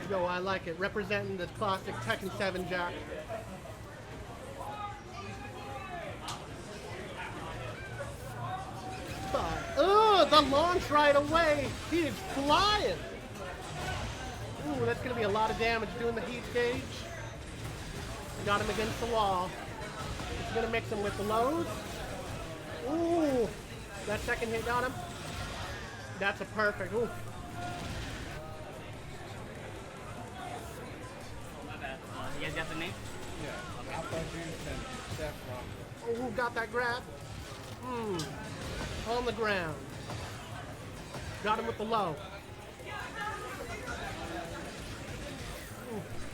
Yo, I like it. Representing the classic Tekken 7 Jack. But, the launch right away. He is flying. Ooh, that's going to be a lot of damage doing the heat gauge. Got him against the wall. He's going to mix him with the lows. Ooh, that second hit got him. That's a perfect. Ooh. You guys got the name? Yeah. Appa, Joos, and CheffRamza. Oh, got that grab. On the ground. Got him with the low.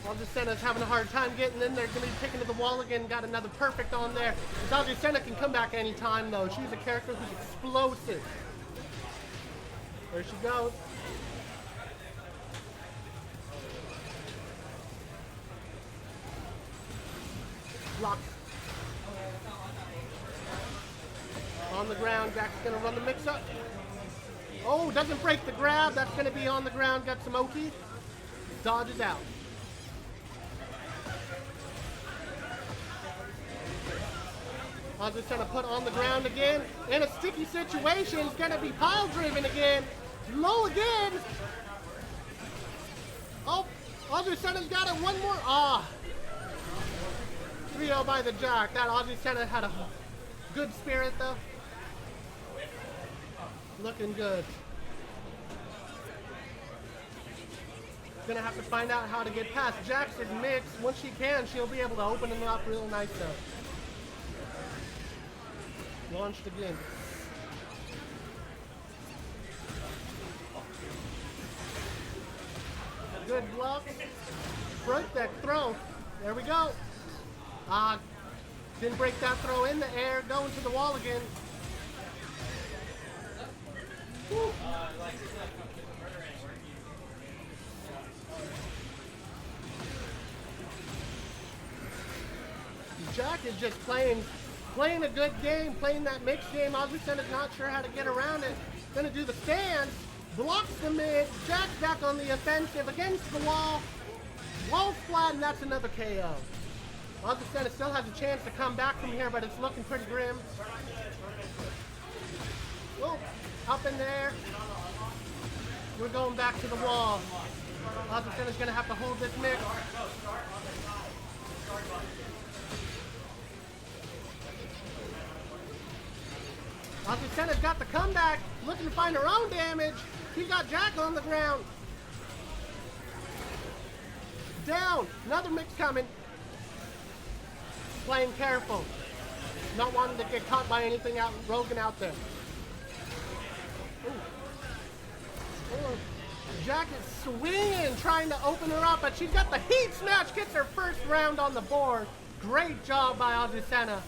Azucena's having a hard time getting in there. Going to be taken to the wall again. Got another perfect on there. Azucena can come back anytime, though. She's a character who's explosive. There she goes. Block. On the ground, Jack's gonna run the mix-up. Oh, doesn't break the grab. That's gonna be on the ground. Got some Oki. Dodges out. Azucena put on the ground again. In a sticky situation, he's gonna be pile driven again. Low again. Oh, Azucena's got it. One more. Ah. 3-0 by the Jack. That Azucena had a good spirit though. Looking good. Gonna have to find out how to get past Jack's mix. Once she can, she'll be able to open them up real nice though. Launched again. Good block. Break that throw. There we go. Didn't break that throw in the air. Going to the wall again. Woo. Jack is just playing a good game, playing that mix game. Azucena's not sure how to get around it. Gonna do the stance, blocks the mid. Jack's back on the offensive against the wall. Wall's flat, and that's another KO. Azucena still has a chance to come back from here, but it's looking pretty grim. Oh, up in there. We're going back to the wall. Azucena's gonna have to hold this mix. Azucena's got the comeback, looking to find her own damage. She got Jack on the ground. Down, another mix coming. Playing careful. Not wanting to get caught by anything out, Rogan out there. Ooh. Jack is swinging, trying to open her up, but she's got the heat smash, gets her first round on the board. Great job by Azucena.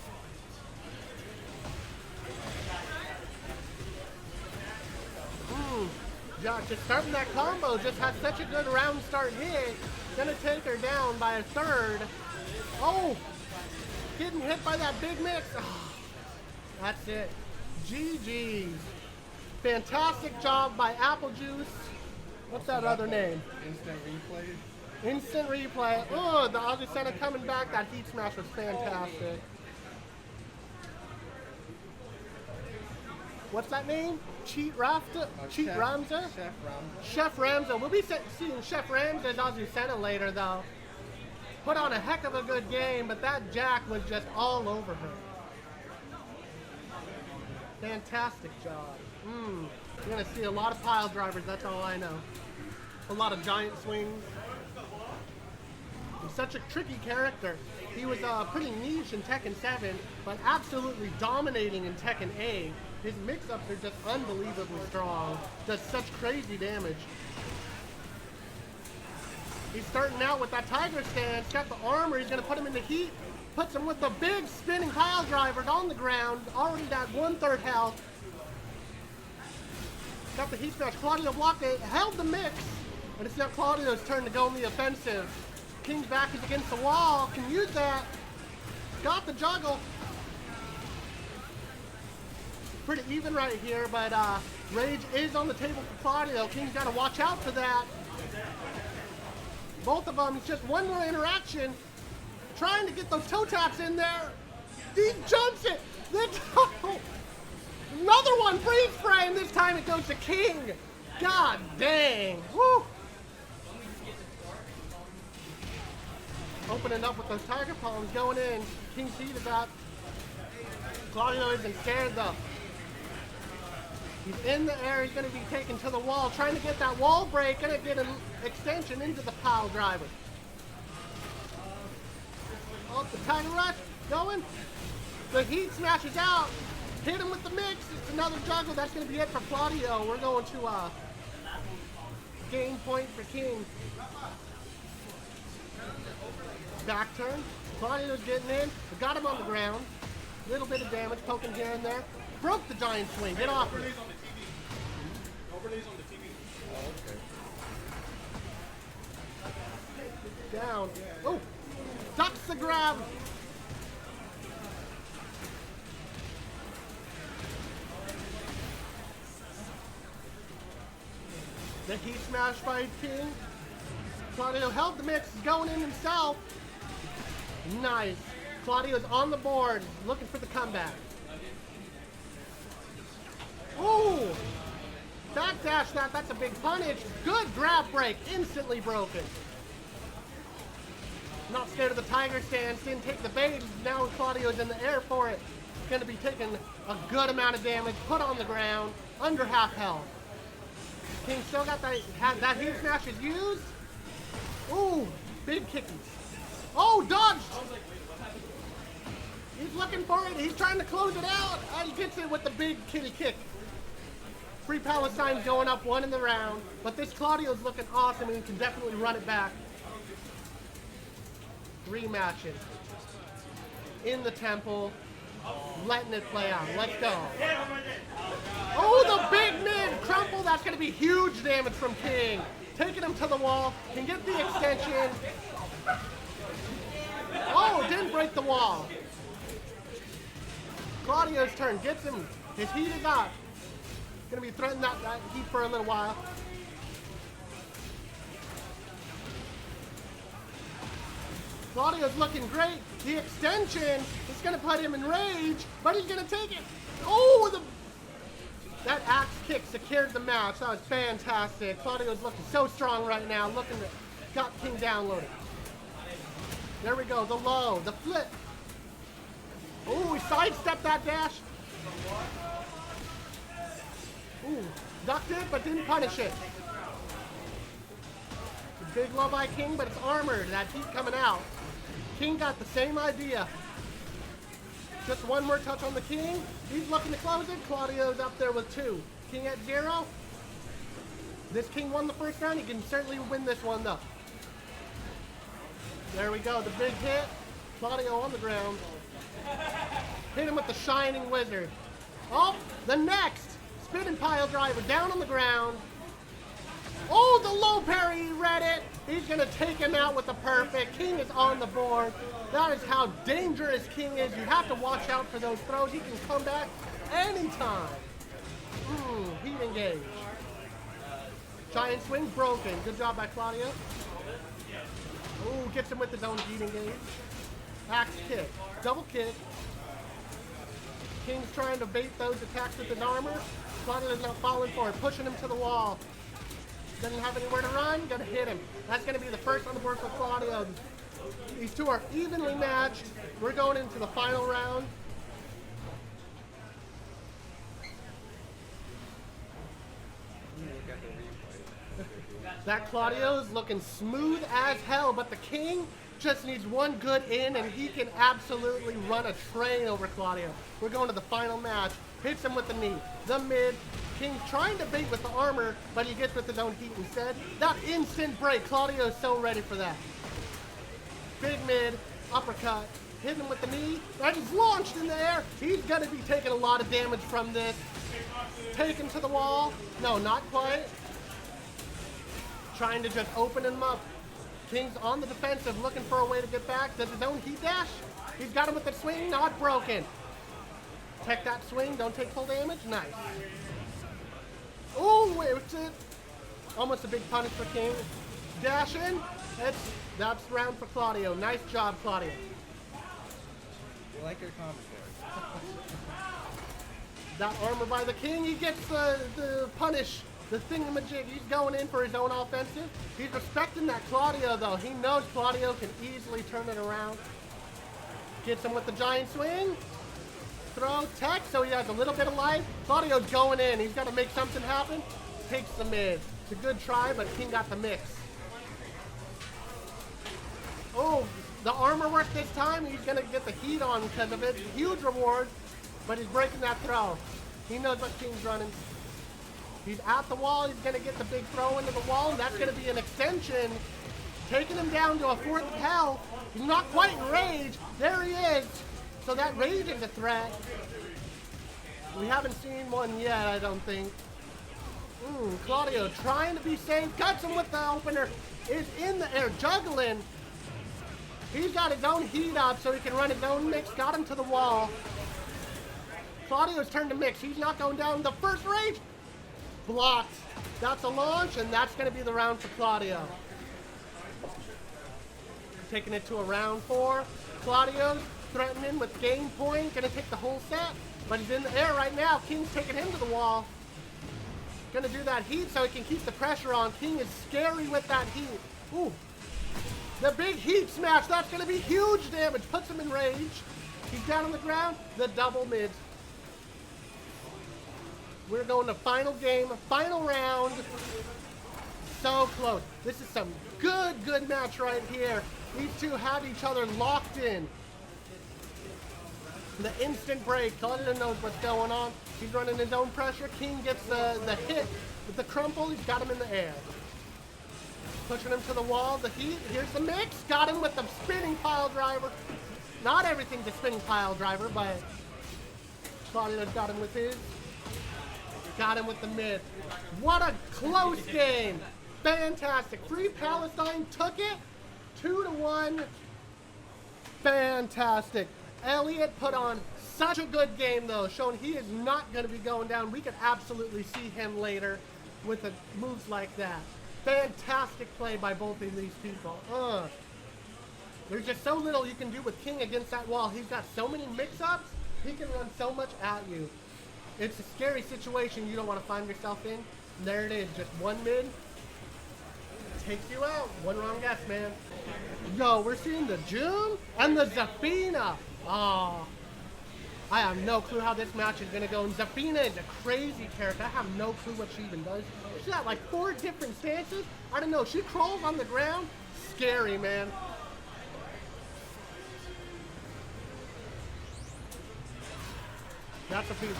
Jack just starting that combo, just had such a good round start hit. Gonna take her down by a third. Oh, getting hit by that big mix. Oh, that's it. GG's. Fantastic job by Apple Juice. What's that other name? Instant replay. Instant replay. Oh, the Azucena coming back. That heat smash was fantastic. What's that name? CheffRamza? CheffRamza. CheffRamza. We'll be seeing CheffRamza as Azucena later, though. Put on a heck of a good game, but that Jack was just all over her. Fantastic job. You're going to see a lot of pile drivers, that's all I know. A lot of giant swings. He's such a tricky character. He was pretty niche in Tekken 7, but absolutely dominating in Tekken 8. His mix-ups are just unbelievably strong. Does such crazy damage. He's starting out with that tiger stance, got the armor, he's going to put him in the heat, puts him with the big spinning pile drivers on the ground, already got 1/3 health. Got the heat smash, Claudio blocked it, held the mix, and it's now Claudio's turn to go on the offensive. King's back is against the wall, can use that. Got the juggle. Pretty even right here, but Rage is on the table for Claudio. King's got to watch out for that. Both of them, just one more interaction. Trying to get those toe taps in there. He jumps it. Another one, freeze frame. This time it goes to King. God dang. Woo. Opening up with those tiger palms going in. King's heat is up. Claudio isn't scared though. He's in the air. He's going to be taken to the wall. Trying to get that wall break. Going to get an extension into the pile driver. Oh, the tiger rush going. The heat smashes out. Hit him with the mix. It's another juggle. That's going to be it for Claudio. We're going to game point for King. Back turn. Claudio's getting in. We got him on the ground. Little bit of damage, poking here and there. Broke the giant swing. Get off of it. Overlays on the TV. Oh, okay. Down. Oh! Ducks the grab. The heat smash by King. Claudio held the mix, going in himself. Nice. Claudio's on the board, looking for the comeback. Ooh! Backdash that, that's a big punish. Good grab break, instantly broken. Not scared of the tiger stance, didn't take the bait. Now Claudio's in the air for it. Going to be taking a good amount of damage, put on the ground, under half health. King still got that heat smash is used. Ooh, big kickies. Oh, dodged! He's looking for it. He's trying to close it out. And he gets it with the big kitty kick. Free Palestine going up one in the round. But this Claudio's looking awesome and he can definitely run it back. Rematching. In the temple. Letting it play out. Let's go. Oh, the big mid crumple. That's going to be huge damage from King. Taking him to the wall. Can get the extension. Oh, didn't break the wall. Claudio's turn. Gets him. His heat is up. Going to be threatening that heat for a little while. Claudio's looking great. The extension is going to put him in rage, but he's going to take it. Oh, that axe kick secured the match. That was fantastic. Claudio's looking so strong right now. Looking to got King downloaded. There we go. The low, the flip. Oh, he sidestepped that dash. Ooh, ducked it, but didn't punish it. Big low by King, but it's armored. That heat coming out. King got the same idea. Just one more touch on the King. He's looking to close it. Claudio's up there with 2. King at 0. This King won the first round. He can certainly win this one, though. There we go. The big hit. Claudio on the ground. Hit him with the Shining Wizard. Oh, the next. Spinning pile driver down on the ground. Oh, the low parry, he read it. He's going to take him out with the perfect. King is on the board. That is how dangerous King is. You have to watch out for those throws. He can come back anytime. Heat engage. Giant swing broken. Good job by Claudio. Ooh, gets him with his own heat engage. Axe kick. Double kick. King's trying to bait those attacks with his armor. Claudio's not falling for it. Pushing him to the wall. Doesn't have anywhere to run, gonna hit him. That's gonna be the first on the board for Claudio. These two are evenly matched. We're going into the final round. That Claudio is looking smooth as hell, but the King just needs one good in and he can absolutely run a train over Claudio. We're going to the final match. Hits him with the knee. The mid. King trying to bait with the armor, but he gets with his own heat instead. That instant break. Claudio is so ready for that. Big mid. Uppercut. Hitting him with the knee. And he's launched in the air. He's going to be taking a lot of damage from this. Taken to the wall. No, not quite. Trying to just open him up. King's on the defensive, looking for a way to get back. Does his own heat dash? He's got him with the swing, not broken. Tech that swing, don't take full damage. Nice. Oh, wait, what's it? Almost a big punish for King. Dash in. That's round for Claudio. Nice job, Claudio. We like your commentary. That armor by the king, he gets the punish, the thingamajig. He's going in for his own offensive. He's respecting that Claudio, though. He knows Claudio can easily turn it around. Gets him with the giant swing. Throw, tech, so he has a little bit of life. Claudio's going in. He's got to make something happen. Takes the mid. It's a good try, but King got the mix. Oh, the armor work this time. He's going to get the heat on because of it. Huge reward, but he's breaking that throw. He knows what King's running. He's at the wall. He's going to get the big throw into the wall, and that's going to be an extension. Taking him down to a 4th health. He's not quite in rage. There he is. So that rage is a threat. We haven't seen one yet, I don't think. Claudio trying to be safe. Cuts him with the opener. Is in the air, juggling. He's got his own heat up so he can run his own mix. Got him to the wall. Claudio's turn to mix. He's not going down. The first rage. Blocked. That's a launch, and that's going to be the round for Claudio. Taking it to a round 4. Claudio's threatening with game point. Going to take the whole set, but he's in the air right now. King's taking him to the wall. Going to do that heat so he can keep the pressure on. King is scary with that heat. Ooh. The big heat smash. That's going to be huge damage. Puts him in rage. He's down on the ground. The double mid. We're going to final game, final round. So close. This is some good match right here. These two have each other locked in. The instant break. Claudio knows what's going on. He's running his own pressure. King gets the hit with the crumple. He's got him in the air. Pushing him to the wall. The heat. Here's the mix. Got him with the spinning pile driver. Not everything's a spinning pile driver, but Claudio's got him with his. Got him with the mid. What a close game. Fantastic. Free Palestine took it. 2-1. Fantastic. Elliot put on such a good game, though, showing he is not going to be going down. We could absolutely see him later with the moves like that. Fantastic play by both of these people. There's just so little you can do with King against that wall. He's got so many mix-ups. He can run so much at you. It's a scary situation you don't want to find yourself in. There it is, just one mid. Takes you out. One wrong guess, man. Yo, we're seeing the June and the Zafina. Oh, I have no clue how this match is going to go. And Zafina is a crazy character. I have no clue what she even does. She's got like 4 different stances. I don't know. She crawls on the ground. Scary, man. That's a piece.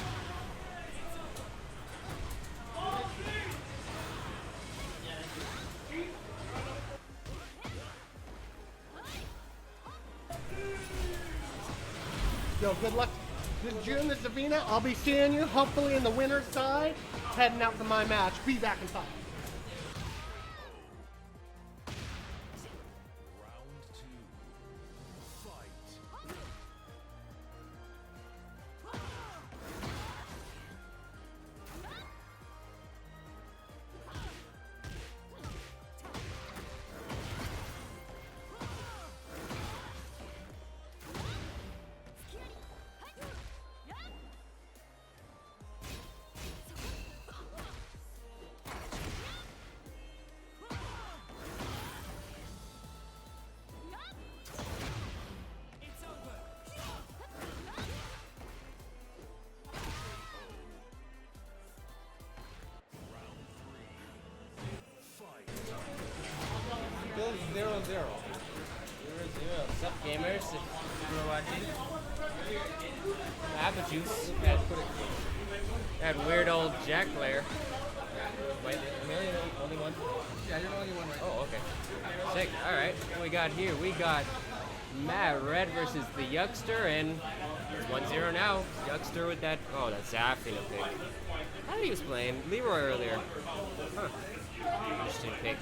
Yo, good luck. This is June, this is Zafina. I'll be seeing you, hopefully in the winner's side, heading out to my match. Be back in 5. Still 0-0. What's up, gamers? If you were watching, Appa Juice, that weird old Jack player. Wait, am I the only one? Yeah, you're the only one right now. Oh, okay. Sick. Alright, what we got here? We got MattRett versus TheYukster, and it's 1-0 now. TheYukster with that, that Zafina pick. I thought he was playing Leroy earlier. Huh. Interesting pick.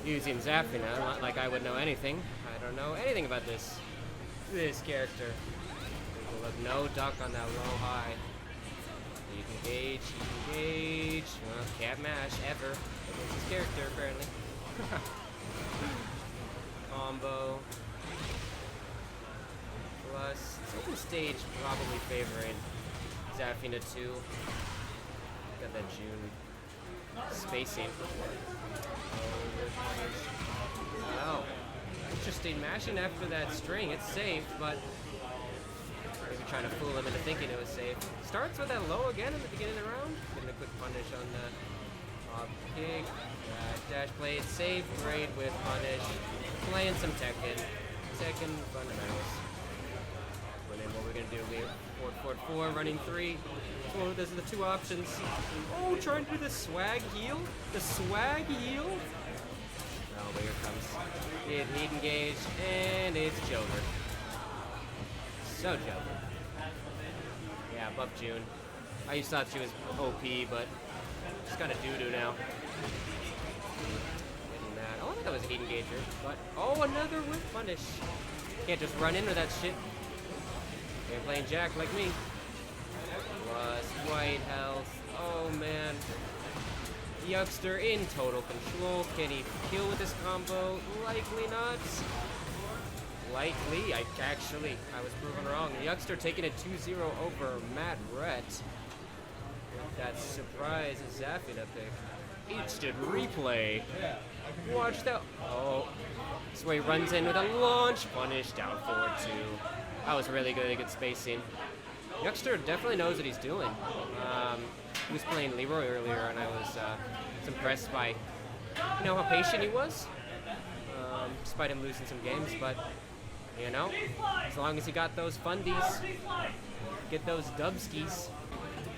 Using Zafina, not like I would know anything. I don't know anything about this character. Look, no duck on that low high. You can gauge. Well, can't mash ever against his character apparently. Combo. Plus, second stage probably favoring Zafina too. Got that June spacing. Wow. Interesting. Mashing after that string. It's safe, but maybe trying to fool him into thinking it was safe. Starts with that low again in the beginning of the round. Getting a quick punish on the top kick. Dash play. It's safe. Great with punish. Playing some Tekken. Tekken fundamentals. And then what we're going to do, we have 4-4-4, running 3. Oh, those are the 2 options. Oh, trying to do the swag heal? The swag heal? Oh, but here comes it. Heat engage, and it's Jover. So Jover. Yeah, buff June. I used to thought she was OP, but she's got a doo-doo now. Getting that. Oh, I thought that was a heat engager, but oh, another whip punish. Can't just run into that shit. You're playing Jack like me. Plus white health. Oh man. TheYukster in total control. Can he kill with this combo? Likely not. Likely. I was proven wrong. TheYukster taking it 2-0 over MattRett. With that surprise Zafina pick. Instant replay. Watch that. Oh. This way he runs in with a launch punish. Down 4-2. That was really good spacing. TheYukster definitely knows what he's doing. He was playing Leroy earlier, and I was impressed by, how patient he was, despite him losing some games. But as long as he got those fundies, get those dubskis.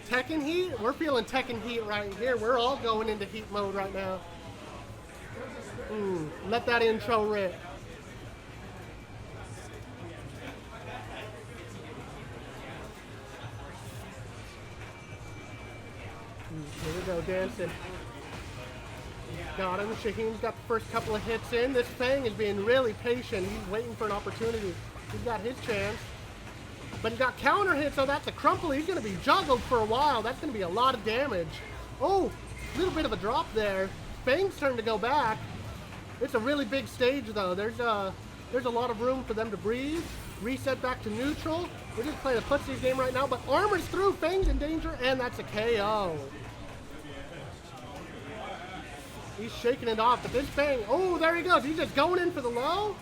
Tekken heat? We're feeling Tekken heat right here. We're all going into heat mode right now. Let that intro rip. Here we go, dancing. Got him. Shaheen's got the first couple of hits in. This Feng is being really patient. He's waiting for an opportunity. He's got his chance. But he got counter hit, so that's a crumple. He's going to be juggled for a while. That's going to be a lot of damage. Oh, a little bit of a drop there. Feng's turn to go back. It's a really big stage, though. There's a lot of room for them to breathe. Reset back to neutral. We're just playing a footsies game right now, but armor's through. Feng's in danger, and that's a KO. He's shaking it off, but this Feng, oh, there he goes. He's just going in for the low.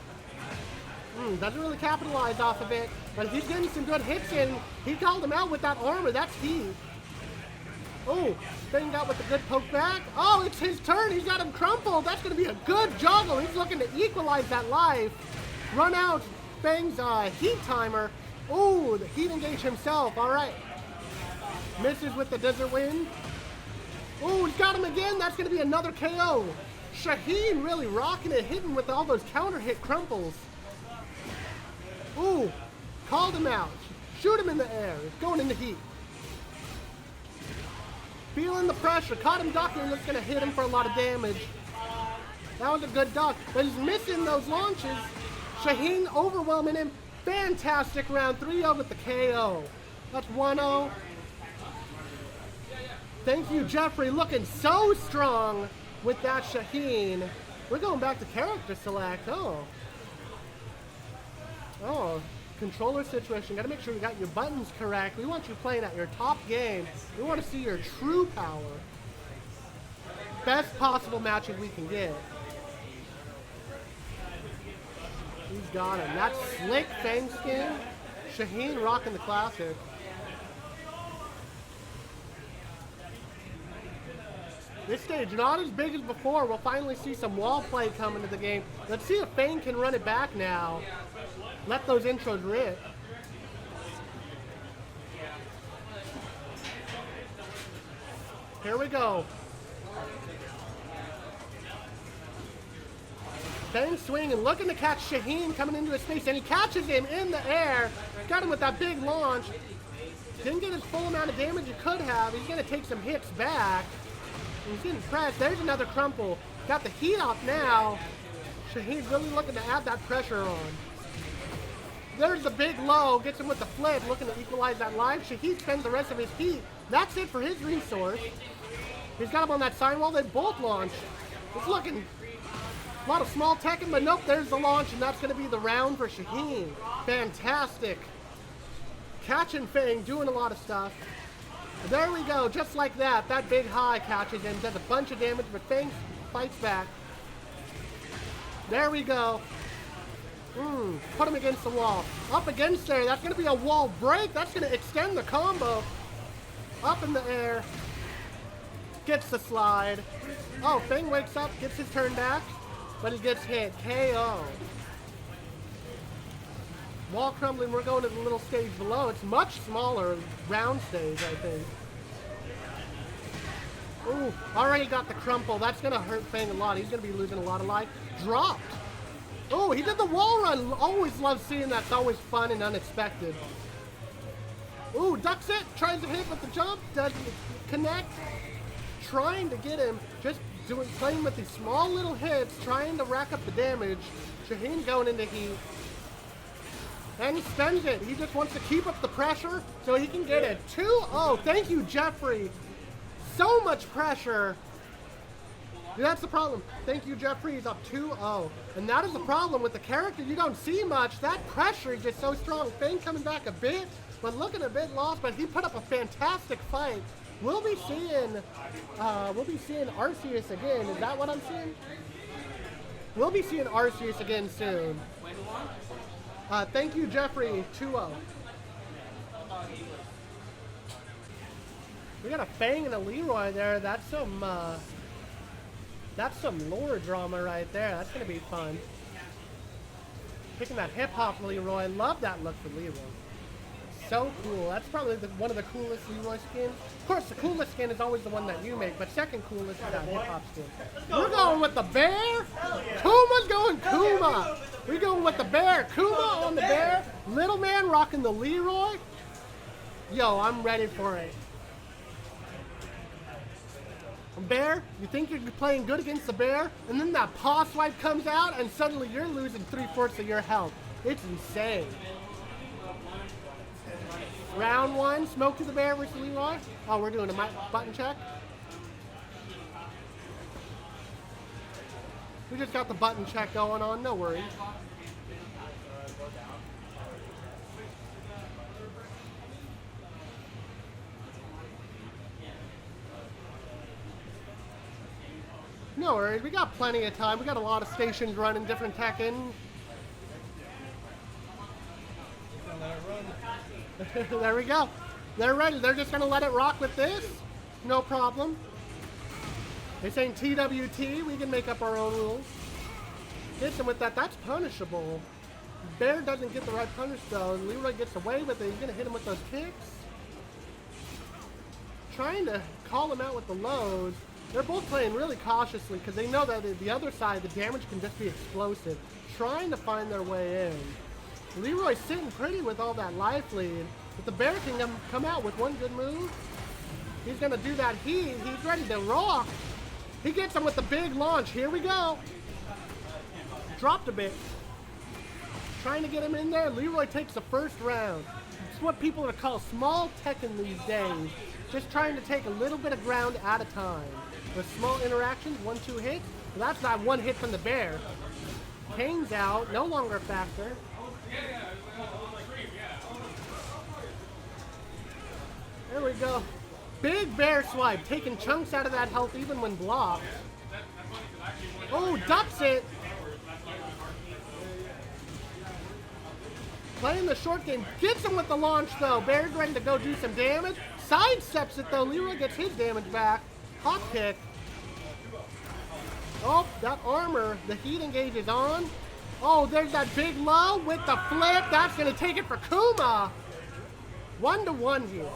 Doesn't really capitalize off of it, but he's getting some good hits in. He called him out with that armor. That's heat. Oh, Feng got with a good poke back. Oh, it's his turn. He's got him crumpled. That's going to be a good juggle. He's looking to equalize that life. Run out Feng's heat timer. Oh, the heat engage himself. All right. Misses with the desert wind. Oh, he's got him again. That's going to be another KO. Shaheen really rocking it, hitting with all those counter hit crumples. Ooh, called him out. Shoot him in the air. It's going into heat. Feeling the pressure. Caught him ducking, and it's going to hit him for a lot of damage. That was a good duck, but he's missing those launches. Shaheen overwhelming him. Fantastic round. 3-0 with the KO. That's 1-0. ThankYouJeffery looking so strong with that Shaheen. We're going back to character select. Oh, controller situation. Got to make sure you got your buttons correct. We want you playing at your top game. We want to see your true power. Best possible matches we can get. He's got him. That's slick Feng skin. Shaheen rocking the classic. This stage, not as big as before. We'll finally see some wall play come into the game. Let's see if Feng can run it back now. Let those intros rip. Here we go. Feng swinging, looking to catch Shaheen coming into his space, and he catches him in the air. Got him with that big launch. Didn't get his full amount of damage he could have. He's going to take some hits back. He's getting pressed. There's another crumple. Got the heat off now. Shaheen really looking to add that pressure on. There's the big low. Gets him with the flip, looking to equalize that life. Shaheen spends the rest of his heat. That's it for his resource. He's got him on that side wall. They both launch. It's looking A lot of small Tekken, but nope, there's the launch, and that's going to be the round for Shaheen. Fantastic. Catching Feng, doing a lot of stuff. There we go, just like that. That big high catches him, does a bunch of damage, but Feng fights back. There we go. Put him against the wall. Up against there, that's going to be a wall break. That's going to extend the combo. Up in the air. Gets the slide. Oh, Feng wakes up, gets his turn back, but he gets hit. KO. Wall crumbling, we're going to the little stage below. It's much smaller, round stage, I think. Ooh, already got the crumple. That's going to hurt Feng a lot. He's going to be losing a lot of life. Dropped. Oh, he did the wall run. Always love seeing that. It's always fun and unexpected. Ooh, ducks it. Tries to hit with the jump. Doesn't connect. Trying to get him. Just playing with these small little hits. Trying to rack up the damage. Shaheen going into heat. And he spends it. He just wants to keep up the pressure so he can get it. 2-0. Thank you, Jeffrey. So much pressure. That's the problem. Thank you, Jeffrey. He's up 2-0. And that is the problem with the character. You don't see much. That pressure is just so strong. Feng coming back a bit, but looking a bit lost. But he put up a fantastic fight. We'll be seeing Arceus again. Is that what I'm seeing? We'll be seeing Arceus again soon. Thank you, Jeffrey. 2-0. We got a Feng and a Leroy there. That's some lore drama right there. That's gonna be fun. Picking that hip hop Leroy. Love that look for Leroy. So cool. That's probably one of the coolest Leroy skins. Of course, the coolest skin is always the one that you make, but second coolest is that hip hop skin. We're going with the bear. Kuma's going Kuma. We're going with the bear. Kuma on the bear. LittleMan rocking the Leroy. Yo, I'm ready for it. Bear, you think you're playing good against the bear, and then that paw swipe comes out, and suddenly you're losing 3/4 of your health. It's insane. Round 1, smoke to the bear versus Leroy. Oh, we're doing a button check. We just got the button check going on, no worries. No worries, we got plenty of time. We got a lot of stations running, different Tekken. There we go. They're ready. They're just going to let it rock with this. No problem. They're saying TWT. We can make up our own rules. Hits him with that. That's punishable. Bear doesn't get the right punish, though. Leroy gets away with it. He's going to hit him with those kicks. Trying to call him out with the load. They're both playing really cautiously because they know that the other side, the damage can just be explosive. Trying to find their way in. Leroy's sitting pretty with all that life lead, but the bear can come out with one good move. He's going to do that heat. He's ready to rock. He gets him with the big launch. Here we go. Dropped a bit. Trying to get him in there. Leroy takes the first round. It's what people are called small Tekken these days. Just trying to take a little bit of ground at a time. With small interactions, 1-2 hits. Well, that's not one hit from the bear. Kane's out, no longer a factor. There we go. Big bear swipe, taking chunks out of that health even when blocked. Oh, ducks it. Playing the short game. Gets him with the launch though. Bear's ready to go do some damage. Sidesteps it though. Leroy gets his damage back. Hop kick. Oh, that armor. The heat engage is on. Oh, there's that big low with the flip. That's going to take it for Kuma. 1-1 here.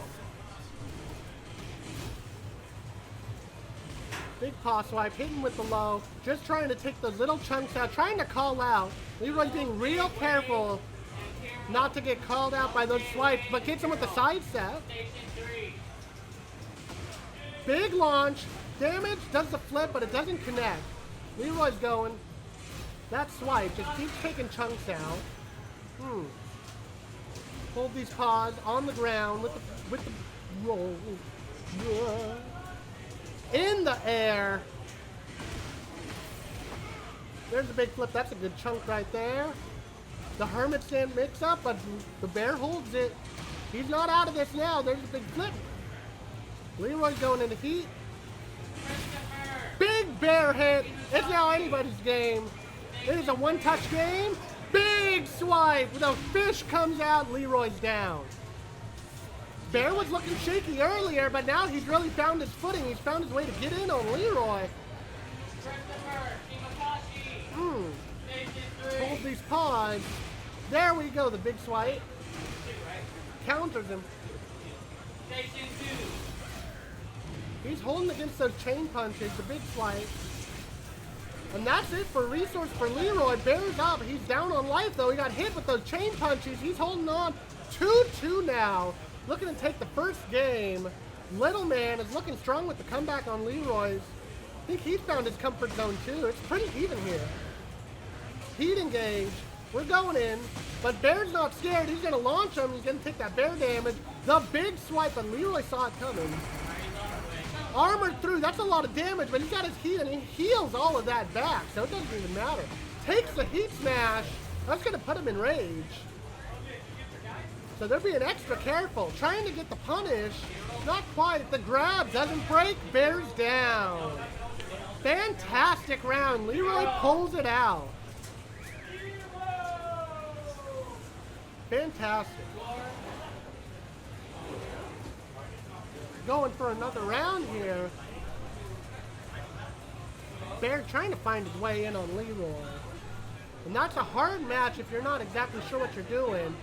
Big paw swipe, hitting with the low. Just trying to take those little chunks out. Trying to call out. Leroy's being real careful not to get called out by those swipes, but gets him with the side step. Big launch. Damage, does the flip, but it doesn't connect. Leroy's going. That swipe just keeps taking chunks out. Hold these paws on the ground with the roll. In the air. There's a big flip. That's a good chunk right there. The Hermit Stand mix-up, but the bear holds it. He's not out of this now. There's a big flip. Leroy's going into heat. Big bear hit. It's now anybody's game. It is a one-touch game. Big swipe. The fish comes out. Leroy's down. Bear was looking shaky earlier, but now he's really found his footing. He's found his way to get in on Leroy. Hold these paws. There we go, the big swipe. Counters him. He's holding against those chain punches, the big swipe. And that's it for resource for Leroy. Bear's up. He's down on life, though. He got hit with those chain punches. He's holding on. 2-2 now. Looking to take the first game. LittleMan is looking strong with the comeback on Leroy's. I think he's found his comfort zone, too. It's pretty even here. Heat engage. We're going in. But Bear's not scared. He's going to launch him. He's going to take that bear damage. The big swipe, and Leroy saw it coming. Armored through. That's a lot of damage, but he's got his heat, and he heals all of that back, so it doesn't even matter. Takes the heat smash. That's going to put him in rage. So they're being extra careful. Trying to get the punish. Not quite. The grab doesn't break. Bear's down. Fantastic round. Leroy pulls it out. Fantastic. Going for another round here. Bear trying to find his way in on Leroy. And that's a hard match if you're not exactly sure what you're doing.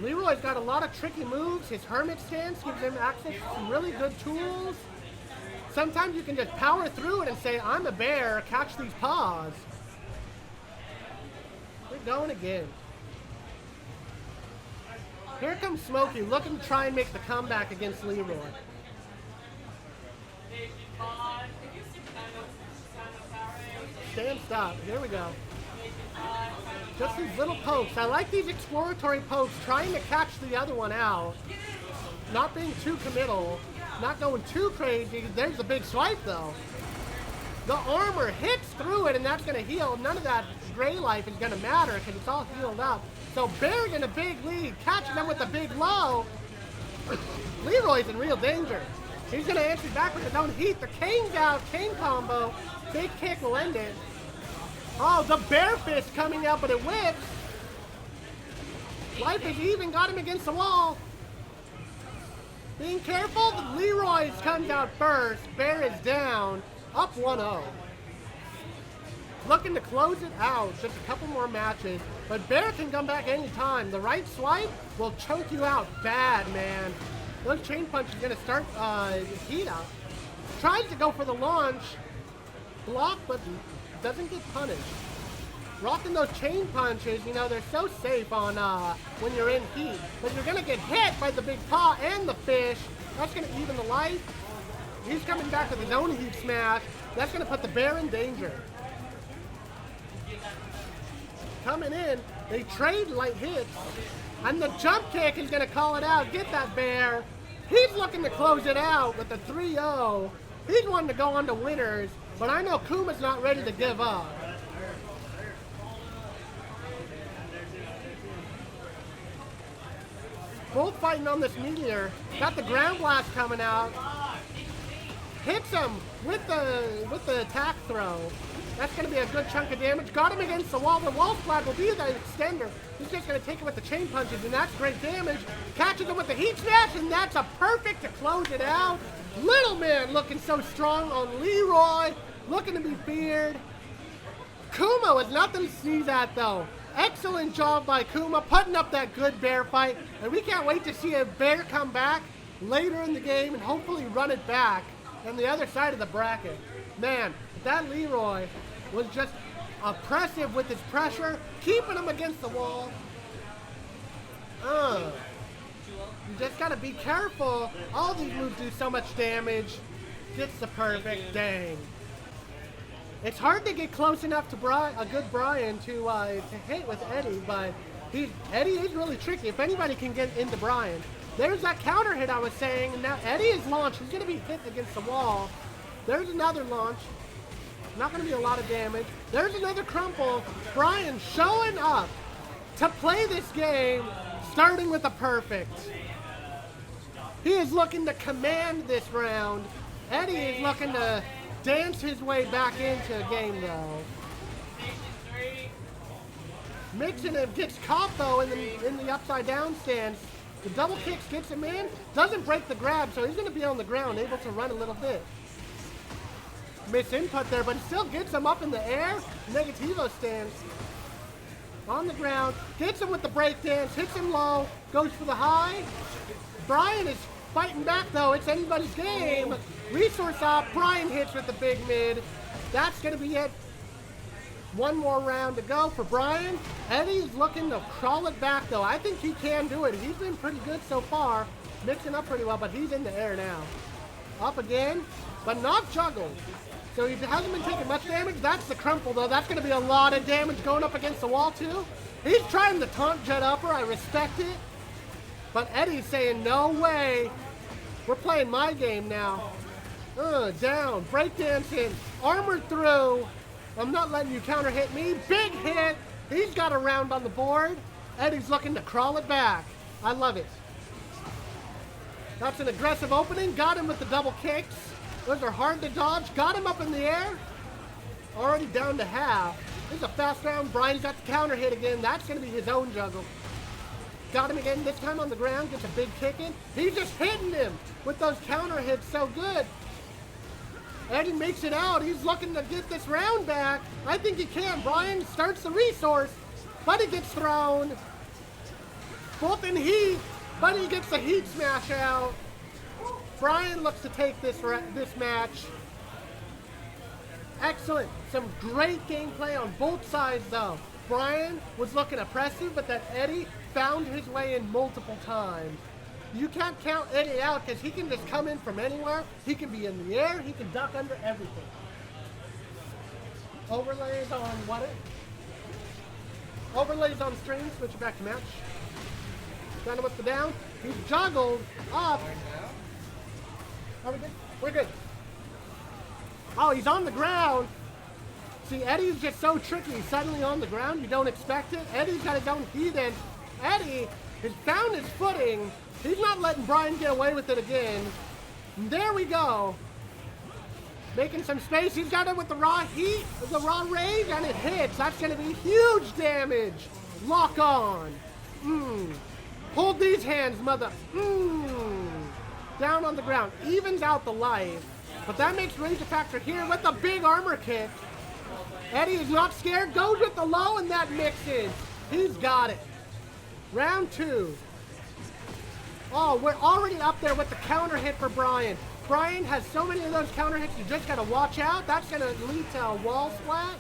Leroy's got a lot of tricky moves. His Hermit Stance gives him access to some really good tools. Sometimes you can just power through it and say, I'm a bear, catch these paws. We're going again. Here comes Smokey, looking to try and make the comeback against Leroy. Stand stop. Here we go. Just these little pokes. I like these exploratory pokes, trying to catch the other one out. Not being too committal. Not going too crazy. There's a big swipe, though. The armor hits through it, and that's going to heal. None of that gray life is going to matter because it's all healed up. So Bear in a big lead, catching them with a big low. Leroy's in real danger. He's going to answer back with his own heat. The cane's out, cane combo. Big kick will end it. Oh, the bear fist coming out, but it whips. Life is even, got him against the wall. Being careful, Leroy comes out first. Bear is down, up 1-0. Looking to close it out, just a couple more matches. But Bear can come back anytime. The right swipe will choke you out bad, man. Those chain punches are gonna start heat up. Tries to go for the launch. Block, but doesn't get punished. Rocking those chain punches, you know, they're so safe on when you're in heat. But you're gonna get hit by the big paw and the fish. That's gonna even the life. He's coming back with his own heat smash. That's gonna put the bear in danger. Coming in, they trade light hits. And the jump kick is gonna call it out. Get that bear. He's looking to close it out with the 3-0. He's wanting to go on to winners. But I know Kuma's not ready to give up. Both fighting on this meteor. Got the ground blast coming out. Hits him with the attack throw. That's going to be a good chunk of damage. Got him against the wall. The wall splat will be the extender. He's just going to take it with the chain punches, and that's great damage. Catches him with the heat smash, and that's a perfect to close it out. LittleMan looking so strong on Leroy. Looking to be feared. Kuma was nothing to sneeze at, though. Excellent job by Kuma, putting up that good bear fight. And we can't wait to see a bear come back later in the game and hopefully run it back on the other side of the bracket. Man, that Leroy was just oppressive with his pressure, keeping him against the wall. You just gotta be careful. All these moves do so much damage. Gets the perfect, dang. It's hard to get close enough to a good Bryan to hit with Eddy, but Eddy is really tricky. If anybody can get into Bryan. There's that counter hit I was saying, and now Eddy is launched. He's gonna be hit against the wall. There's another launch. Not going to be a lot of damage. There's another crumple. Bryan showing up to play this game, starting with a perfect. He is looking to command this round. Eddy is looking to dance his way back into a game, though. Mixing him, gets caught, though, in the upside-down stance. The double kicks gets him in. Doesn't break the grab, so he's going to be on the ground, able to run a little bit. Miss input there, but he still gets him up in the air. Negativo stance. On the ground. Gets him with the breakdance. Hits him low. Goes for the high. Bryan is fighting back, though. It's anybody's game. Resource op. Bryan hits with the big mid. That's going to be it. One more round to go for Bryan. Eddy's looking to crawl it back, though. I think he can do it. He's been pretty good so far. Mixing up pretty well, but he's in the air now. Up again, but not juggled. So he hasn't been taking much damage. That's the crumple, though. That's going to be a lot of damage going up against the wall, too. He's trying the taunt jet upper. I respect it. But Eddy's saying, no way. We're playing my game now. Down. Breakdancing. Armored through. I'm not letting you counter hit me. Big hit. He's got a round on the board. Eddy's looking to crawl it back. I love it. That's an aggressive opening. Got him with the double kicks. Those are hard to dodge. Got him up in the air. Already down to half. This is a fast round. Bryan's got the counter hit again. That's going to be his own juggle. Got him again, this time on the ground. Gets a big kick in. He's just hitting him with those counter hits so good. Eddy makes it out. He's looking to get this round back. I think he can. Bryan starts the resource, but he gets thrown. Both in heat, but he gets the heat smash out. Bryan looks to take this match. Excellent. Some great gameplay on both sides, though. Bryan was looking oppressive, but then Eddy found his way in multiple times. You can't count Eddy out because he can just come in from anywhere. He can be in the air. He can duck under everything. Overlays on what? Overlays on stream. Switch it back to match. Got him with the down. He's juggled up. Are we good? We're good. Oh, he's on the ground. See, Eddy's just so tricky. Suddenly on the ground, you don't expect it. Eddy's got his own heathen. Eddy has found his footing. He's not letting Bryan get away with it again. And there we go. Making some space. He's got it with the raw heat, the raw rage, and it hits. That's going to be huge damage. Lock on. Hold these hands, mother. Down on the ground. Evens out the life. But that makes rage a factor here with the big armor kick. Eddy is not scared. Goes with the low, and that mixes. He's got it. Round 2. Oh, we're already up there with the counter hit for Bryan. Bryan has so many of those counter hits, you just gotta watch out. That's gonna lead to a wall splat.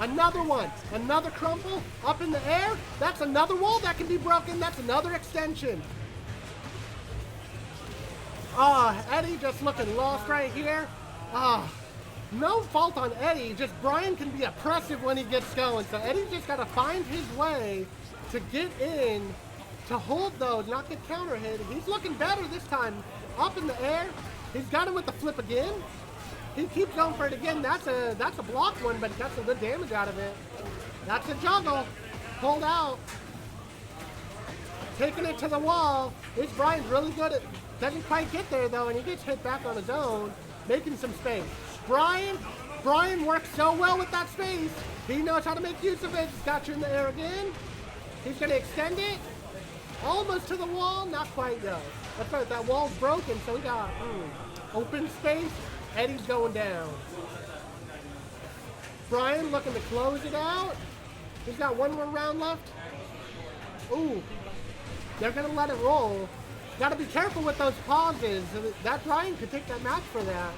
Another one. Another crumple. Up in the air. That's another wall that can be broken. That's another extension. Eddy just looking lost right here. No fault on Eddy. Just Bryan can be oppressive when he gets going. So Eddy's just gotta find his way to get in, to hold those, not get counter hit. He's looking better this time. Up in the air. He's got him with the flip again. He keeps going for it again. That's a block one, but he got some good damage out of it. That's a juggle. Pulled out. Taking it to the wall. This Bryan's really good at, doesn't quite get there though, and he gets hit back on his own, making some space. Bryan works so well with that space. He knows how to make use of it. He's got you in the air again. He's gonna extend it. Almost to the wall, not quite though. That's right, that wall's broken, so we got open space. Eddy's going down. Bryan looking to close it out. He's got one more round left. Ooh, they're gonna let it roll. Gotta be careful with those pauses. That Bryan could take that match for that.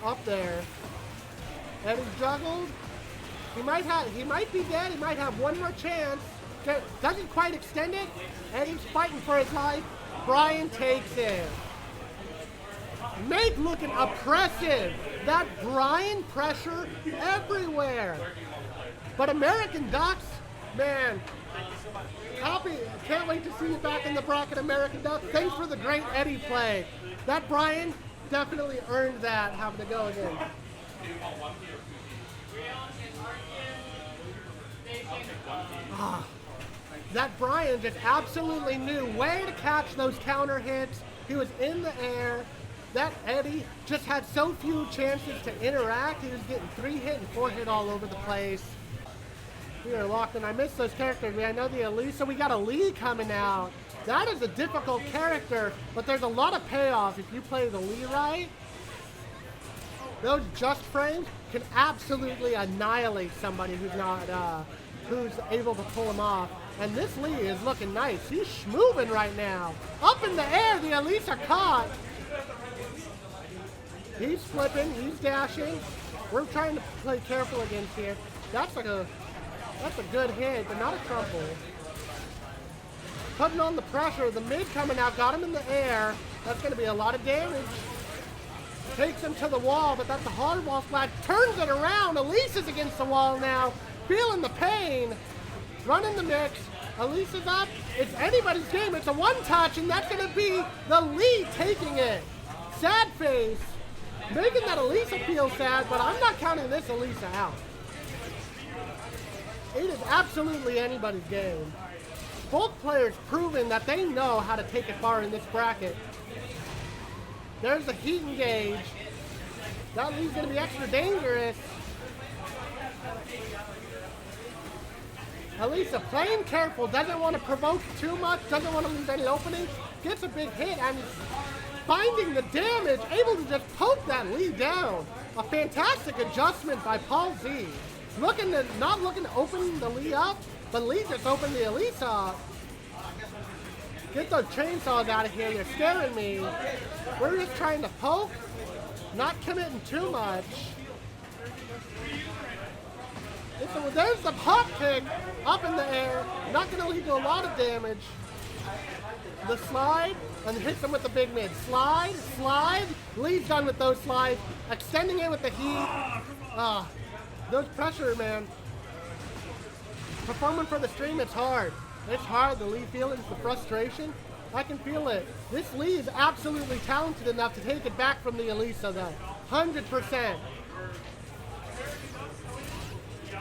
Up there. Eddy's juggled. He might be dead. He might have one more chance. Doesn't quite extend it. Eddy's fighting for his life. Bryan takes it. Make looking oppressive. That Bryan pressure everywhere. But AmericanDucks, man, can't wait to see you back in the bracket, AmericanDucks. Thanks for the great Eddy play. That Bryan definitely earned that having to go again. That Bryan just absolutely knew where to catch those counter hits. He was in the air. That Eddy just had so few chances to interact. He was getting 3-hit and 4-hit all over the place. We are locked in. I missed those characters. I know the Alisa. We got a Lee coming out. That is a difficult character, but there's a lot of payoff if you play the Lee right. Those just frames can absolutely annihilate somebody who's not, who's able to pull them off. And this Lee is looking nice. He's schmoving right now. Up in the air, the Alisa caught. He's flipping, he's dashing. We're trying to play careful against here. That's a good hit, but not a crumple. Putting on the pressure, the mid coming out, got him in the air. That's gonna be a lot of damage. Takes him to the wall, but that's a hard wall splat. Turns it around, Elisa's against the wall now. Feeling the pain. Running the mix. Elisa's up. It's anybody's game. It's a one-touch, and that's going to be the lead taking it. Sad face. Making that Alisa feel sad, but I'm not counting this Alisa out. It is absolutely anybody's game. Both players proving that they know how to take it far in this bracket. There's the heat engage. That lead's going to be extra dangerous. Alisa playing careful, doesn't want to provoke too much, doesn't want to leave any opening, gets a big hit and finding the damage, able to just poke that lead down. A fantastic adjustment by Paul Z. Not looking to open the Lee up, but Lee just opened the Alisa up. Get those chainsaws out of here, you're scaring me. We're just trying to poke, not committing too much. So there's the pop kick up in the air, not going to lead to a lot of damage. The slide, and hits him with the big mid. Slide, slide, Lee's done with those slides, extending it with the heat. Those pressure, man. Performing for the stream, it's hard. It's hard, the Lee feelings, the frustration. I can feel it. This Lee is absolutely talented enough to take it back from the Alisa, though. 100%.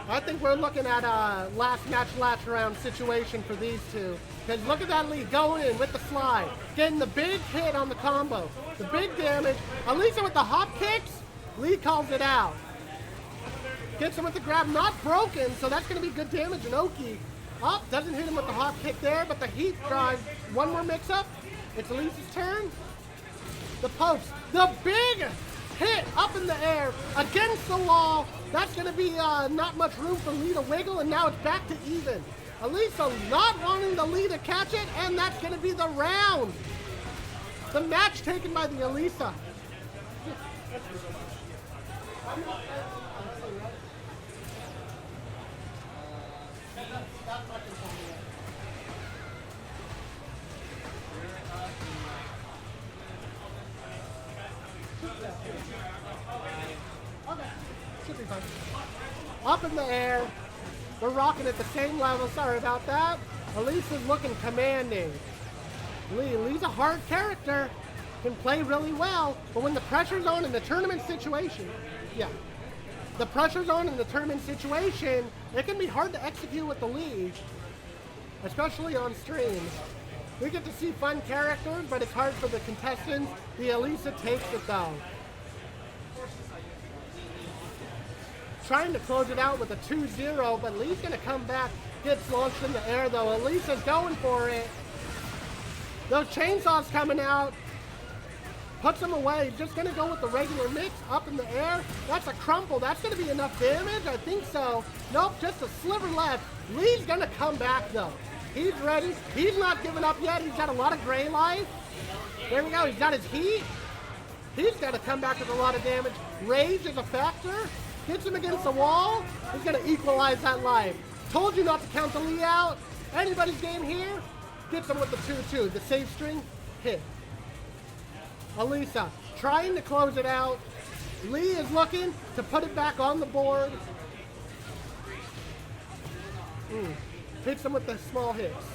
I think we're looking at a last match latch around situation for these two. Because look at that Lee going in with the slide. Getting the big hit on the combo. The big damage. Alisa with the hop kicks. Lee calls it out. Gets him with the grab. Not broken, so that's going to be good damage. And Oki up. Doesn't hit him with the hop kick there, but the heat drive. One more mix up. It's Alisa's turn. The post. The big hit up in the air against the wall. That's going to be not much room for Lee to wiggle, and now it's back to even. Alisa not wanting the Lee to catch it, and that's going to be the round. The match taken by the Alisa. Up in the air. We're rocking at the same level. Sorry about that. Elisa's looking commanding. Lee's a hard character. Can play really well. But when the pressure's on in the tournament situation, the pressure's on in the tournament situation, it can be hard to execute with the Lee, especially on streams. We get to see fun characters, but it's hard for the contestants. The Alisa takes it though. Trying to close it out with a 2-0, but Lee's going to come back, gets launched in the air though. Elisa's going for it. Those chainsaws coming out. Puts him away. Just going to go with the regular mix up in the air. That's a crumple. That's going to be enough damage. I think so. Nope, just a sliver left. Lee's going to come back though. He's ready. He's not giving up yet. He's got a lot of gray life. There we go. He's got his heat. He's got to come back with a lot of damage. Rage is a factor. Hits him against the wall. He's going to equalize that life. Told you not to count the Lee out. Anybody's game here. Gets him with the 2-2. The save string hit. Alisa trying to close it out. Lee is looking to put it back on the board. Hits him with the small hits.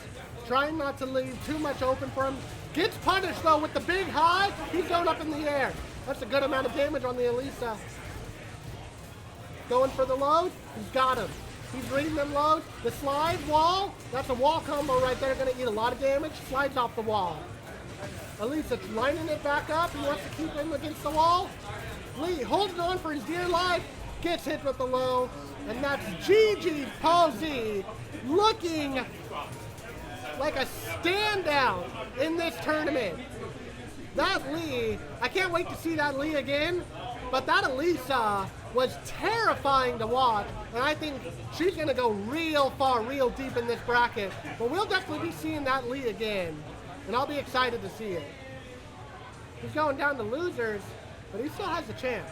Trying not to leave too much open for him. Gets punished though with the big high. He's going up in the air. That's a good amount of damage on the Alisa. Going for the load. He's got him. He's reading them loads. The slide wall. That's a wall combo right there. Going to eat a lot of damage. Slides off the wall. Alisa lining it back up. He wants to keep him against the wall. Lee holding on for his dear life. Gets hit with the low. And that's Gigi's Posey looking like a standout in this tournament. That Lee, I can't wait to see that Lee again, but that Alisa was terrifying to watch, and I think she's going to go real far, real deep in this bracket, but we'll definitely be seeing that Lee again, and I'll be excited to see it. He's going down to losers, but he still has a chance.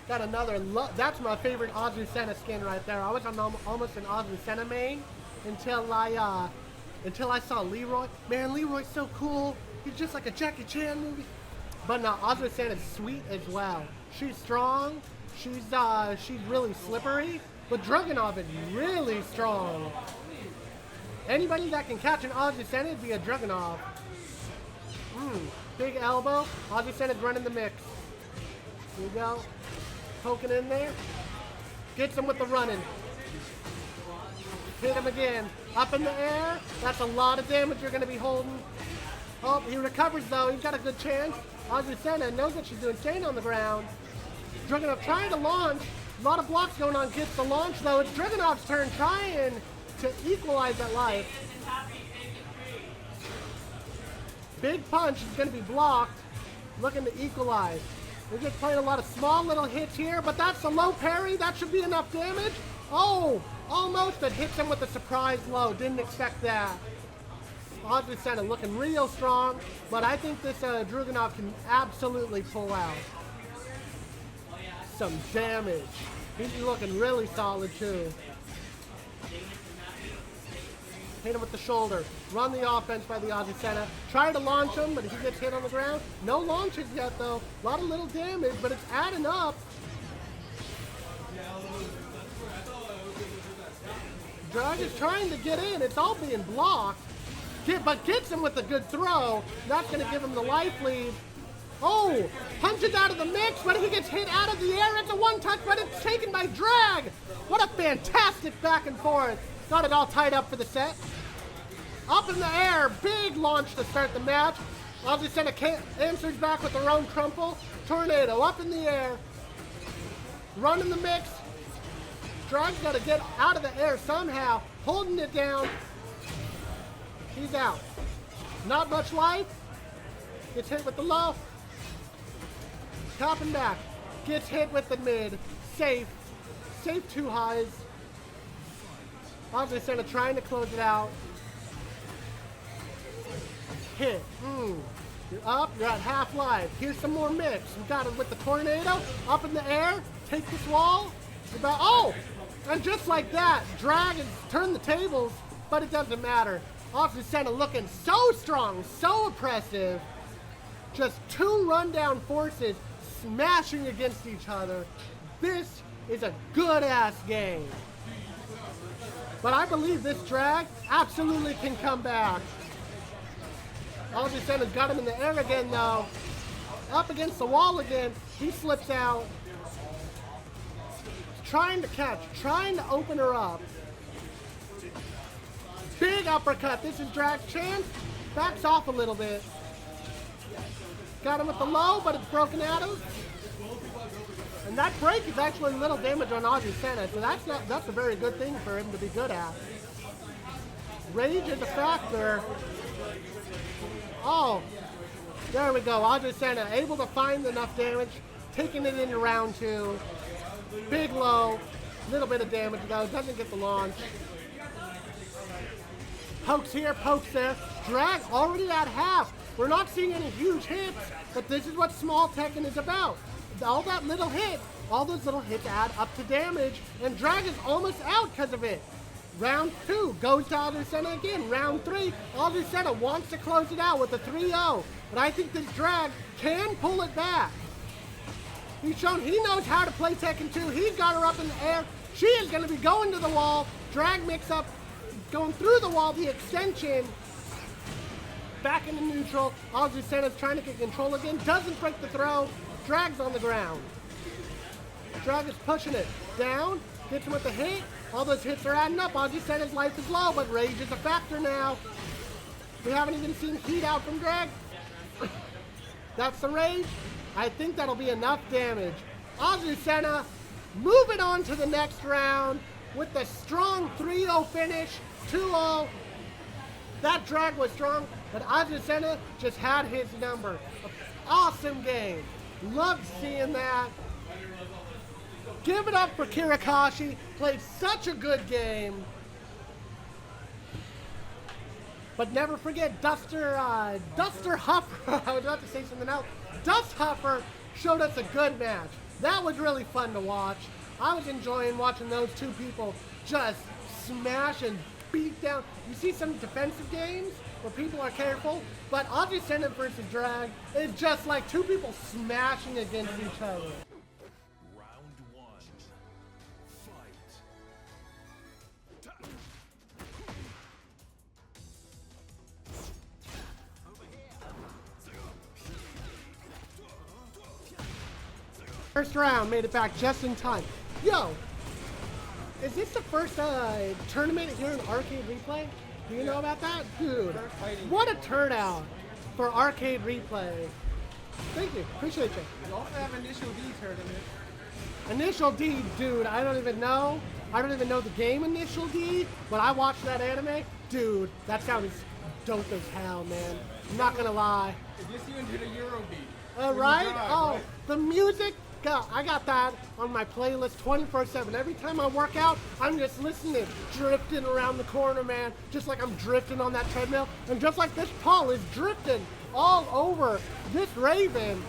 Got another, that's my favorite Azucena skin right there. I was on almost an Azucena main until I saw Leroy. Man, Leroy's so cool. He's just like a Jackie Chan movie. But no, Azucena's sweet as well. She's strong. She's really slippery. But Dragunov is really strong. Anybody that can catch an Azucena would be a Dragunov. Big elbow. Azucena's running the mix. Here we go. Poking in there. Gets him with the running. Hit him again. Up in the air. That's a lot of damage you're going to be holding. Oh, he recovers though. He's got a good chance. Azucena knows what she's doing. Staying on the ground. Dragunov trying to launch. A lot of blocks going on. Gets the launch though. It's Dragunov's turn trying to equalize that life. Big punch is going to be blocked. Looking to equalize. We're just playing a lot of small little hits here, but that's a low parry. That should be enough damage. Oh, almost. It hits him with a surprise low. Didn't expect that. Azucena looking real strong, but I think this Dragunov can absolutely pull out some damage. He's looking really solid too. Hit him with the shoulder. Run the offense by the Azucena. Try to launch him, but he gets hit on the ground. No launches yet, though. A lot of little damage, but it's adding up. Drag is trying to get in. It's all being blocked. But gets him with a good throw. That's going to give him the life lead. Oh, punches out of the mix, but he gets hit out of the air. It's a one-touch, but it's taken by Drag. What a fantastic back and forth. Got it all tied up for the set. Up in the air, big launch to start the match. Azucena answers back with her own crumple. Tornado up in the air. Running the mix. Drag's got to get out of the air somehow. Holding it down. He's out. Not much life. Gets hit with the low. Topping back. Gets hit with the mid. Safe. Safe two highs. Azucena trying to close it out. Hit. You're up. You're at half life. Here's some more mix. We got it with the tornado. Up in the air. Take this wall. Oh! And just like that, Drag has turned the tables, but it doesn't matter. Azucena looking so strong, so oppressive. Just two rundown forces smashing against each other. This is a good-ass game. But I believe this Drag absolutely can come back. Azucena's got him in the air again, though. Up against the wall again. He slips out. Trying to catch, trying to open her up. Big uppercut. This is Drag's chance. Backs off a little bit. Got him with the low, but it's broken out of. And that break is actually little damage on Azucena, so that's a very good thing for him to be good at. Rage is a factor. Oh, there we go. Azucena able to find enough damage, taking it into round two. Big low, little bit of damage though, doesn't get the launch. Pokes here, pokes there. Drag already at half. We're not seeing any huge hits, but this is what small Tekken is about. All that little hit, all those little hits add up to damage, and Drag is almost out because of it. Round two goes to Azucena again. Round three, Azucena wants to close it out with a 3-0, but I think this Drag can pull it back. He's shown he knows how to play Tekken 2. He's got her up in the air. She is going to be going to the wall. Drag mix up, going through the wall, the extension. Back into neutral. Azucena's trying to get control again. Doesn't break the throw. Drag's on the ground. Drag is pushing it down. Gets him with the hit. All those hits are adding up. Azucena's life is low, but rage is a factor now. We haven't even seen heat out from Drag. That's the rage. I think that'll be enough damage. Azucena moving on to the next round with the strong 3-0 finish, 2-0. That Drag was strong, but Azucena just had his number. Awesome game. Loved seeing that. Give it up for Kimakashi. Played such a good game. But never forget Huffer. I was about to say something else. Huffer showed us a good match. That was really fun to watch. I was enjoying watching those two people just smash and beat down. You see some defensive games where people are careful, but Azucena versus Drag is just like two people smashing against each other. Round one. Fight. First round, made it back just in time. Yo, is this the first tournament here in Arcade Replay? Do you know about that? Dude, what a turnout for Arcade Replay. Thank you, appreciate you. We also have Initial D tournament. Initial D, dude, I don't even know. I don't even know the game Initial D, but I watched that anime. Dude, that sounds dope as hell, man. I'm not gonna lie. It gets you into the Euro beat. Right? drive, Oh, right? the music. God, I got that on my playlist 24/7. Every time I work out, I'm just listening, drifting around the corner, man. Just like I'm drifting on that treadmill. And just like this Paul is drifting all over this Raven.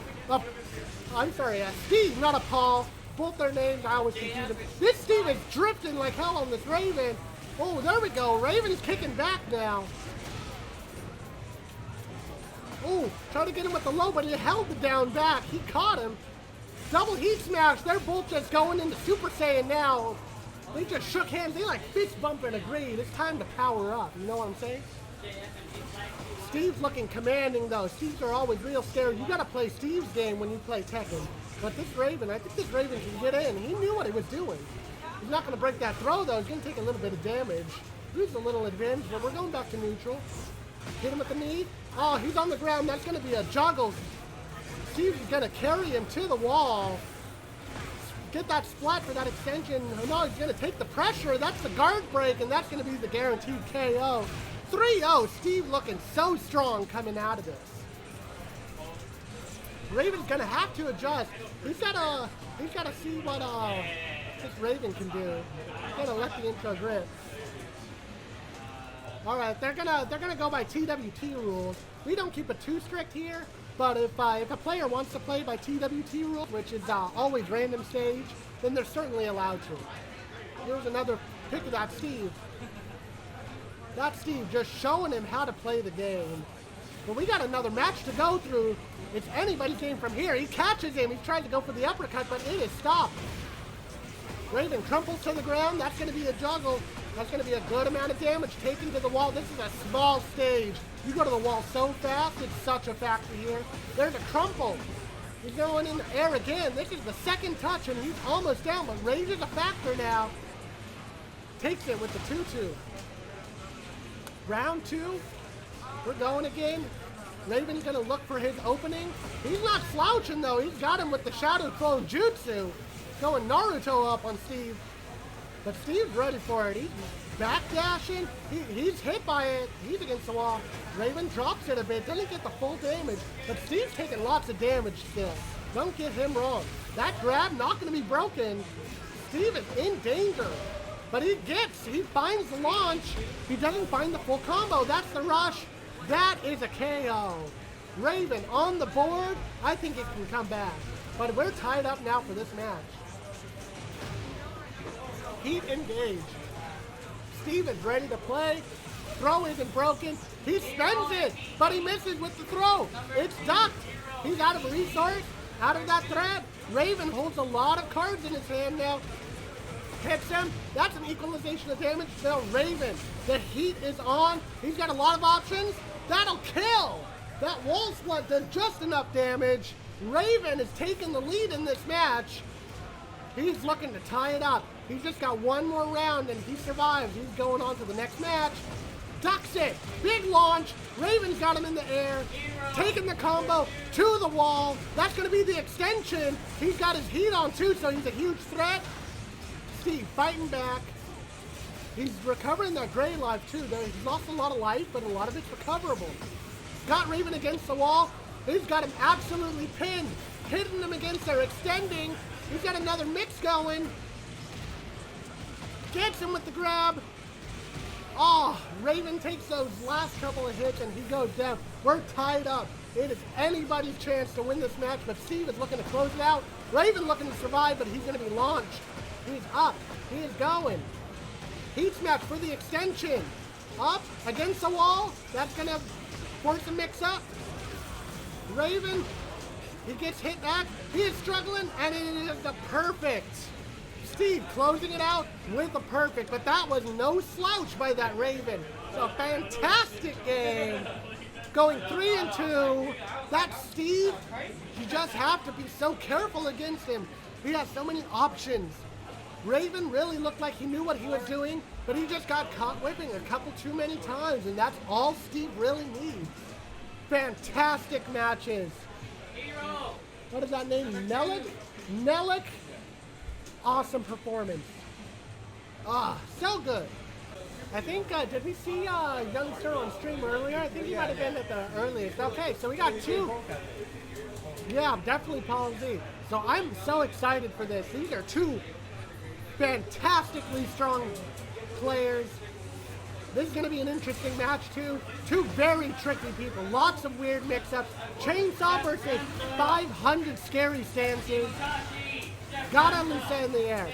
I'm sorry, Steve, not a Paul. Both their names, I always confuse them. This Steve is drifting like hell on this Raven. Oh, there we go. Raven's kicking back now. Oh, trying to get him with the low, but he held the down back. He caught him. Double heat smash. They're both just going into Super Saiyan now. They just shook hands. They like fist bump and agreed. It's time to power up. You know what I'm saying? Steve's looking commanding though. Steve's are always real scary. You gotta play Steve's game when you play Tekken. But this Raven, I think this Raven can get in. He knew what he was doing. He's not gonna break that throw though. He's gonna take a little bit of damage. Here's a little advantage, but we're going back to neutral. Hit him with the knee. Oh, he's on the ground. That's gonna be a juggle. Steve's gonna carry him to the wall. Get that splat for that extension. Oh, no, he's gonna take the pressure. That's the guard break, and that's gonna be the guaranteed KO. 3-0. Steve looking so strong coming out of this. Raven's gonna have to adjust. He's gotta see what this Raven can do. He's gonna let the intro grip. All right, they're gonna go by TWT rules. We don't keep it too strict here. But if a player wants to play by TWT rules, which is always random stage, then they're certainly allowed to. Here's another pick of that Steve. That Steve just showing him how to play the game. But we got another match to go through. It's anybody's game from here. He catches him. He tries to go for the uppercut, but it is stopped. Raven crumples to the ground. That's going to be a juggle. That's going to be a good amount of damage taken to the wall. This is a small stage. You go to the wall so fast, it's such a factor here. There's a crumple. He's going in the air again. This is the second touch, and he's almost down, but Rage is a factor now. Takes it with the 2-2. Round 2, we're going again. Raven's going to look for his opening. He's not slouching, though. He's got him with the Shadow Clone Jutsu. Going Naruto up on Steve. But Steve's ready for it. He's backdashing. He's hit by it. He's against the wall. Raven drops it a bit. Doesn't get the full damage. But Steve's taking lots of damage still. Don't get him wrong. That grab not going to be broken. Steve is in danger. But he finds the launch. He doesn't find the full combo. That's the rush. That is a KO. Raven on the board. I think it can come back. But we're tied up now for this match. Heat engaged. Steve is ready to play. Throw isn't broken. He spends it, but he misses with the throw. It's ducked. He's out of a resource, out of that thread. Raven holds a lot of cards in his hand now. Hits him. That's an equalization of damage. Now Raven, the heat is on. He's got a lot of options. That'll kill. That wall split does just enough damage. Raven is taking the lead in this match. He's looking to tie it up. He's just got one more round and he survives. He's going on to the next match. Ducks it. Big launch. Raven's got him in the air. Taking the combo to the wall. That's going to be the extension. He's got his heat on too, so he's a huge threat. Steve fighting back. He's recovering that gray life too. He's lost a lot of life, but a lot of it's recoverable. Got Raven against the wall. He's got him absolutely pinned. Hitting him against there, extending. He's got another mix going. Gets him with the grab. Oh, Raven takes those last couple of hits and he goes down. We're tied up. It is anybody's chance to win this match, but Steve is looking to close it out. Raven looking to survive, but he's going to be launched. He's up. He is going. Heat smash for the extension. Up against the wall. That's going to force a mix-up. Raven, he gets hit back. He is struggling, and it is the perfect. Steve closing it out with the perfect, but that was no slouch by that Raven. It's a fantastic game. Going 3-2. That's Steve. You just have to be so careful against him. He has so many options. Raven really looked like he knew what he was doing, but he just got caught whipping a couple too many times, and that's all Steve really needs. Fantastic matches. What is that name? Nelluc? Nelluc. Awesome performance. Ah, so good. I think, did we see Youngster on stream earlier? I think he might have been at the earliest. Okay, so we got two. Yeah, definitely Paul Z. So I'm so excited for this. These are two fantastically strong players. This is going to be an interesting match, too. Two very tricky people. Lots of weird mix-ups. Chainsaw versus 500 scary stances. Got Alisa in the air.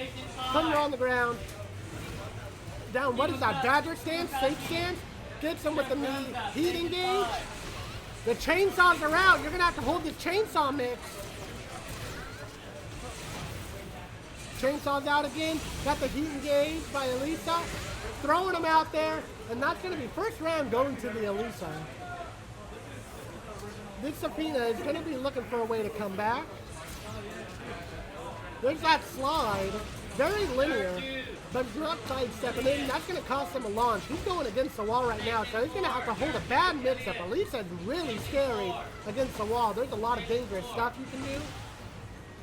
Putting her on the ground. Down, what is that? Badger stance? Safe stance? Gets him with the knee. Heat engage. The chainsaws are out. You're going to have to hold this chainsaw mix. Chainsaw's out again. Got the heat engage by Alisa. Throwing him out there. And that's going to be first round going to the Alisa. This Zafina is going to be looking for a way to come back. There's that slide. Very linear. But he's not sidestepping in. That's going to cost him a launch. He's going against the wall right now, so he's going to have to hold a bad mix-up. Alisa is really scary against the wall. There's a lot of dangerous stuff you can do.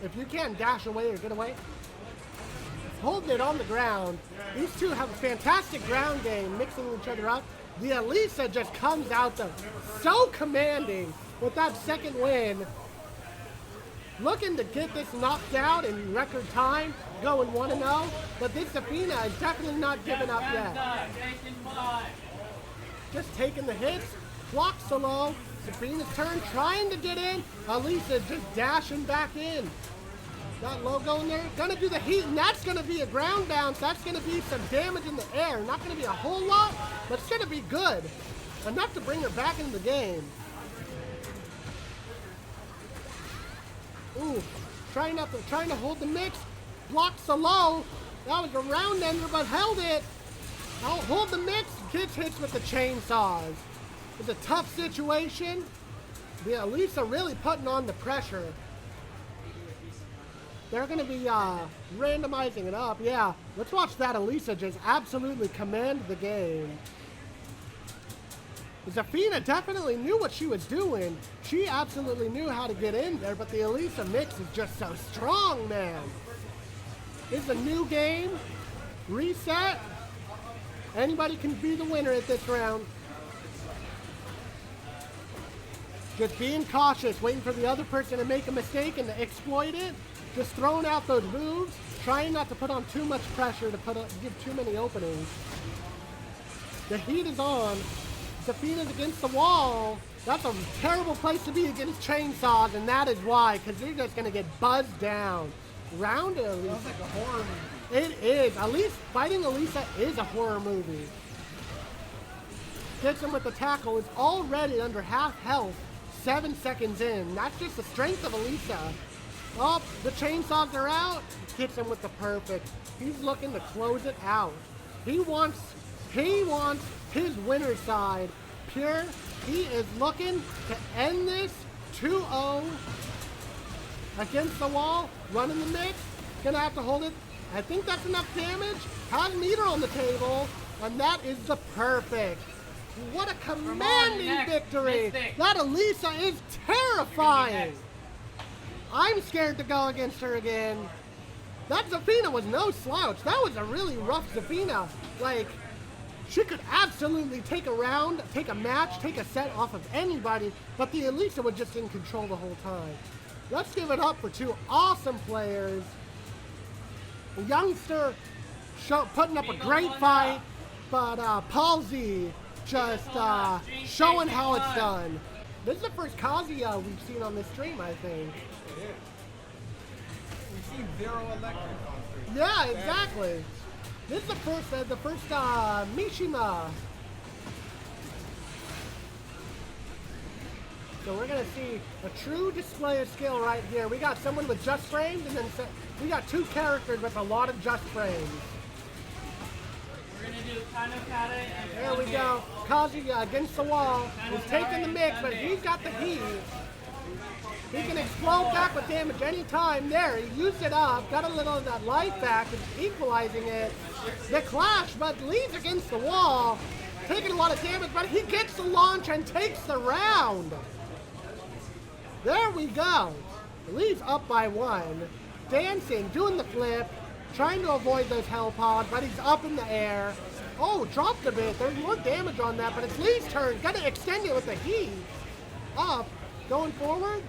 If you can't dash away or get away. Holding it on the ground. These two have a fantastic ground game, mixing each other up. The Alisa just comes out there so commanding with that second win. Looking to get this knocked out in record time, going 1-0. But this Zafina is definitely not giving up yet. Just taking the hits. Blocks so low. Zafina's turn, trying to get in. Alisa just dashing back in. Got low going there. Gonna do the heat, and that's gonna be a ground bounce. That's gonna be some damage in the air. Not gonna be a whole lot, but it's gonna be good. Enough to bring her back into the game. Ooh, trying to hold the mix. Blocked so low. That was a round ender, but held it. I'll hold the mix. Gets hits with the chainsaws. It's a tough situation. The Alisa really putting on the pressure. They're going to be randomizing it up. Yeah, let's watch that Alisa just absolutely command the game. Zafina definitely knew what she was doing. She absolutely knew how to get in there, but the Alisa mix is just so strong, man. This is a new game. Reset. Anybody can be the winner at this round. Just being cautious, waiting for the other person to make a mistake and to exploit it. Just throwing out those moves, trying not to put on too much pressure to give too many openings. The heat is on. Zafina's against the wall. That's a terrible place to be against chainsaws, and that is why, because you're just going to get buzzed down. Round it. Sounds like a horror movie. It is. At least fighting Alisa is a horror movie. Hits him with the tackle. It's already under half health, 7 seconds in. That's just the strength of Alisa. Oh, the chainsaws are out. Hits him with the perfect. He's looking to close it out. He wants his winner's side pure. He is looking to end this 2-0 against the wall. Running the mix. Gonna have to hold it. I think that's enough damage. Has meter on the table. And that is the perfect. What a commanding victory. That Alisa is terrifying. I'm scared to go against her again. That Zafina was no slouch. That was a really rough Zafina. Like, she could absolutely take a round, take a match, take a set off of anybody, but the Alisa was just in control the whole time. Let's give it up for two awesome players. The Youngster putting up a great fight, but Paul Z just showing how it's done. This is the first Kazuya we've seen on this stream, I think. It is. We've seen zero electric on stream. Yeah, exactly. This is the first Mishima. So we're gonna see a true display of skill right here. We got someone with just frames, and then we got two characters with a lot of just frames. We're gonna do KumaTea and There we go. Kazuya against the wall. He's taking the mix, but he's got the heat. He can explode back with damage anytime. There, he used it up, got a little of that life back, and equalizing it. The clash, but leads against the wall, taking a lot of damage, but he gets the launch and takes the round. There we go. Leaves up by 1. Dancing, doing the flip, trying to avoid those hell pods, but he's up in the air. Oh, dropped a bit. There's more damage on that, but it's Lee's turn. Got to extend it with the heat. Up, going forward.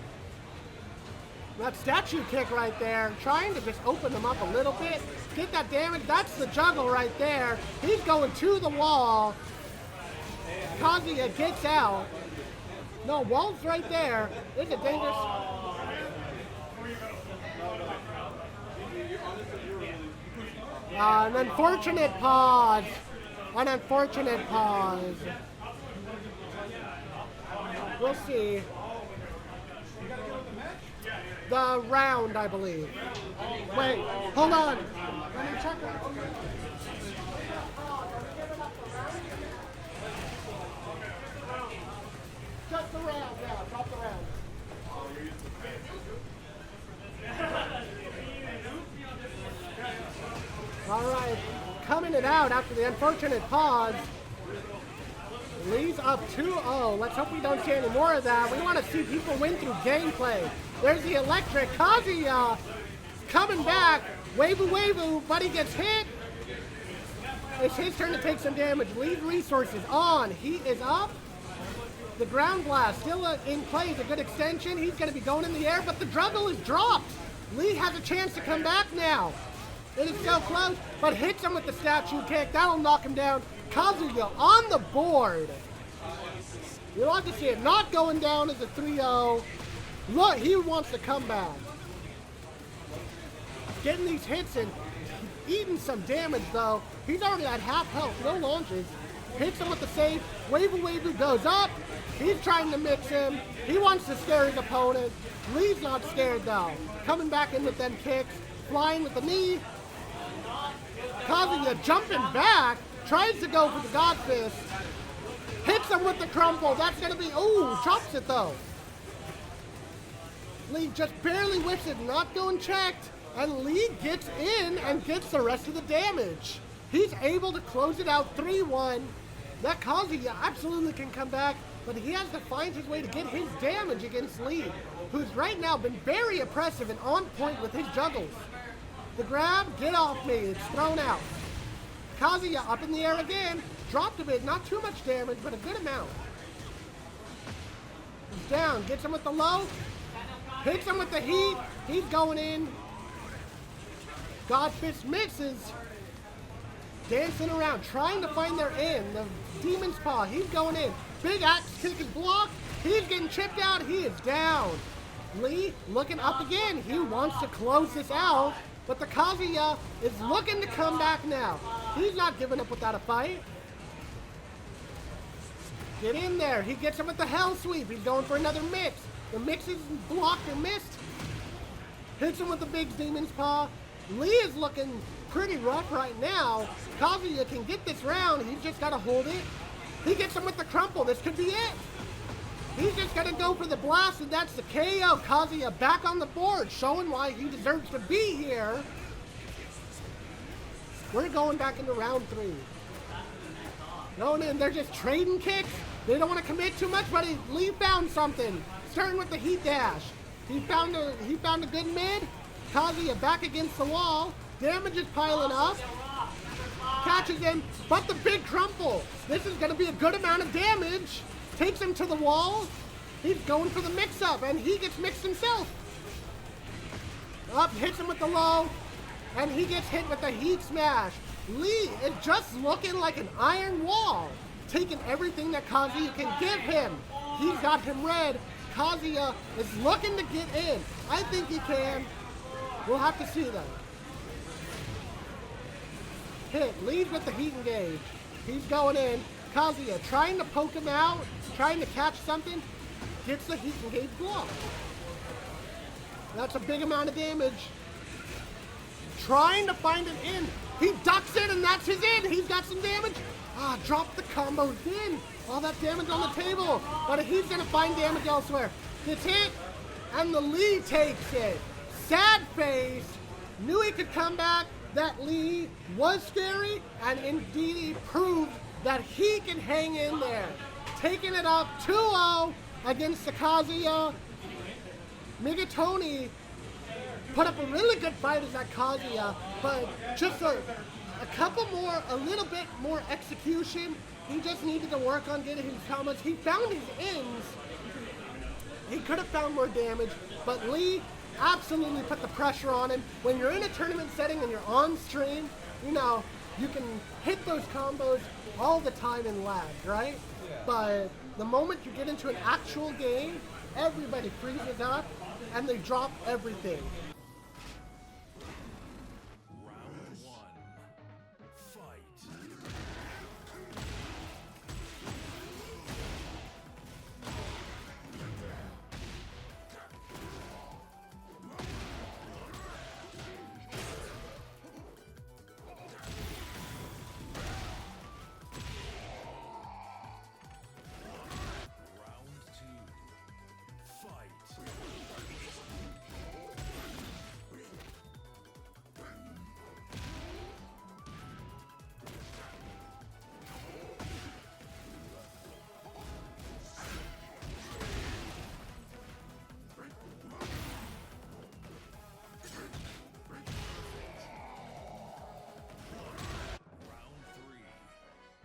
That statue kick right there, trying to just open them up a little bit. Get that damage. That's the juggle right there. He's going to the wall. Kazuya gets out. No, wall's right there. It's a dangerous... an unfortunate pause. An unfortunate pause. We'll see. The round, I believe. Wait, hold on. Let me check it. Just the round, yeah, drop the round. All right, coming it out after the unfortunate pause. Lee's up 2-0. Let's hope we don't see any more of that. We want to see people win through gameplay. There's the electric. Kazuya coming back. Wavu, but he gets hit. It's his turn to take some damage. Lee's resources on. Heat is up. The ground blast still in play. It's a good extension. He's going to be going in the air, but the juggle is dropped. Lee has a chance to come back now. It is so close, but hits him with the statue kick. That'll knock him down. Kazuya on the board. You'll like to see it not going down as a 3-0. Look, he wants to come back. Getting these hits and eating some damage, though. He's already at half health, no launches. Hits him with the save. Wavu goes up. He's trying to mix him. He wants to scare his opponent. Lee's not scared, though. Coming back in with them kicks. Flying with the knee. Kazuya jumping back. Tries to go for the God Fist. Hits him with the crumple. That's going to be... Ooh, chops it, though. Lee just barely whips it. Not going checked. And Lee gets in and gets the rest of the damage. He's able to close it out 3-1. That Kazuya absolutely can come back, but he has to find his way to get his damage against Lee, who's right now been very oppressive and on point with his juggles. The grab, get off me, it's thrown out. Kazuya up in the air again, dropped a bit, not too much damage, but a good amount. He's down, gets him with the low, hits him with the heat, he's going in. God Fist misses. Dancing around, trying to find their in. The Demon's Paw, he's going in. Big axe kick is blocked. He's getting chipped out. He is down. Lee looking up again. He wants to close this out, but the Kazuya is looking to come back now. He's not giving up without a fight. Get in there. He gets him with the Hell Sweep. He's going for another mix. The mix is blocked and missed. Hits him with the big Demon's Paw. Lee is looking pretty rough right now. Kazuya can get this round. He's just got to hold it. He gets him with the crumple. This could be it. He's just going to go for the blast, and that's the KO. Kazuya back on the board, showing why he deserves to be here. We're going back into round 3. Going in, they're just trading kicks. They don't want to commit too much, but Lee found something. Starting with the heat dash. He found a good mid. Kazuya back against the wall. Damage is piling up. Catches him, but the big crumple. This is going to be a good amount of damage. Takes him to the wall. He's going for the mix-up, and he gets mixed himself. Up, hits him with the low, and he gets hit with the heat smash. Lee is just looking like an iron wall, taking everything that Kazuya can give him. He's got him red. Kazuya is looking to get in. I think he can. We'll have to see though. Hit, leads with the heat engage. He's going in. Kazuya trying to poke him out, trying to catch something. Gets the heat engage block. That's a big amount of damage. Trying to find an in. He ducks it and that's his in. He's got some damage. Dropped the combos in. All that damage on the table. But he's going to find damage elsewhere. Gets hit and the lead takes it. Sad face. Knew he could come back. That Lee was scary and indeed he proved that he can hang in there. Taking it up 2-0 against the Kazuya. Migatoni put up a really good fight as that Kazuya, but just a little bit more execution. He just needed to work on getting his combos. He found his ends. He could have found more damage, but Lee absolutely put the pressure on him. When you're in a tournament setting and you're on stream, you know, you can hit those combos all the time in lag, right? Yeah. But the moment you get into an actual game, everybody freezes up and they drop everything. Round one. Fight. Round two. Fight. Round three. Fight.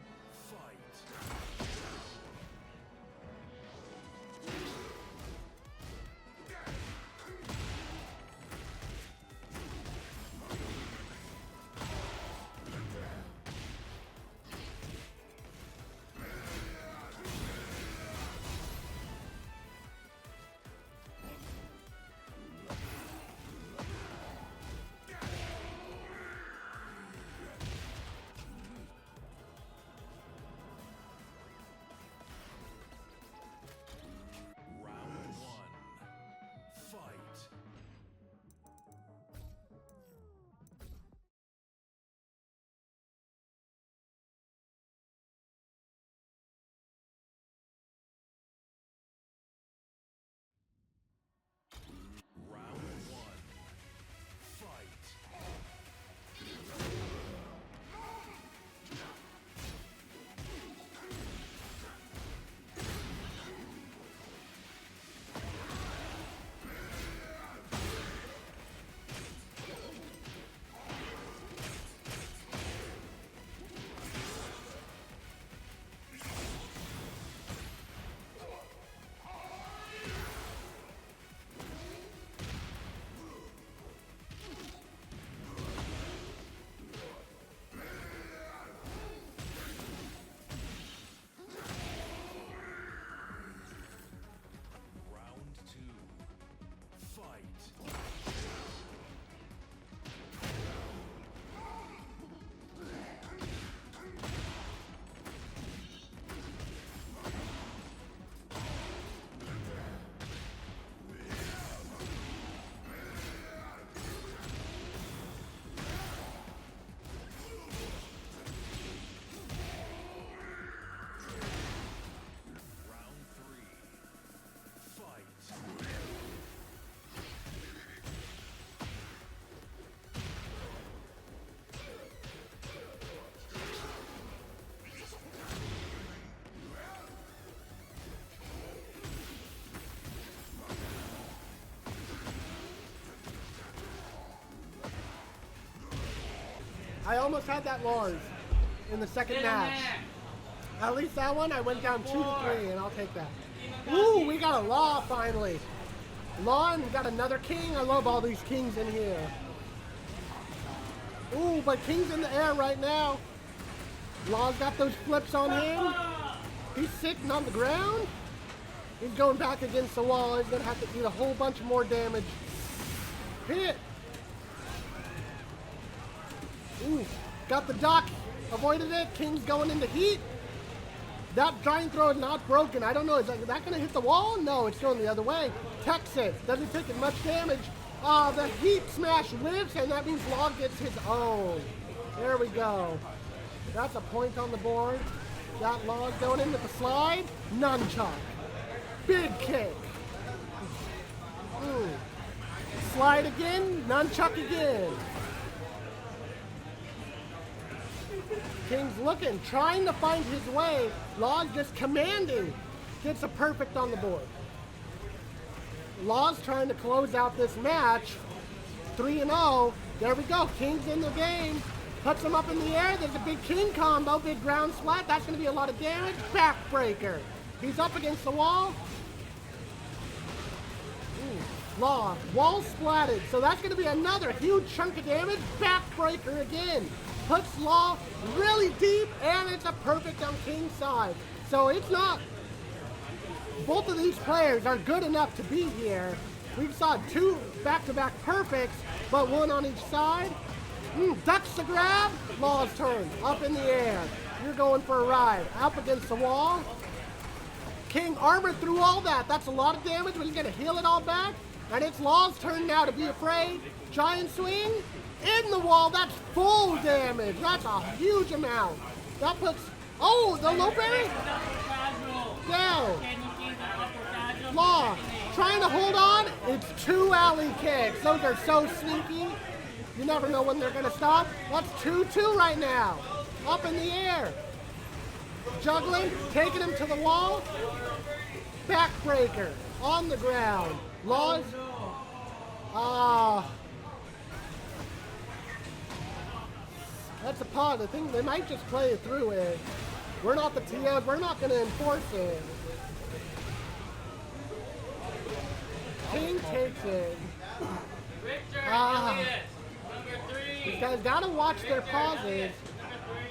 Round one. Fight. Round one. Fight. Round two. Fight. Round three. Fight. I almost had that Lars in the second match. At least that one, I went down 2-3, and I'll take that. Ooh, we got a Law finally. Law, and we got another King. I love all these Kings in here. Ooh, but King's in the air right now. Law's got those flips on him. He's sitting on the ground. He's going back against the wall. He's gonna have to eat a whole bunch more damage. Hit. Ooh, got the duck. Avoided it. King's going into heat. That giant throw is not broken. I don't know. Is that gonna hit the wall? No, it's going the other way. Texas doesn't take as much damage. The heat smash lives, and that means Log gets his own. There we go. That's a point on the board. That Log going in with the slide. Nunchuck. Big kick. Ooh. Slide again. Nunchuck again. King's looking, trying to find his way. Log just commanding. Gets a perfect on the board. Law's trying to close out this match. 3-0. There we go. King's in the game. Puts him up in the air. There's a big King combo. Big ground splat. That's going to be a lot of damage. Backbreaker. He's up against the wall. Ooh. Law. Wall splatted. So that's going to be another huge chunk of damage. Backbreaker again. Puts Law really deep. And it's a perfect on King's side. So it's not... Both of these players are good enough to be here. We saw two back-to-back perfects, but one on each side. Ducks the grab. Law's turn. Up in the air. You're going for a ride. Up against the wall. King armored through all that. That's a lot of damage, but he's going to heal it all back. And it's Law's turn now to be afraid. Giant swing. In the wall. That's full damage. That's a huge amount. That puts... Oh, the low berry? Down. Law, trying to hold on. It's two alley kicks. Those are so sneaky. You never know when they're going to stop. That's 2-2 right now. Up in the air. Juggling, taking him to the wall. Backbreaker on the ground. Law's. That's a pod. I think they might just play it through it. We're not the TOs. We're not going to enforce it. King takes it. Elliot, number 3. These guys gotta watch their pauses.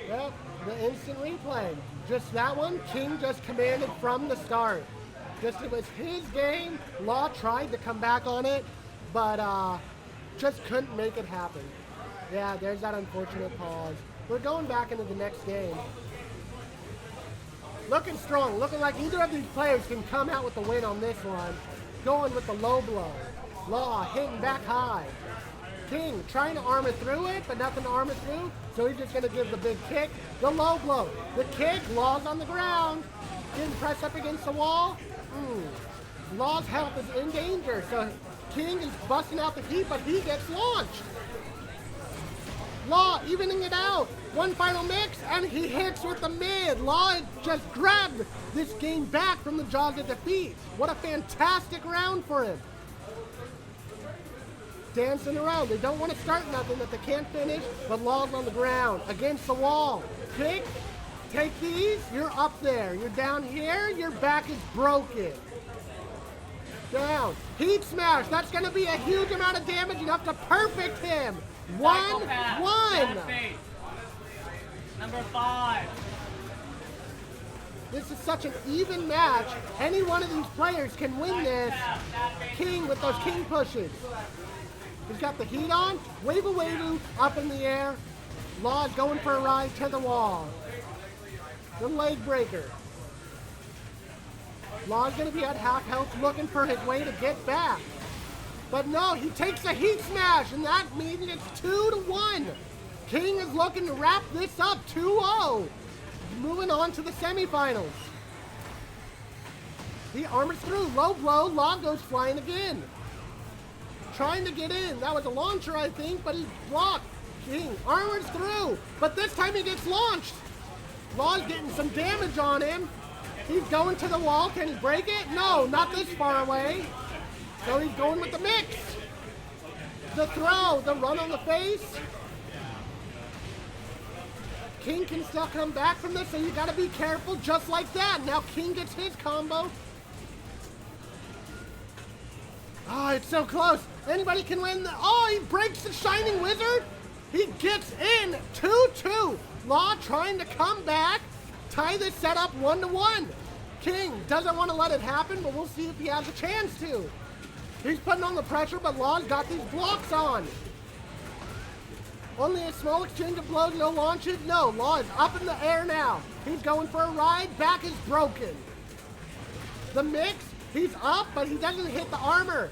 Yep, the instant replay. Just that one, King just commanded from the start. Just it was his game. Law tried to come back on it, but just couldn't make it happen. Yeah, there's that unfortunate pause. We're going back into the next game. Looking strong, looking like either of these players can come out with the win on this one. Going with the low blow. Law hitting back high. King trying to armor through it, but nothing to armor through. So he's just going to give the big kick. The low blow. The kick. Law's on the ground. Getting pressed up against the wall. Law's health is in danger. So King is busting out the heat, but he gets launched. Law evening it out. One final mix, and he hits with the mid. Law just grabbed this game back from the jaws of defeat. What a fantastic round for him. Dancing around. They don't want to start nothing that they can't finish, but Law's on the ground against the wall. Kick. Take these. You're up there. You're down here. Your back is broken. Down. Heat smash. That's going to be a huge amount of damage enough to perfect him. 1-1. Number 5. This is such an even match. Any one of these players can win this. King with those king pushes. He's got the heat on. Wave-a-wave up in the air. Law's going for a ride to the wall. The leg breaker. Law's going to be at half health looking for his way to get back. But no, he takes a heat smash, and that means it's 2-1. King is looking to wrap this up 2-0. Moving on to the semifinals. He armors through. Low blow. Law goes flying again. Trying to get in. That was a launcher, I think, but he blocked. King armors through. But this time he gets launched. Law's getting some damage on him. He's going to the wall. Can he break it? No, not this far away. So he's going with the mix. The throw. The run on the face. King can still come back from this, so you gotta be careful just like that. Now King gets his combo. Oh, it's so close. Anybody can win. He breaks the Shining Wizard. He gets in 2-2. Law trying to come back. Tie this set up 1-1. King doesn't want to let it happen, but we'll see if he has a chance to. He's putting on the pressure, but Law's got these blocks on. Only a small exchange of blows, no launches. No, Law is up in the air now. He's going for a ride. Back is broken. The mix, he's up, but he doesn't hit the armor.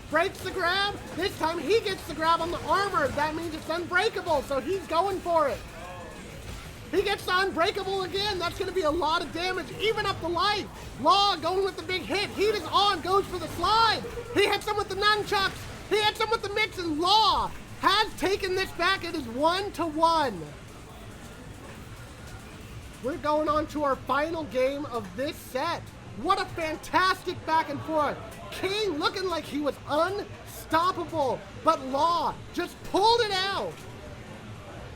Breaks the grab. This time he gets the grab on the armor. That means it's unbreakable, so he's going for it. He gets the unbreakable again. That's going to be a lot of damage, even up the life. Law going with the big hit. Heat is on, goes for the slide. He hits him with the nunchucks. He hits him with the mix, and Law has taken this back. It is 1-1. We're going on to our final game of this set. What a fantastic back and forth. King looking like he was unstoppable, but Law just pulled it out.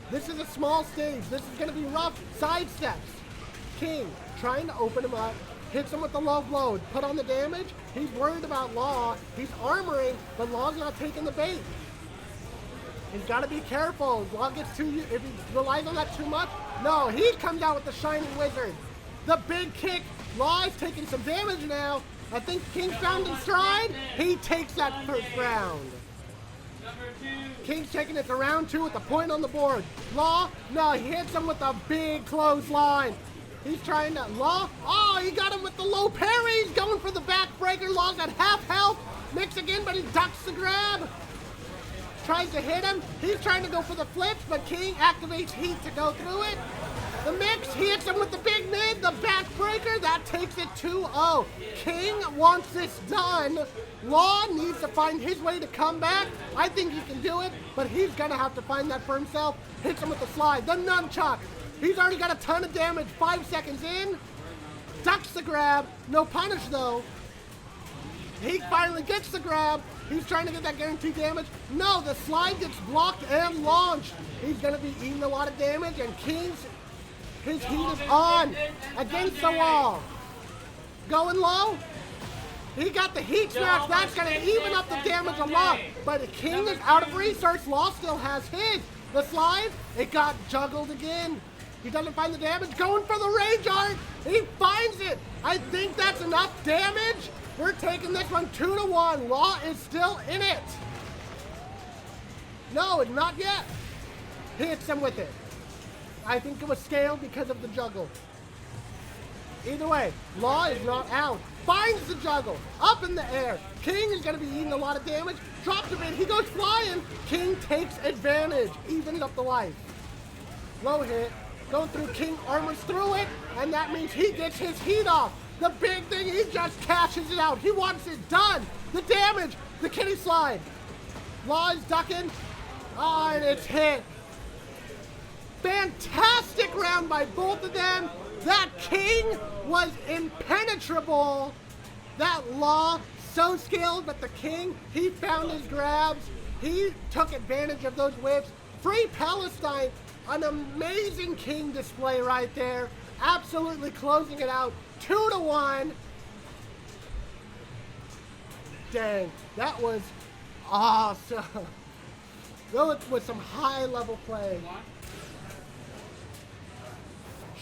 This is a small stage. This is going to be rough. Side steps. King trying to open him up. Hits him with the low blow. Put on the damage. He's worried about Law. He's armoring, but Law's not taking the bait. He's got to be careful. If Law gets too, if he relies on that too much, no, he comes out with the Shining Wizard. The big kick. Law is taking some damage now. I think King's found in stride. He takes that first round. King's taking it to round 2 with the point on the board. Law, no, he hits him with a big clothesline. He's trying to, Law, oh, he got him with the low parry. He's going for the backbreaker. Law's at half health. Mix again, but he ducks the grab. Tries to hit him. He's trying to go for the flips, but King activates heat to go through it. The mix, he hits him with the big mid, the backbreaker. That takes it 2-0. King wants this done. Law needs to find his way to come back. I think he can do it, but he's going to have to find that for himself. Hits him with the slide, the nunchuck. He's already got a ton of damage 5 seconds in. Ducks the grab. No punish, though. He finally gets the grab. He's trying to get that guaranteed damage. No, the slide gets blocked and launched. He's going to be eating a lot of damage, and King's, his heat is on against the wall. Going low. He got the heat smash. That's going to even up the damage a lot. But the King is out of resource. Law still has his. The slide, it got juggled again. He doesn't find the damage. Going for the rage art. He finds it. I think that's enough damage. We're taking this one 2-1. Law is still in it. No, not yet. He hits him with it. I think it was scaled because of the juggle. Either way, Law is not out. Finds the juggle. Up in the air. King is going to be eating a lot of damage. Drops a bit. He goes flying. King takes advantage. Evens up the life. Low hit. Going through. King armors through it. And that means he gets his heat off. The big thing, he just cashes it out. He wants it done. The damage. The kitty slide. Law is ducking. Oh, and it's hit. Fantastic round by both of them. That King was impenetrable. That Law, so skilled, but the King, he found his grabs. He took advantage of those whips. Free Palestine, an amazing King display right there. Absolutely closing it out, 2-1. Dang, that was awesome. Those was some high-level play.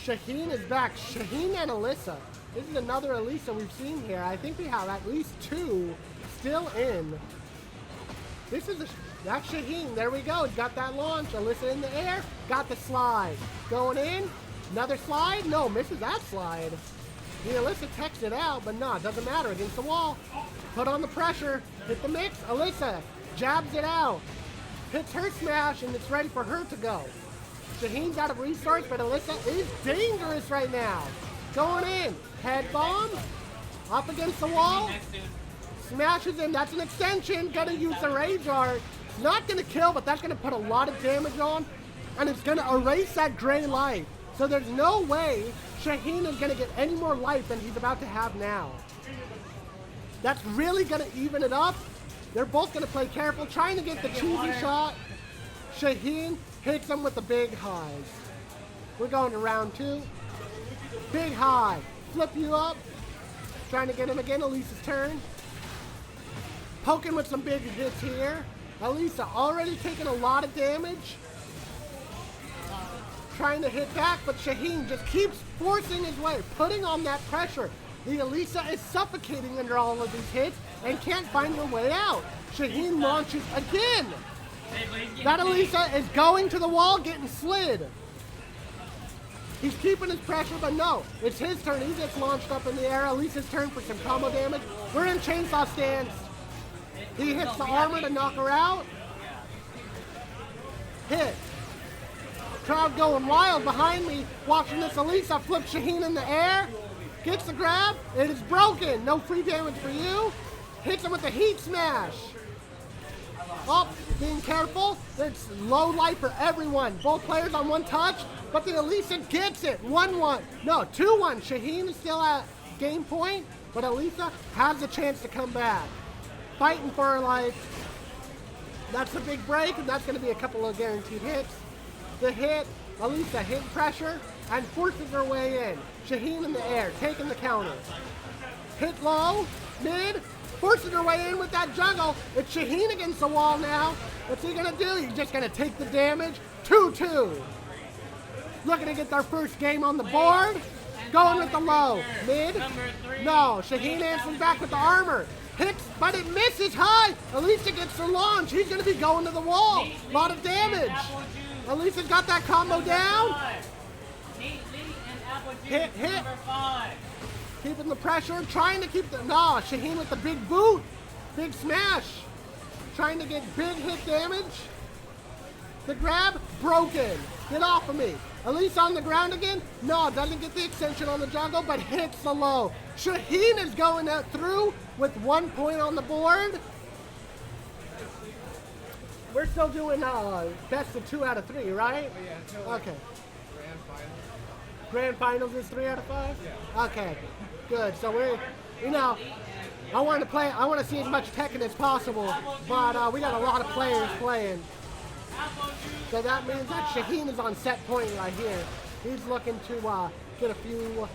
Shaheen is back. Shaheen and Alisa. This is another Alisa we've seen here. I think we have at least 2 still in. This is that's Shaheen. There we go. Got that launch. Alisa in the air. Got the slide. Going in. Another slide. No, misses that slide. The Alisa techs it out, but no, it doesn't matter. Against the wall. Put on the pressure. Hit the mix. Alisa jabs it out. Hits her smash, and it's ready for her to go. Shaheen's out of resource, but Alisa is dangerous right now. Going in. Head bomb. Up against the wall. Smashes in. That's an extension. Gonna use the rage art. Not gonna kill, but that's gonna put a lot of damage on. And it's gonna erase that gray life. So there's no way Shaheen is gonna get any more life than he's about to have now. That's really gonna even it up. They're both gonna play careful, trying to get the cheesy shot. Shaheen hits him with the big highs. We're going to round 2. Big high. Flip you up. Trying to get him again. Alisa's turn. Poking with some big hits here. Alisa already taking a lot of damage. trying to hit back, but Shaheen just keeps forcing his way, putting on that pressure. The Alisa is suffocating under all of these hits and can't find her way out. Shaheen launches again. That Alisa is going to the wall, getting slid. He's keeping his pressure, but no, it's his turn. He gets launched up in the air. Alisa's turn for some combo damage. We're in chainsaw stance. He hits the armor to knock her out. Hit. Crowd going wild behind me, watching this Alisa flip Shaheen in the air. Gets the grab. It is broken. No free damage for you. Hits him with the heat smash. Oh, being careful. It's low life for everyone. Both players on one touch, but the Alisa gets it. 1-1. No, 2-1. Shaheen is still at game point, but Alisa has a chance to come back. Fighting for her life. That's a big break, and that's going to be a couple of guaranteed hits. The hit, Alisa hit pressure and forces her way in. Shaheen in the air, taking the counter. Hit low, mid, forcing her way in with that juggle. It's Shaheen against the wall now. What's he going to do? He's just going to take the damage. 2-2. Looking to get their first game on the board. Going with the low. Mid. No, Shaheen answers back with the armor. Hits, but it misses high. Alisa gets the launch. He's going to be going to the wall. A lot of damage. Alisa's got that combo down. Hit. Keeping the pressure, trying to keep the, no, Shaheen with the big boot. Big smash. Trying to get big hit damage. The grab, broken. Get off of me. Alisa on the ground again. No, doesn't get the extension on the juggle, but hits the low. Shaheen is going through with 1 point on the board. We're still doing best of 2 out of 3, right? Yeah, until Okay. grand final. Grand finals is 3 out of 5? Yeah. Okay, good. So we're, I want to see as much Tekken as possible, but we got a lot of players playing. So that means that Shaheen is on set point right here. He's looking to get a few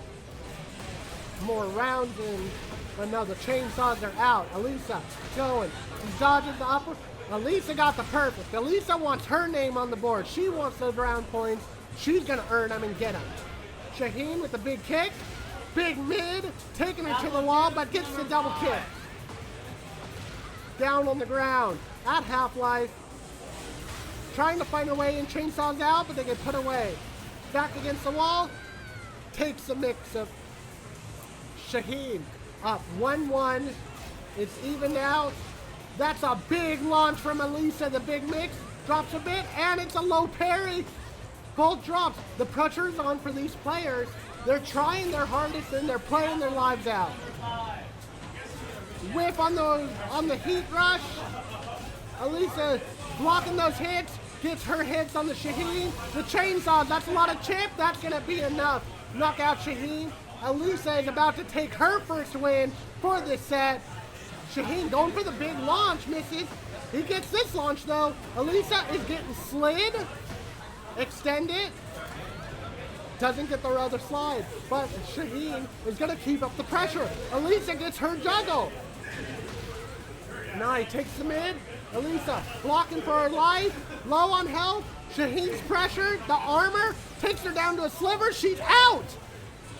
more rounds in, but no, the chainsaws are out. Alisa going. He dodges the upper. Alisa got the perfect. Alisa wants her name on the board. She wants those round points. She's going to earn them and get them. Shaheen with the big kick. Big mid. Taking her to the wall, but gets the double kick. Down on the ground. At half-life. Trying to find her way in, chainsaws out, but they get put away. Back against the wall. Takes the mix of Shaheen. Up 1-1. It's even out. That's a big launch from Alisa. The big mix drops a bit, and it's a low parry. Both drops. The pressure's on for these players. They're trying their hardest, and they're playing their lives out. Whip on the heat rush. Alisa blocking those hits. Gets her hits on the Shaheen. The chainsaws, that's a lot of chip. That's going to be enough. Knock out Shaheen. Alisa is about to take her first win for this set. Shaheen going for the big launch, misses. He gets this launch though. Alisa is getting slid. Extend it. Doesn't get the other slide, but Shaheen is going to keep up the pressure. Alisa gets her juggle. Now he takes the mid. Alisa blocking for her life. Low on health. Shaheen's pressured. The armor takes her down to a sliver. She's out.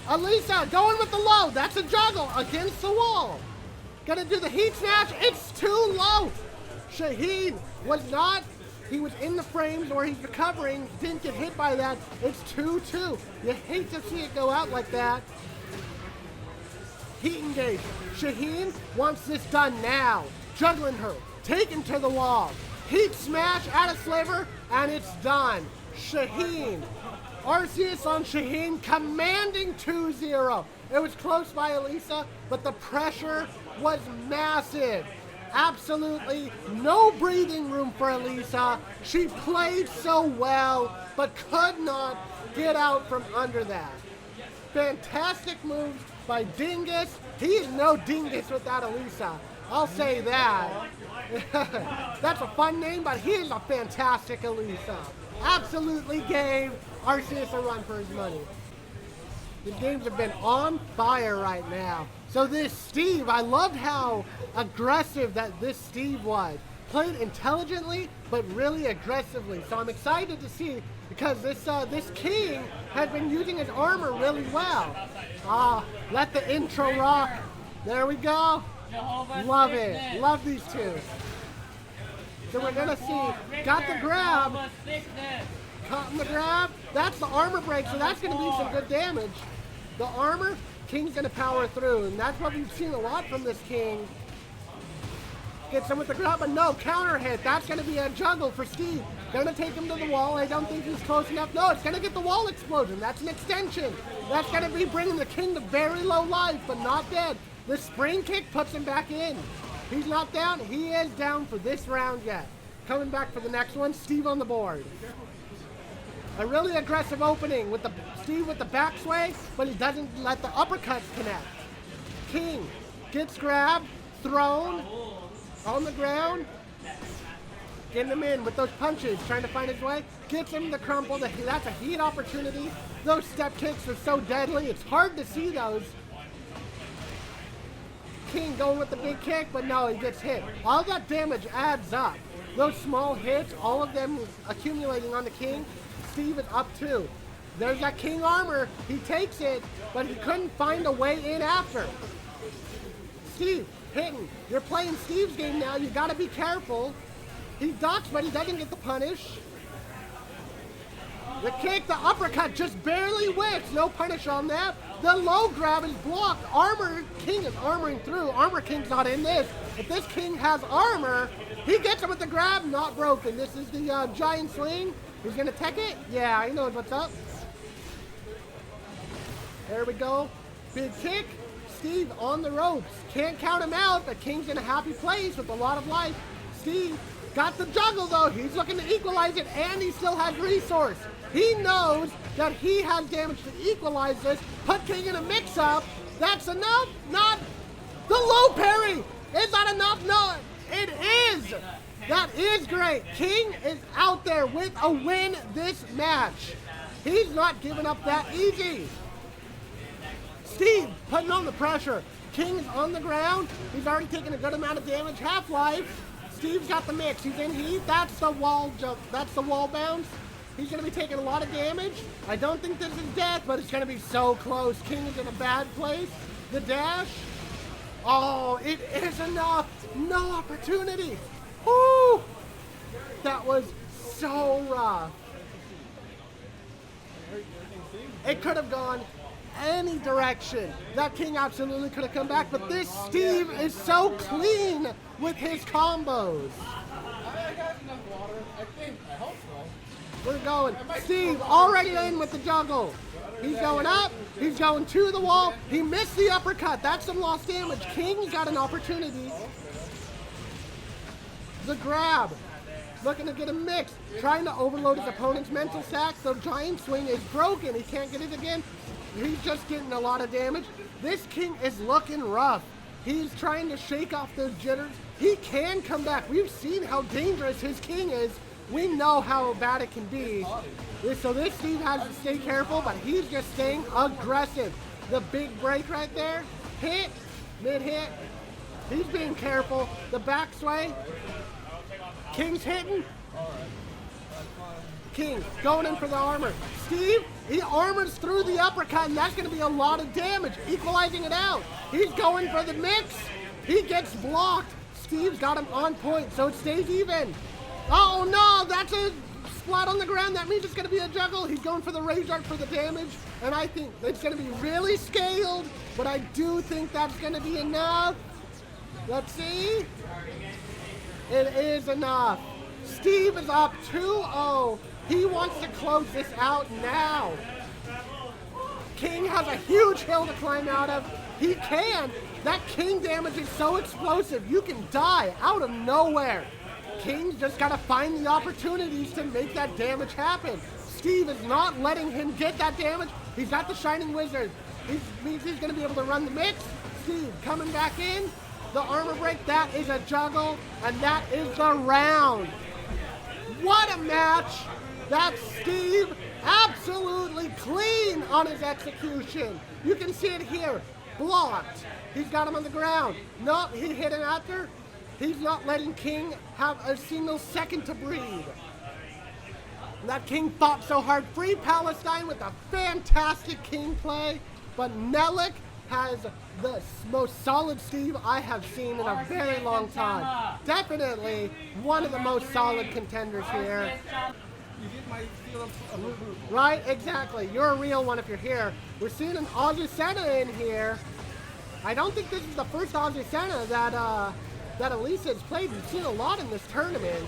Alisa going with the low. That's a juggle against the wall. Gonna do the heat smash. It's too low. Shaheen was not. He was in the frames or he's recovering. Didn't get hit by that. It's 2-2. You hate to see it go out like that. Heat engage. Shaheen wants this done now. Juggling her. Taken to the wall. Heat smash at a sliver, and it's done. Shaheen. Arceus on Shaheen, commanding 2-0. It was close by Alisa, but the pressure was massive. Absolutely no breathing room for Alisa. She played so well, but could not get out from under that. Fantastic moves by Dingus. He is no Dingus without Alisa. I'll say that. That's a fun name, but he is a fantastic Alisa. Absolutely gave Arceus a run for his money. The games have been on fire right now. So this Steve, I loved how aggressive that this Steve was. played intelligently, but really aggressively. So I'm excited to see, because this king has been using his armor really well. Let the intro rock. There we go. Jehova's Love sickness. it. Love these two. So we're gonna see, got the grab, Jehova's sickness. caught in the grab. That's the armor break, so that's gonna be some good damage. The armor, King's gonna power through, and that's what we've seen a lot from this king. Gets him with the grab, but no, counter hit. That's gonna be a juggle for Steve. Gonna take him to the wall. I don't think he's close enough. No, it's gonna get the wall explosion. That's an extension. That's gonna be bringing the king to very low life, but not dead. The spring kick puts him back in. He's not down. He is down for this round yet. Coming back for the next one, Steve on the board. A really aggressive opening with the Steve with the back sway, but he doesn't let the uppercuts connect. King gets grabbed, thrown, on the ground, getting him in with those punches, trying to find his way, gets him the crumple. That's a heat opportunity. Those step kicks are so deadly. It's hard to see those. King going with the big kick, but no, he gets hit. All that damage adds up. Those small hits, all of them accumulating on the king. Steve is up too. There's that king armor. He takes it, but he couldn't find a way in after. Steve hitting. You're playing Steve's game now. You got to be careful. He ducks, but he doesn't get the punish. The kick, the uppercut just barely whiffs. No punish on that. The low grab is blocked. Armor King is armoring through. Armor King's not in this. If this king has armor, he gets him with the grab, not broken. This is the giant swing. He's gonna tech it. Yeah, he knows what's up. There we go. Big kick. Steve on the ropes. Can't count him out, but King's in a happy place with a lot of life. Steve got the juggle though. He's looking to equalize it, and he still has resource. He knows that he has damage to equalize this. Put King in a mix-up. That's enough? Not. The low parry. Is that enough? No, it is. That is great. King is out there with a win this match. He's not giving up that easy. Steve putting on the pressure. King's on the ground. He's already taken a good amount of damage. Half-life. Steve's got the mix. He's in heat. That's the wall jump. That's the wall bounce. He's going to be taking a lot of damage. I don't think this is death, but it's going to be so close. King is in a bad place. The dash. Oh, it is enough. No opportunity. Woo! That was so rough. It could have gone any direction. That King absolutely could have come back, but this Steve is so clean with his combos. I got enough water. I hope so. We're going. Steve already in with the juggle. He's going up. He's going to the wall. He missed the uppercut. That's some lost damage. King's got an opportunity. The grab. Looking to get a mix. Trying to overload his opponent's mental stack. The giant swing is broken. He can't get it again. He's just getting a lot of damage. This King is looking rough. He's trying to shake off those jitters. He can come back. We've seen how dangerous his King is. We know how bad it can be. So this Steve has to stay careful, but he's just staying aggressive. The big break right there. Hit. Mid-hit. He's being careful. The back sway. King's hitting. King going in for the armor. Steve, he armors through the uppercut, and that's going to be a lot of damage, equalizing it out. He's going for the mix. He gets blocked. Steve's got him on point, so it stays even. Oh no, that's a splat on the ground. That means it's going to be a juggle. He's going for the rage art for the damage, and I think it's going to be really scaled, but I do think that's going to be enough. Let's see. It is enough. Steve is up 2-0. He wants to close this out now. King has a huge hill to climb out of. He can. That King damage is so explosive. You can die out of nowhere. King's just got to find the opportunities to make that damage happen. Steve is not letting him get that damage. He's got the Shining Wizard. He means he's going to be able to run the mix. Steve coming back in. The armor break, that is a juggle, and that is the round. What a match. That's Steve absolutely clean on his execution. You can see it here. Blocked. He's got him on the ground. Nope, he hit him after. He's not letting King have a single second to breathe. That King fought so hard. Free Palestine with a fantastic King play. But Nelluc has the most solid Steve I have seen in a very long time. Definitely one of the most solid contenders here. You get my feel of approval. Right? Exactly. You're a real one if you're here. We're seeing an Azucena in here. I don't think this is the first Azucena that Alisa has played. We've seen a lot in this tournament.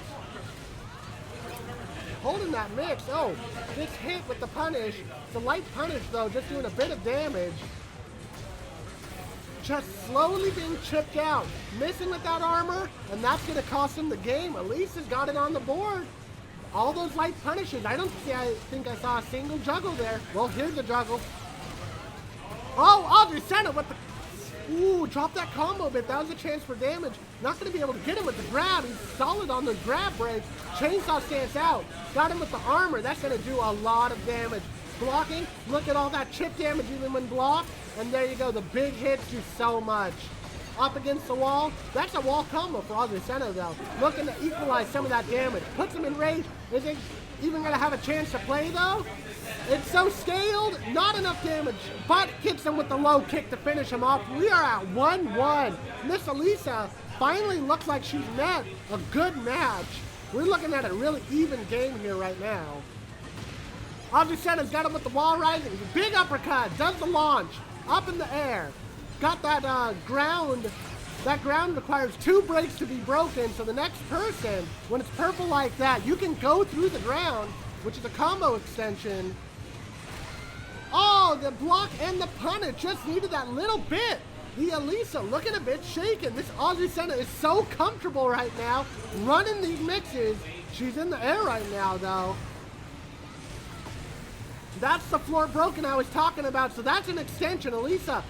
Holding that mix. Oh, this hit with the punish. It's a light punish though, just doing a bit of damage. Just slowly being chipped out. Missing with that armor, and that's going to cost him the game. Alisa's got it on the board. All those light punishes. I think I saw a single juggle there. Well, here's the juggle. Oh, Azucena with the... Ooh, dropped that combo bit. That was a chance for damage. Not going to be able to get him with the grab. He's solid on the grab breaks. Chainsaw stance out. Got him with the armor. That's going to do a lot of damage. Blocking. Look at all that chip damage even when blocked. And there you go. The big hits do so much. Up against the wall. That's a wall combo for Azucena though. Looking to equalize some of that damage. Puts him in rage. Is it even going to have a chance to play though? It's so scaled, not enough damage, but hits him with the low kick to finish him off. We are at 1-1. Miss Alisa finally looks like she's met a good match. We're looking at a really even game here right now. Azucena's got him with the wall rising. Big uppercut, does the launch, up in the air. Got that ground. That ground requires 2 breaks to be broken, so the next person, when it's purple like that, you can go through the ground, which is a combo extension. Oh, the block and the punish just needed that little bit. The Alisa looking a bit shaken. This Azucena is so comfortable right now, running these mixes. She's in the air right now, though. That's the floor broken I was talking about, so that's an extension. Alisa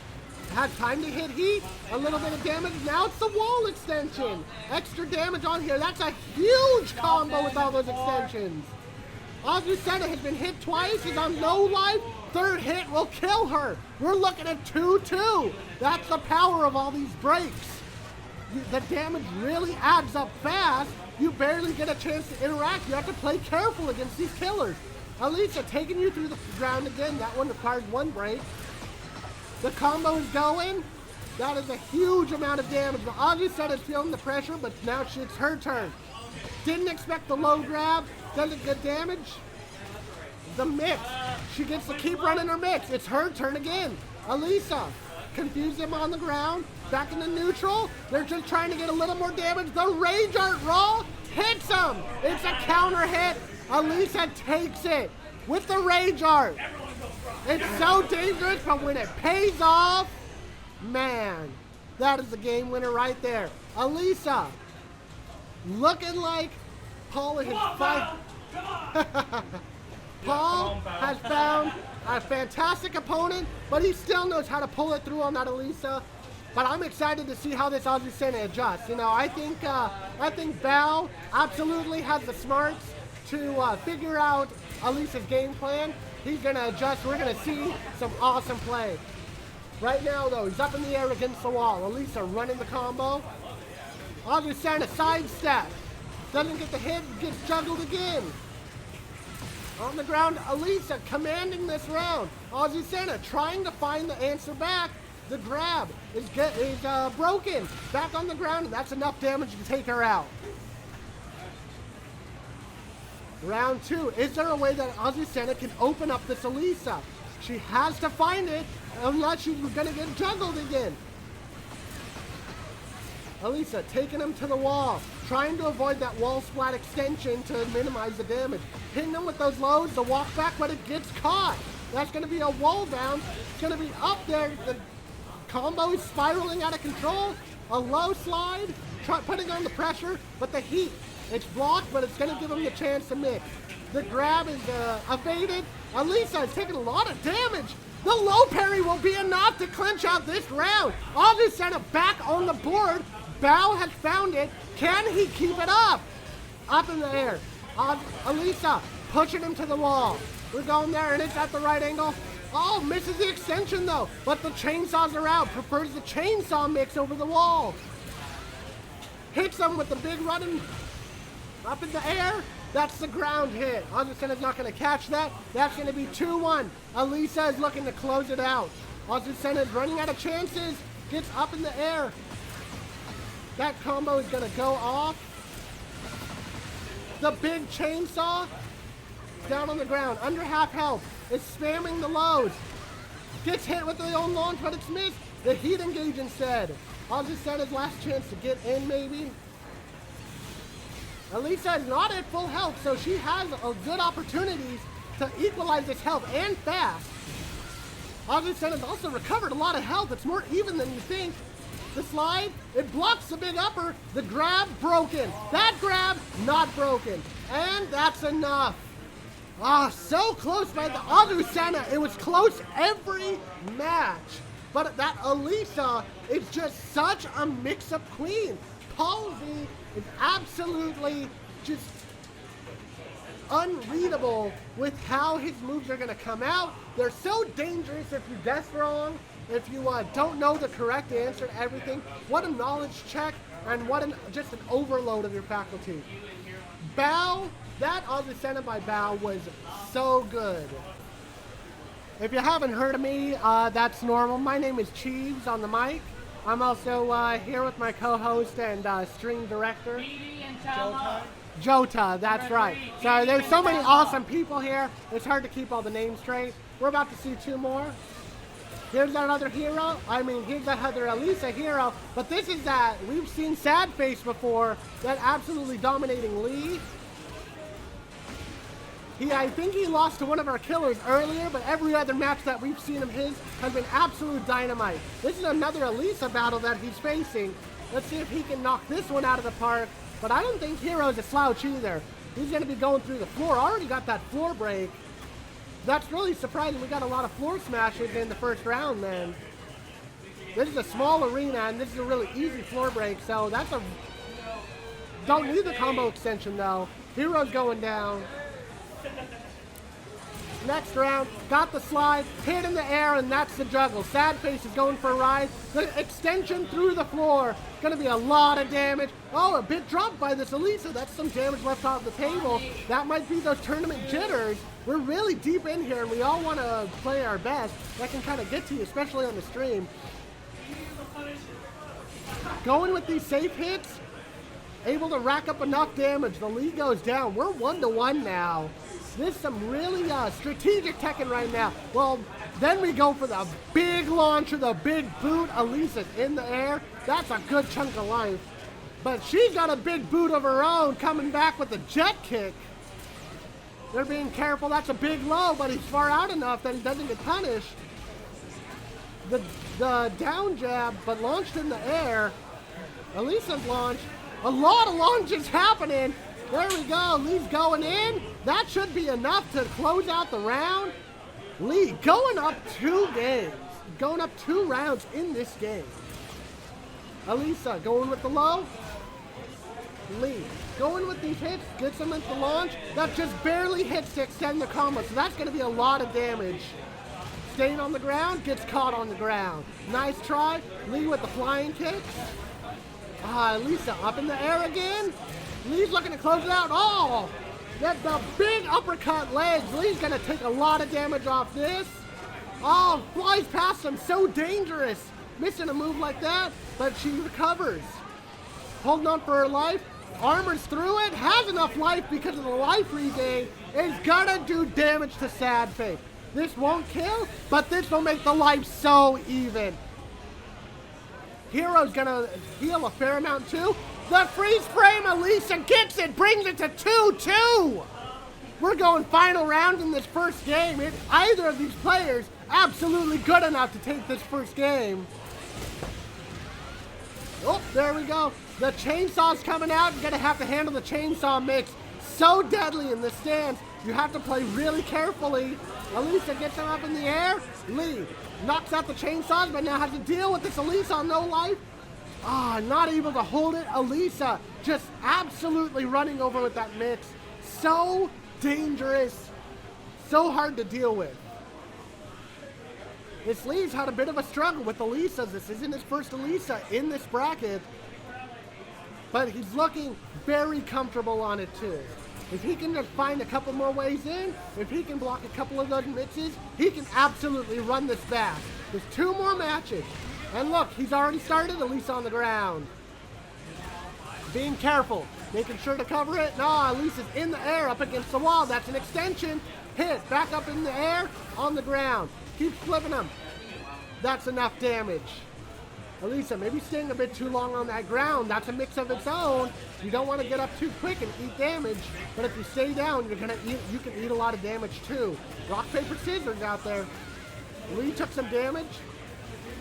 had time to hit heat, a little bit of damage. Now it's the wall extension. Extra damage on here. That's a huge combo with all those extensions. Azucena has been hit twice. She's on no life. Third hit will kill her. We're looking at 2-2. That's the power of all these breaks. The damage really adds up fast. You barely get a chance to interact. You have to play careful against these killers. Alisa taking you through the ground again. That one requires 1 break. The combo is going. That is a huge amount of damage. But Azucena is feeling the pressure, but now it's her turn. Didn't expect the low grab. Doesn't get damage. The mix. She gets to keep running her mix. It's her turn again. Alisa confused him on the ground. Back into neutral. They're just trying to get a little more damage. The Rage Art Raw hits him. It's a counter hit. Alisa takes it with the Rage Art. It's so dangerous, but when it pays off, man, that is the game winner right there. Alisa looking like Paul has Paul has found a fantastic opponent, but he still knows how to pull it through on that Alisa. But I'm excited to see how this Azucena adjusts. You know, I think Bao absolutely has the smarts to figure out Alisa's game plan. He's gonna adjust. We're gonna see some awesome play. Right now, though, he's up in the air against the wall. Alisa running the combo. Azucena sidestep. Doesn't get the hit, gets juggled again. On the ground, Alisa commanding this round. Azucena trying to find the answer back. The grab is broken. Back on the ground, and that's enough damage to take her out. Round 2. Is there a way that Azucena can open up this Alisa? She has to find it, unless she's gonna get juggled again. Alisa taking him to the wall, trying to avoid that wall splat extension to minimize the damage. Hitting him with those lows, the walk back, but it gets caught. That's going to be a wall bounce. It's going to be up there. The combo is spiraling out of control. A low slide, putting on the pressure, but the heat. It's blocked, but it's going to give him the chance to mix. The grab is evaded. Alisa is taking a lot of damage. The low parry will be enough to clinch out this round. Azucena back on the board. Bao has found it. Can he keep it up? Up in the air. Alisa pushing him to the wall. We're going there, and it's at the right angle. Oh, misses the extension, though. But the chainsaws are out. Prefers the chainsaw mix over the wall. hits him with the big running up in the air. That's the ground hit. Azucena's not going to catch that. That's going to be 2-1. Alisa is looking to close it out. Azucena is running out of chances. Gets up in the air. That combo is going to go off. The big chainsaw down on the ground. Under half health. Is spamming the lows. Gets hit with the own launch, but it's missed. The heat engage instead. Azucena's last chance to get in, maybe. Alisa is not at full health, so she has a good opportunities to equalize this health and fast. Azucena's also recovered a lot of health. It's more even than you think. The slide, it blocks the big upper. The grab, broken. That grab, not broken. And that's enough. Ah, so close by the Azucena. It was close every match. But that Alisa is just such a mix-up queen. Palsy is absolutely just unreadable with how his moves are going to come out. They're so dangerous if you guess wrong, if you don't know the correct answer to everything. What a knowledge check, and what just an overload of your faculty. Bow, that Azucena by Bow was so good. If you haven't heard of me, that's normal. My name is Cheeves on the mic. I'm also here with my co-host and stream director, Jota, that's right. So there's so many awesome people here, it's hard to keep all the names straight. We're about to see 2 more. Here's that other hero. Here's that other Alisa hero. But this is that, we've seen Sad Face before, that absolutely dominating Lee. I think he lost to one of our killers earlier, but every other match that we've seen of his has been absolute dynamite. This is another Alisa battle that he's facing. Let's see if he can knock this one out of the park. But I don't think Hero's a slouch either. He's going to be going through the floor. Already got that floor break. That's really surprising. We got a lot of floor smashes in the first round, man. This is a small arena, and this is a really easy floor break, so that's a... Don't need the combo extension, though. Hero's going down. Next round, got the slide, hit in the air, and that's the juggle. Sad Face is going for a ride. The extension through the floor. Going to be a lot of damage. Oh, a bit dropped by this Alisa. That's some damage left off the table. That might be those tournament jitters. We're really deep in here, and we all want to play our best. That can kind of get to you, especially on the stream. Going with these safe hits, able to rack up enough damage. The lead goes down. We're 1-1 now. This is some really strategic Tekken right now. Well, then we go for the big launcher, the big boot. Alisa's in the air. That's a good chunk of life. But she's got a big boot of her own coming back with a jet kick. They're being careful. That's a big low, but he's far out enough that he doesn't get punished. The down jab, but launched in the air. Alisa's launch. A lot of launches happening. There we go. Lee's going in. That should be enough to close out the round. Lee going up 2 games. Going up 2 rounds in this game. Alisa going with the low. Lee going with these hits. Gets him into the launch. That just barely hits to extend the combo. So that's going to be a lot of damage. Staying on the ground. Gets caught on the ground. Nice try. Lee with the flying kicks. Alisa up in the air again. Lee's looking to close it out. Oh, that the big uppercut legs. Lee's going to take a lot of damage off this. Oh, flies past him. So dangerous. Missing a move like that, but she recovers. Holding on for her life. Armors through it. Has enough life because of the life regain. Is going to do damage to Sad Face. This won't kill, but this will make the life so even. Hero's going to heal a fair amount too. The freeze frame, Alisa gets it, brings it to 2-2. We're going final round in this first game. Either of these players absolutely good enough to take this first game. Oh, there we go. The chainsaw's coming out. You're going to have to handle the chainsaw mix. So deadly in the stance. You have to play really carefully. Alisa gets him up in the air. Lee knocks out the chainsaws, but now has to deal with this Alisa on no life. Not able to hold it. Alisa just absolutely running over with that mix. So dangerous. So hard to deal with. This Lee's had a bit of a struggle with Alisa. This isn't his first Alisa in this bracket. but he's looking very comfortable on it too. If he can just find a couple more ways in, if he can block a couple of those mixes, he can absolutely run this back. There's 2 more matches. And look, he's already started, Alisa on the ground. Being careful, making sure to cover it. No, Alisa's in the air up against the wall. That's an extension. Hit, back up in the air, on the ground. Keep flipping him. That's enough damage. Alisa, maybe staying a bit too long on that ground. That's a mix of its own. You don't want to get up too quick and eat damage, but if you stay down, you can eat a lot of damage too. Rock, paper, scissors out there. Lee took some damage.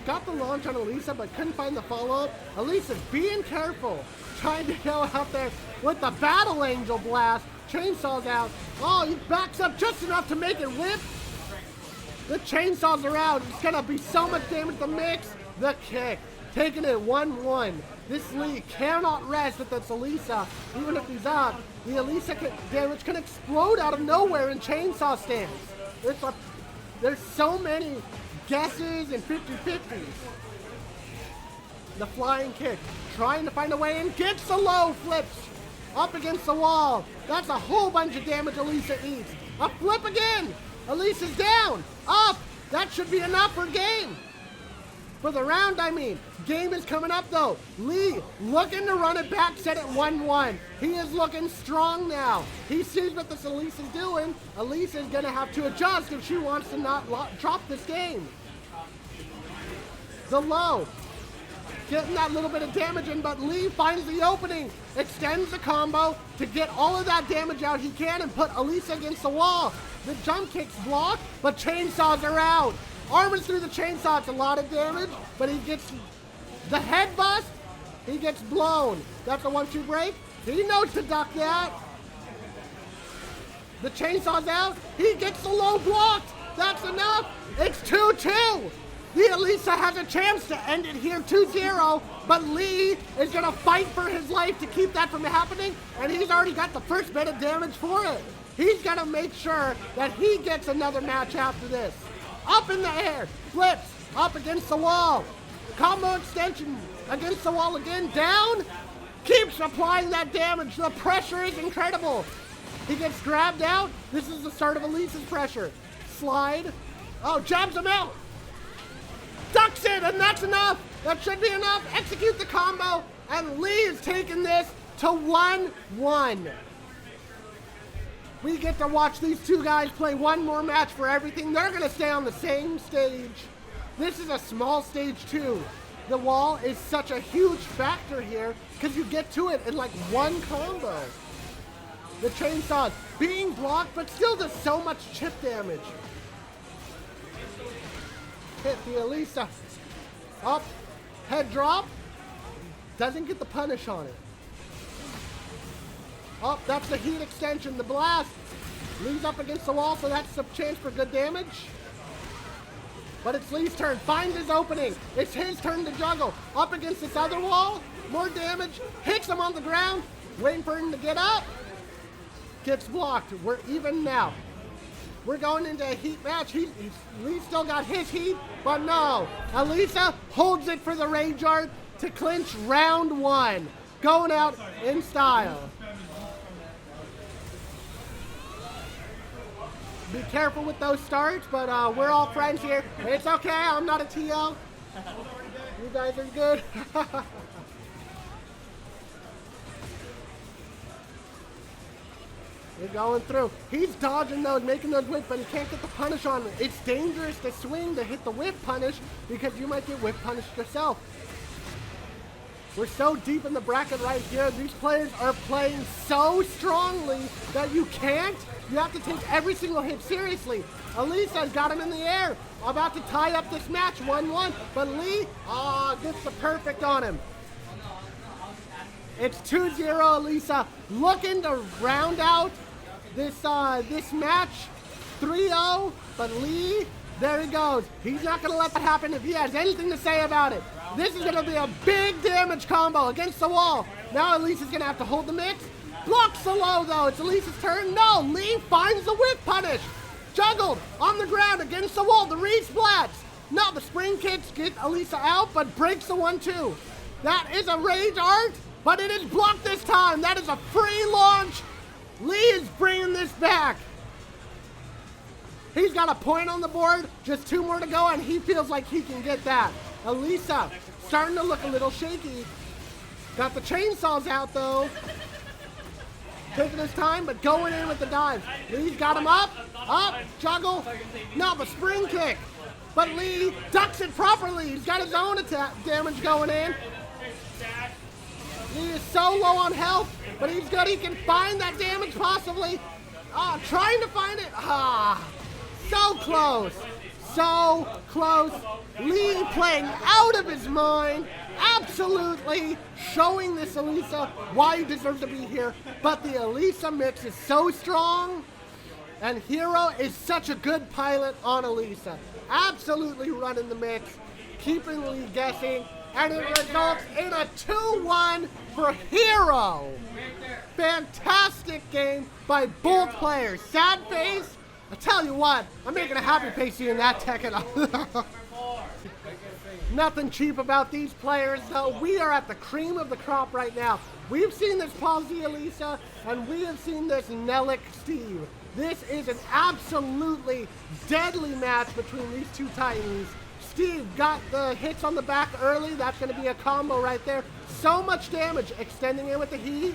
Got the launch on Alisa, but couldn't find the follow-up. Alisa's being careful. Trying to go out there with the Battle Angel Blast. Chainsaw's out. Oh, he backs up just enough to make it whip. The chainsaws are out. It's going to be so much damage to mix. The kick. Taking it 1-1. This Lee cannot rest with this Alisa. Even if he's up, the Alisa damage can explode out of nowhere in chainsaw stance. There's so many guesses and 50-50s. The flying kick. Trying to find a way in. Gets the low flips. Up against the wall. That's a whole bunch of damage Alisa eats. A flip again. Alisa's down. Up. That should be enough for game. For the round, I mean. Game is coming up, though. Lee looking to run it back, set it 1-1. He is looking strong now. He sees what this Alisa's doing. Alisa's going to have to adjust if she wants to not drop this game. The low. Getting that little bit of damage in, but Lee finds the opening. Extends the combo to get all of that damage out he can and put Alisa against the wall. The jump kicks block, but chainsaws are out. Armors through the chainsaw, it's a lot of damage, but he gets the head bust, he gets blown. That's a 1-2 break. He knows to duck that. The chainsaw's out, he gets the low blocked. That's enough. It's 2-2. The Alisa has a chance to end it here 2-0, but Lee is going to fight for his life to keep that from happening, and he's already got the first bit of damage for it. He's going to make sure that he gets another match after this. Up in the air, flips, up against the wall. Combo extension against the wall again, down. Keeps applying that damage. The pressure is incredible. He gets grabbed out. This is the start of Alisa's pressure. Slide. Oh, jabs him out. Ducks it, and that's enough. That should be enough. Execute the combo, and Lee is taking this to 1-1. We get to watch these two guys play one more match for everything. They're going to stay on the same stage. This is a small stage too. The wall is such a huge factor here because you get to it in like one combo. The chainsaws being blocked, but still does so much chip damage. Hit the Alisa. Up. Head drop. Doesn't get the punish on it. Up. That's the heat extension. The blast. Lee's up against the wall, so that's a chance for good damage. But it's Lee's turn. Finds his opening. It's his turn to juggle. Up against this other wall. More damage. Hits him on the ground. Waiting for him to get up. Gets blocked. We're even now. We're going into a heat match. Lee still got his heat, but no. Alisa holds it for the Rage Art to clinch round one. Going out in style. Be careful with those starts, but we're all friends here. It's okay, I'm not a TL. You guys are good. We're going through. He's dodging those, making those whips, but he can't get the punish on it. It's dangerous to swing to hit the whip punish because you might get whip punished yourself. We're so deep in the bracket right here. These players are playing so strongly that you can't. You have to take every single hit seriously. Alisa's got him in the air. About to tie up this match 1-1, but Lee gets the perfect on him. It's 2-0 Alisa looking to round out this match 3-0, but Lee, there he goes. He's not going to let that happen if he has anything to say about it. This is going to be a big damage combo against the wall. Now Alisa's going to have to hold the mix. Blocks the low though. It's Alisa's turn. No, Lee finds the whip punish. Juggled on the ground against the wall. The resplats. No, the spring kicks get Alisa out, but breaks the 1-2. That is a Rage Art. but it is blocked this time. That is a free launch. Lee is bringing this back. He's got a point on the board, just 2 more to go, and he feels like he can get that. Alisa starting to look a little shaky. Got the chainsaws out though. Taking his time, but going in with the dive. Lee's got him up, juggle. No, but spring kick. But Lee ducks it properly. He's got his own attack damage going in. Lee is so low on health, but he's good. He can find that damage possibly. Trying to find it. So close. So close. Lee playing out of his mind. Absolutely showing this Alisa why he deserves to be here. But the Alisa mix is so strong. And Hero is such a good pilot on Alisa. Absolutely running the mix. Keeping Lee guessing. And it results in a 2-1 for Hero. Fantastic game by both players. Sad face. I tell you what, I'm making a happy face seeing that Tekken. Nothing cheap about these players, though. We are at the cream of the crop right now. We've seen this Palsy Alisa, and we have seen this Nelluc Steve. This is an absolutely deadly match between these two titans. Steve got the hits on the back early. That's going to be a combo right there. So much damage, extending in with the heat.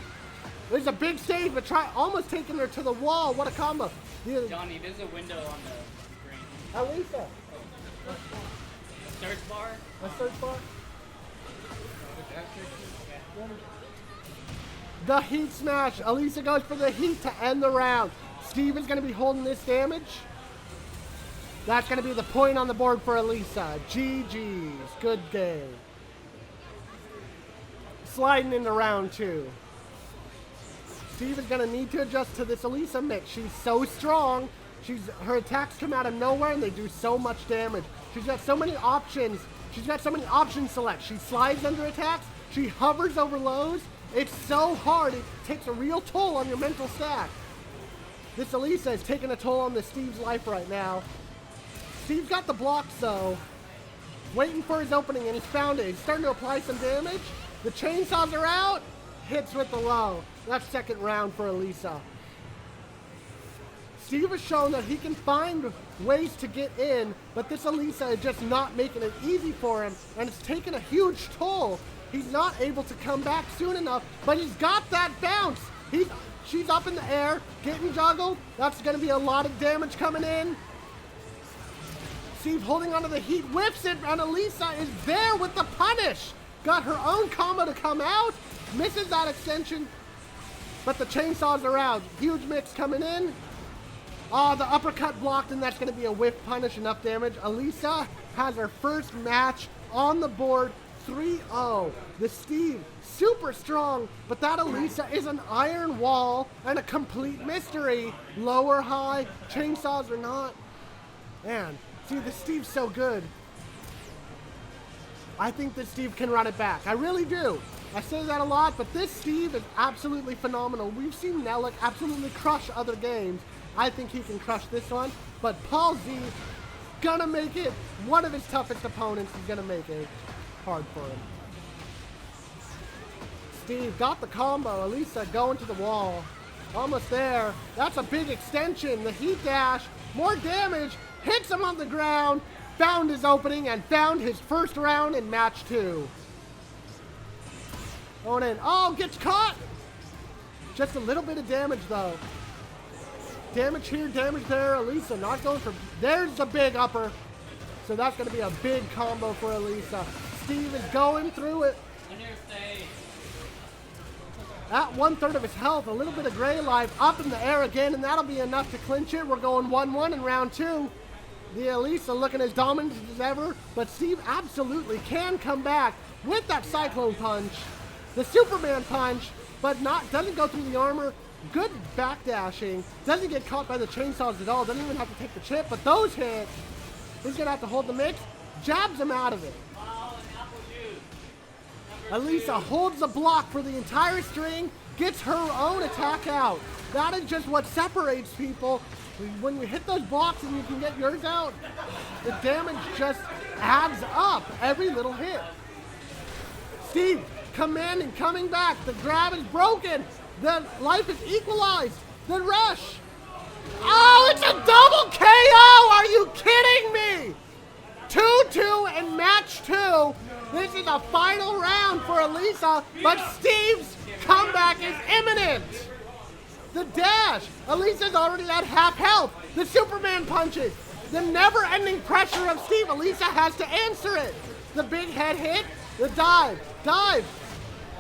There's a big stage, but almost taking her to the wall. What a combo. Johnny, there's a window on the screen. Alisa. A search bar? A search bar? The heat smash. Alisa goes for the heat to end the round. Steve is going to be holding this damage. That's going to be the point on the board for Alisa. GG's. Good game. Sliding into round 2. Steve is going to need to adjust to this Alisa mix. She's so strong. Her attacks come out of nowhere and they do so much damage. She's got so many options. She's got so many options select. She slides under attacks. She hovers over lows. It's so hard. It takes a real toll on your mental stack. This Alisa is taking a toll on the Steve's life right now. Steve's got the blocks though. Waiting for his opening and he's found it. He's starting to apply some damage. The chainsaws are out. Hits with the low. That's second round for Alisa. Steve has shown that he can find ways to get in, but this Alisa is just not making it easy for him, and it's taking a huge toll. He's not able to come back soon enough, but he's got that bounce. She's up in the air, getting juggled. That's going to be a lot of damage coming in. Steve holding onto the heat, whips it, and Alisa is there with the punish. Got her own combo to come out, misses that extension, but the chainsaws are out. Huge mix coming in. The uppercut blocked, and that's going to be a whiff punish, enough damage. Alisa has her first match on the board, 3-0. The Steve, super strong, but that Alisa is an iron wall and a complete mystery. Low or high, chainsaws or not. Man, see, the Steve's so good. I think that Steve can run it back. I really do. I say that a lot, but this Steve is absolutely phenomenal. We've seen Nelluc absolutely crush other games. I think he can crush this one, but Paul Z gonna make it one of his toughest opponents. He's gonna make it hard for him. Steve got the combo. Alisa going to the wall. Almost there. That's a big extension. The heat dash, more damage, hits him on the ground, found his opening, and found his first round in match 2. Going in. Oh, gets caught! Just a little bit of damage, though. Damage here, damage there. Alisa not going for... There's the big upper. So that's going to be a big combo for Alisa. Steve is going through it. At 1/3 of his health, a little bit of gray life up in the air again, and that'll be enough to clinch it. We're going 1-1 in round 2. The Alisa looking as dominant as ever, but Steve absolutely can come back with that Cyclone Punch. The Superman Punch, but doesn't go through the armor. Good backdashing. Doesn't get caught by the chainsaws at all. Doesn't even have to take the chip, but those hits. He's going to have to hold the mix. Jabs him out of it. Alisa holds the block for the entire string. Gets her own attack out. That is just what separates people. When you hit those blocks and you can get yours out, the damage just adds up every little hit. Steve commanding, coming back. The grab is broken. The life is equalized. The rush. Oh, it's a double KO! Are you kidding me? 2-2 in match 2. This is a final round for Alisa, but Steve's comeback is imminent. The dash. Alisa's already at half health. The Superman punches. The never-ending pressure of Steve. Alisa has to answer it. The big head hit. The dive. Dive.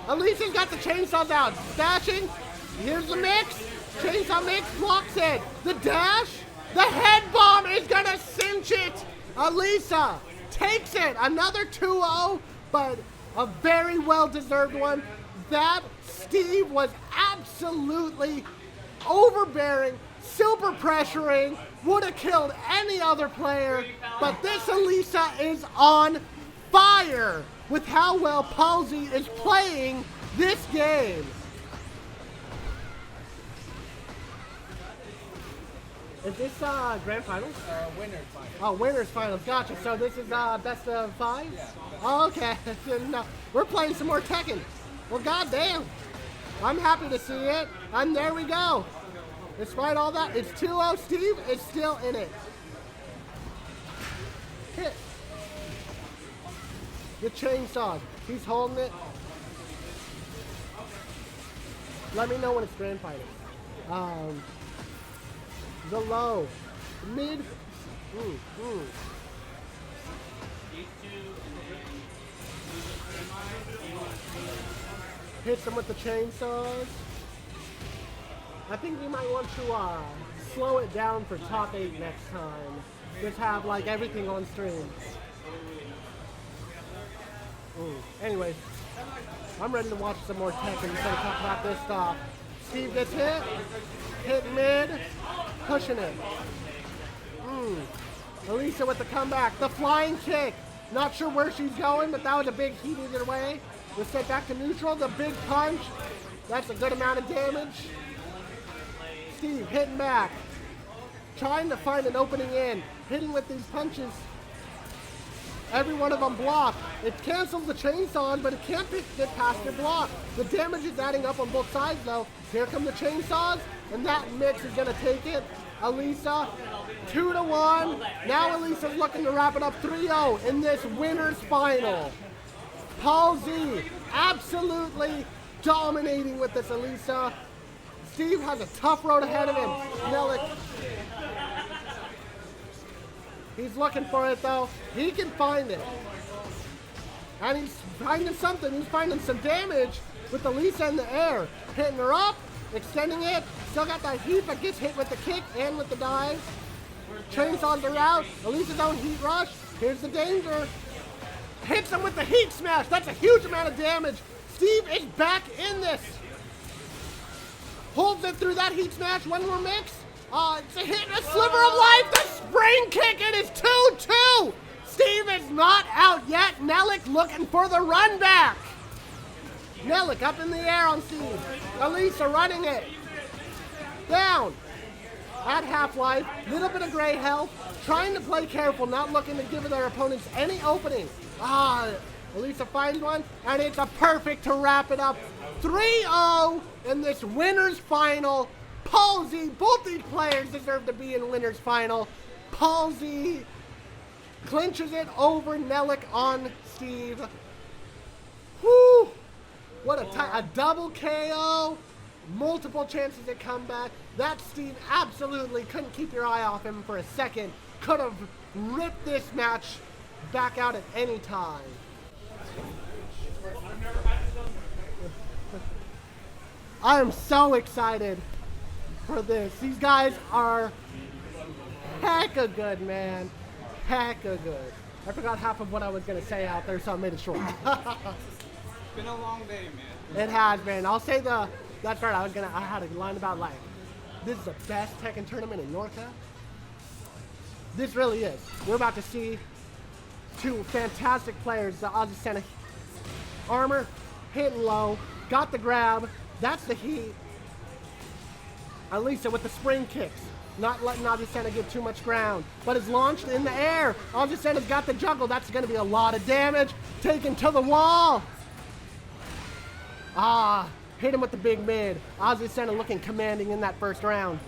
Alisa's got the chainsaws out. Stashing. Here's the mix. Chainsaw mix blocks it. The dash. The head bomb is going to cinch it. Alisa takes it. Another 2-0, but a very well-deserved one. That Steve was absolutely overbearing, super pressuring, would have killed any other player, but this Alisa is on fire with how well Palsy is playing this game. Is this grand finals? Winners finals. Oh, winners finals. Gotcha. So this is best of 5? Yeah. Oh, okay. No, we're playing some more Tekken. Well, goddamn. I'm happy to see it. And there we go. Despite all that, it's 2-0. Steve is still in it. Hit. The chainsaw. He's holding it. Let me know when it's grand finals. The low. Mid. Hits him with the chainsaws. I think we might want to slow it down for top 8 next time. Just have like everything on stream. Anyways, I'm ready to watch some more Tekken instead of talk about this stuff. Steve gets hit. Hit mid. Pushing it. Alisa with the comeback. The flying kick. Not sure where she's going, but that was a big heat either way. Was set back to neutral. The big punch. That's a good amount of damage. Steve hitting back. Trying to find an opening in. Hitting with these punches. Every one of them blocked. It cancels the chainsaws, but it can't get past their block. The damage is adding up on both sides, though. Here come the chainsaws, and that mix is going to take it. Alisa, 2-1. Now Alisa's looking to wrap it up 3-0 in this winner's final. Palsy absolutely dominating with this Alisa. Steve has a tough road ahead of him. Nelluc. He's looking for it, though. He can find it. And he's finding something. He's finding some damage with Alisa in the air. Hitting her up, extending it. Still got that heat, but gets hit with the kick and with the dive. Chainsaws are out. Alisa's own heat rush. Here's the danger. Hits him with the heat smash. That's a huge amount of damage. Steve is back in this. Holds it through that heat smash. One more mix. It's a hit, a sliver of life. The spring kick. It is 2-2. Steve is not out yet. Nelluc looking for the run back. Nelluc up in the air on Steve. Alisa running it. Down. At half-life. Little bit of gray health. Trying to play careful. Not looking to give their opponents any opening. Alisa finds one. And it's a perfect to wrap it up. 3-0 in this winner's final. Palsy, both these players deserve to be in winner's final. Palsy clinches it over Nelluc on Steve. Whew! What a double KO. Multiple chances at comeback. That Steve absolutely couldn't keep your eye off him for a second. Could have ripped this match back out at any time. I am so excited for this. These guys are hecka good, man. Hecka good. I forgot half of what I was going to say out there, so I made it short. It's been a long day, man. It has been. I'll say that's right. I had a line about like, this is the best Tekken tournament in Norca. This really is. We're about to see two fantastic players. The Azucena armor, hitting low, got the grab. That's the heat. Alisa with the spring kicks. Not letting Azucena get too much ground. But is launched in the air. Azucena's got the juggle. That's going to be a lot of damage. Taken to the wall. Ah, hit him with the big mid. Azucena looking commanding in that first round.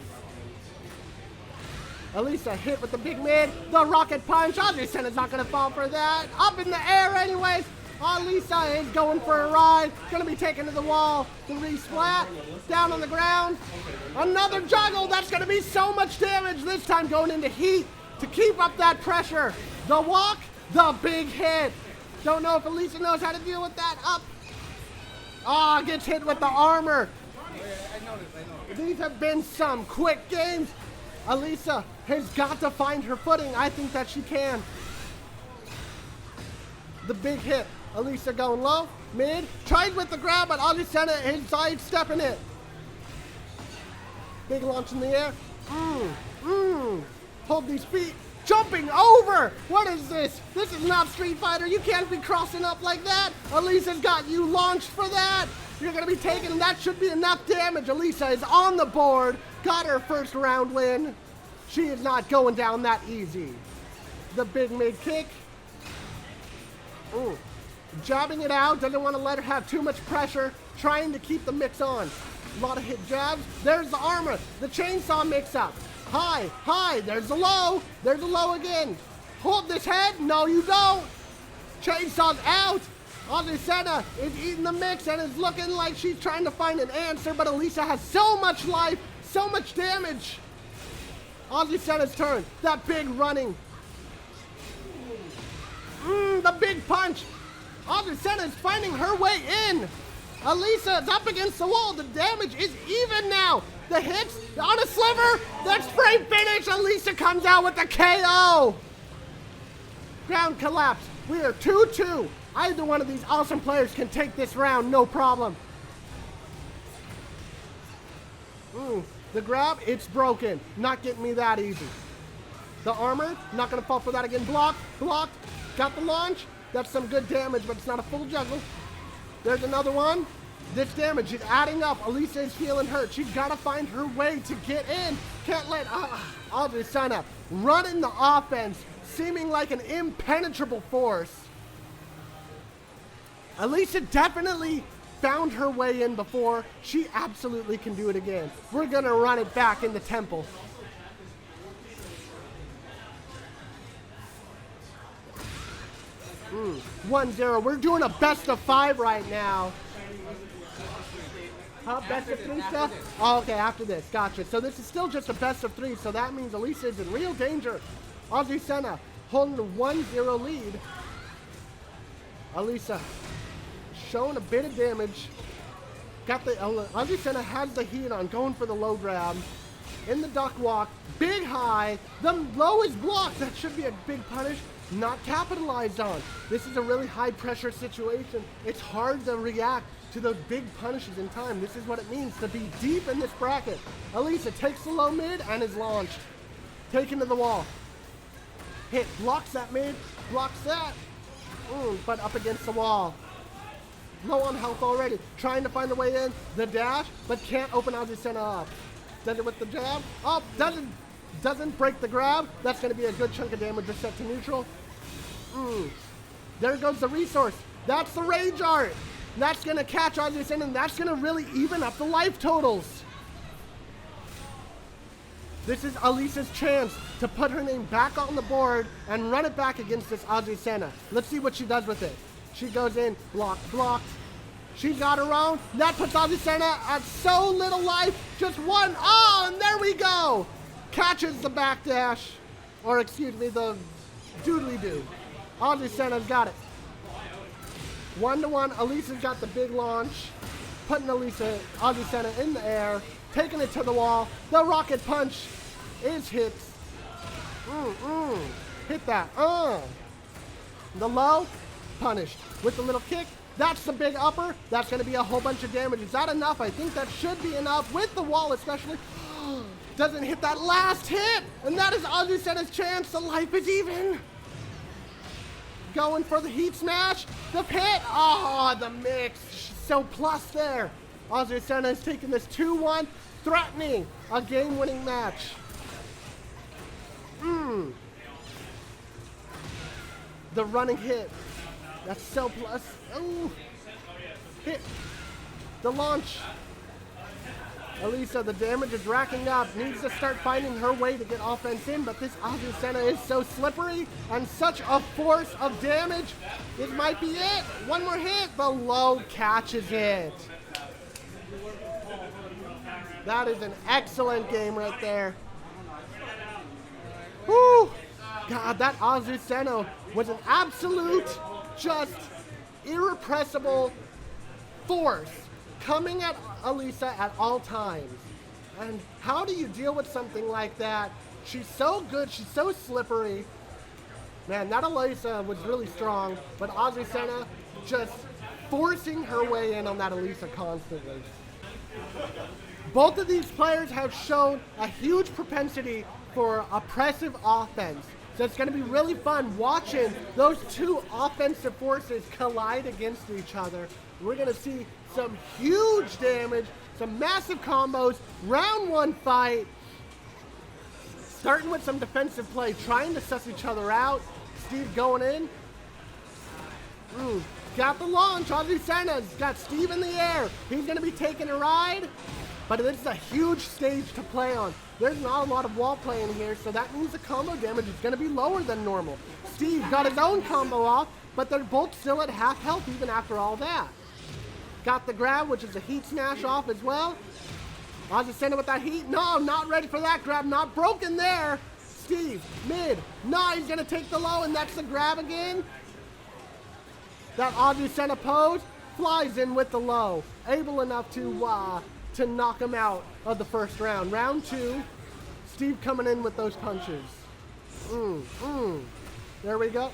Alisa hit with the big mid. The rocket punch. Azucena's not going to fall for that. Up in the air anyways. Alisa is going for a ride. Going to be taken to the wall. The resplat. Down on the ground. Another juggle. That's going to be so much damage. This time going into heat to keep up that pressure. The walk. The big hit. Don't know if Alisa knows how to deal with that. Up. Ah, gets hit with the armor. I noticed. These have been some quick games. Alisa has got to find her footing. I think that she can. The big hit. Alisa going low, mid, tried with the grab, but Azucena is sidestepping it. Big launch in the air. Hold these feet. Jumping over. What is this? This is not Street Fighter. You can't be crossing up like that. Alisa's got you launched for that. You're going to be taking, and that should be enough damage. Alisa is on the board. Got her first round win. She is not going down that easy. The big mid kick. Jabbing it out. Doesn't want to let her have too much pressure. Trying to keep the mix on. A lot of hit jabs. There's the armor. The chainsaw mix up. High, high. There's the low. There's the low again. Hold this head. No, you don't. Chainsaw's out. Azucena is eating the mix and is looking like she's trying to find an answer, but Alisa has so much life, so much damage. Azucena's turn. That big running. The big punch. Azucena is finding her way in. Alisa is up against the wall. The damage is even now. The hits on a sliver. That spray finish. Alisa comes out with the KO. Ground collapse. We are 2-2. Either one of these awesome players can take this round, no problem. The grab, it's broken. Not getting me that easy. The armor, not going to fall for that again. Blocked, blocked. Got the launch. That's some good damage, but it's not a full juggle. There's another one. This damage is adding up. Alisa is feeling hurt. She's got to find her way to get in. Can't let Azucena running the offense, seeming like an impenetrable force. Alisa definitely found her way in before. She absolutely can do it again. We're going to run it back in the temple. Mm, 1-0. We're doing a best of 5 right now. Huh? Best of 3 stuff? Oh, okay, after this. Gotcha. So this is still just a best of 3, so that means Alisa is in real danger. Azucena holding the 1-0 lead. Alisa showing a bit of damage. Got the Azucena has the heat on, going for the low grab. In the duck walk, big high. The low is blocked. That should be a big punish. Not capitalized on. This is a really high pressure situation. It's hard to react to those big punishes in time. This is what it means to be deep in this bracket. Alisa takes the low mid and is launched. Taken to the wall. Hit, blocks that mid, blocks that. But up against the wall. Low on health already. Trying to find the way in. The dash, but can't open Azucena up. Does it with the jab. Oh, doesn't break the grab. That's going to be a good chunk of damage reset to neutral. There goes the resource. That's the rage art. That's going to catch Azucena, and that's going to really even up the life totals. This is Alisa's chance to put her name back on the board and run it back against this Azucena. Let's see what she does with it. She goes in, blocked, blocked. She got her own. That puts Azucena at so little life. Just one. Oh, and there we go. Catches the backdash. Or excuse me, the doodly-doo. Azucena's got it. 1-1. Alisa's got the big launch. Putting Azucena in the air. Taking it to the wall. The rocket punch is hit. Hit that. The low, punished. With the little kick, that's the big upper. That's going to be a whole bunch of damage. Is that enough? I think that should be enough. With the wall especially. Doesn't hit that last hit. And that is Azucena's chance. The life is even. Going for the heat smash. The pit. Oh, the mix. So plus there. Azucena is taking this 2-1. Threatening a game-winning match. The running hit. That's so plus. Ooh. Hit. the launch. Alisa, the damage is racking up, needs to start finding her way to get offense in, but this Azucena is so slippery and such a force of damage. It might be it. One more hit. The low catches it. That is an excellent game right there. Woo! God, that Azucena was an absolute, just irrepressible force coming at Alisa at all times. And how do you deal with something like that? She's so good, she's so slippery. Man, that Alisa was really strong, but Azucena just forcing her way in on that Alisa constantly. Both of these players have shown a huge propensity for oppressive offense. So it's going to be really fun watching those two offensive forces collide against each other. We're going to see some huge damage, some massive combos, round one fight. Starting with some defensive play, trying to suss each other out. Steve going in. Got the launch. Azucena's got Steve in the air. He's going to be taking a ride. But this is a huge stage to play on. There's not a lot of wall play in here, so that means the combo damage is going to be lower than normal. Steve got his own combo off, but they're both still at half health even after all that. Got the grab, which is a heat smash off as well. Azucena with that heat. No, not ready for that grab. Not broken there. Steve, mid. No, he's going to take the low, and that's the grab again. That Azucena pose flies in with the low. Able enough to knock him out of the first round. Round two, Steve coming in with those punches. There we go.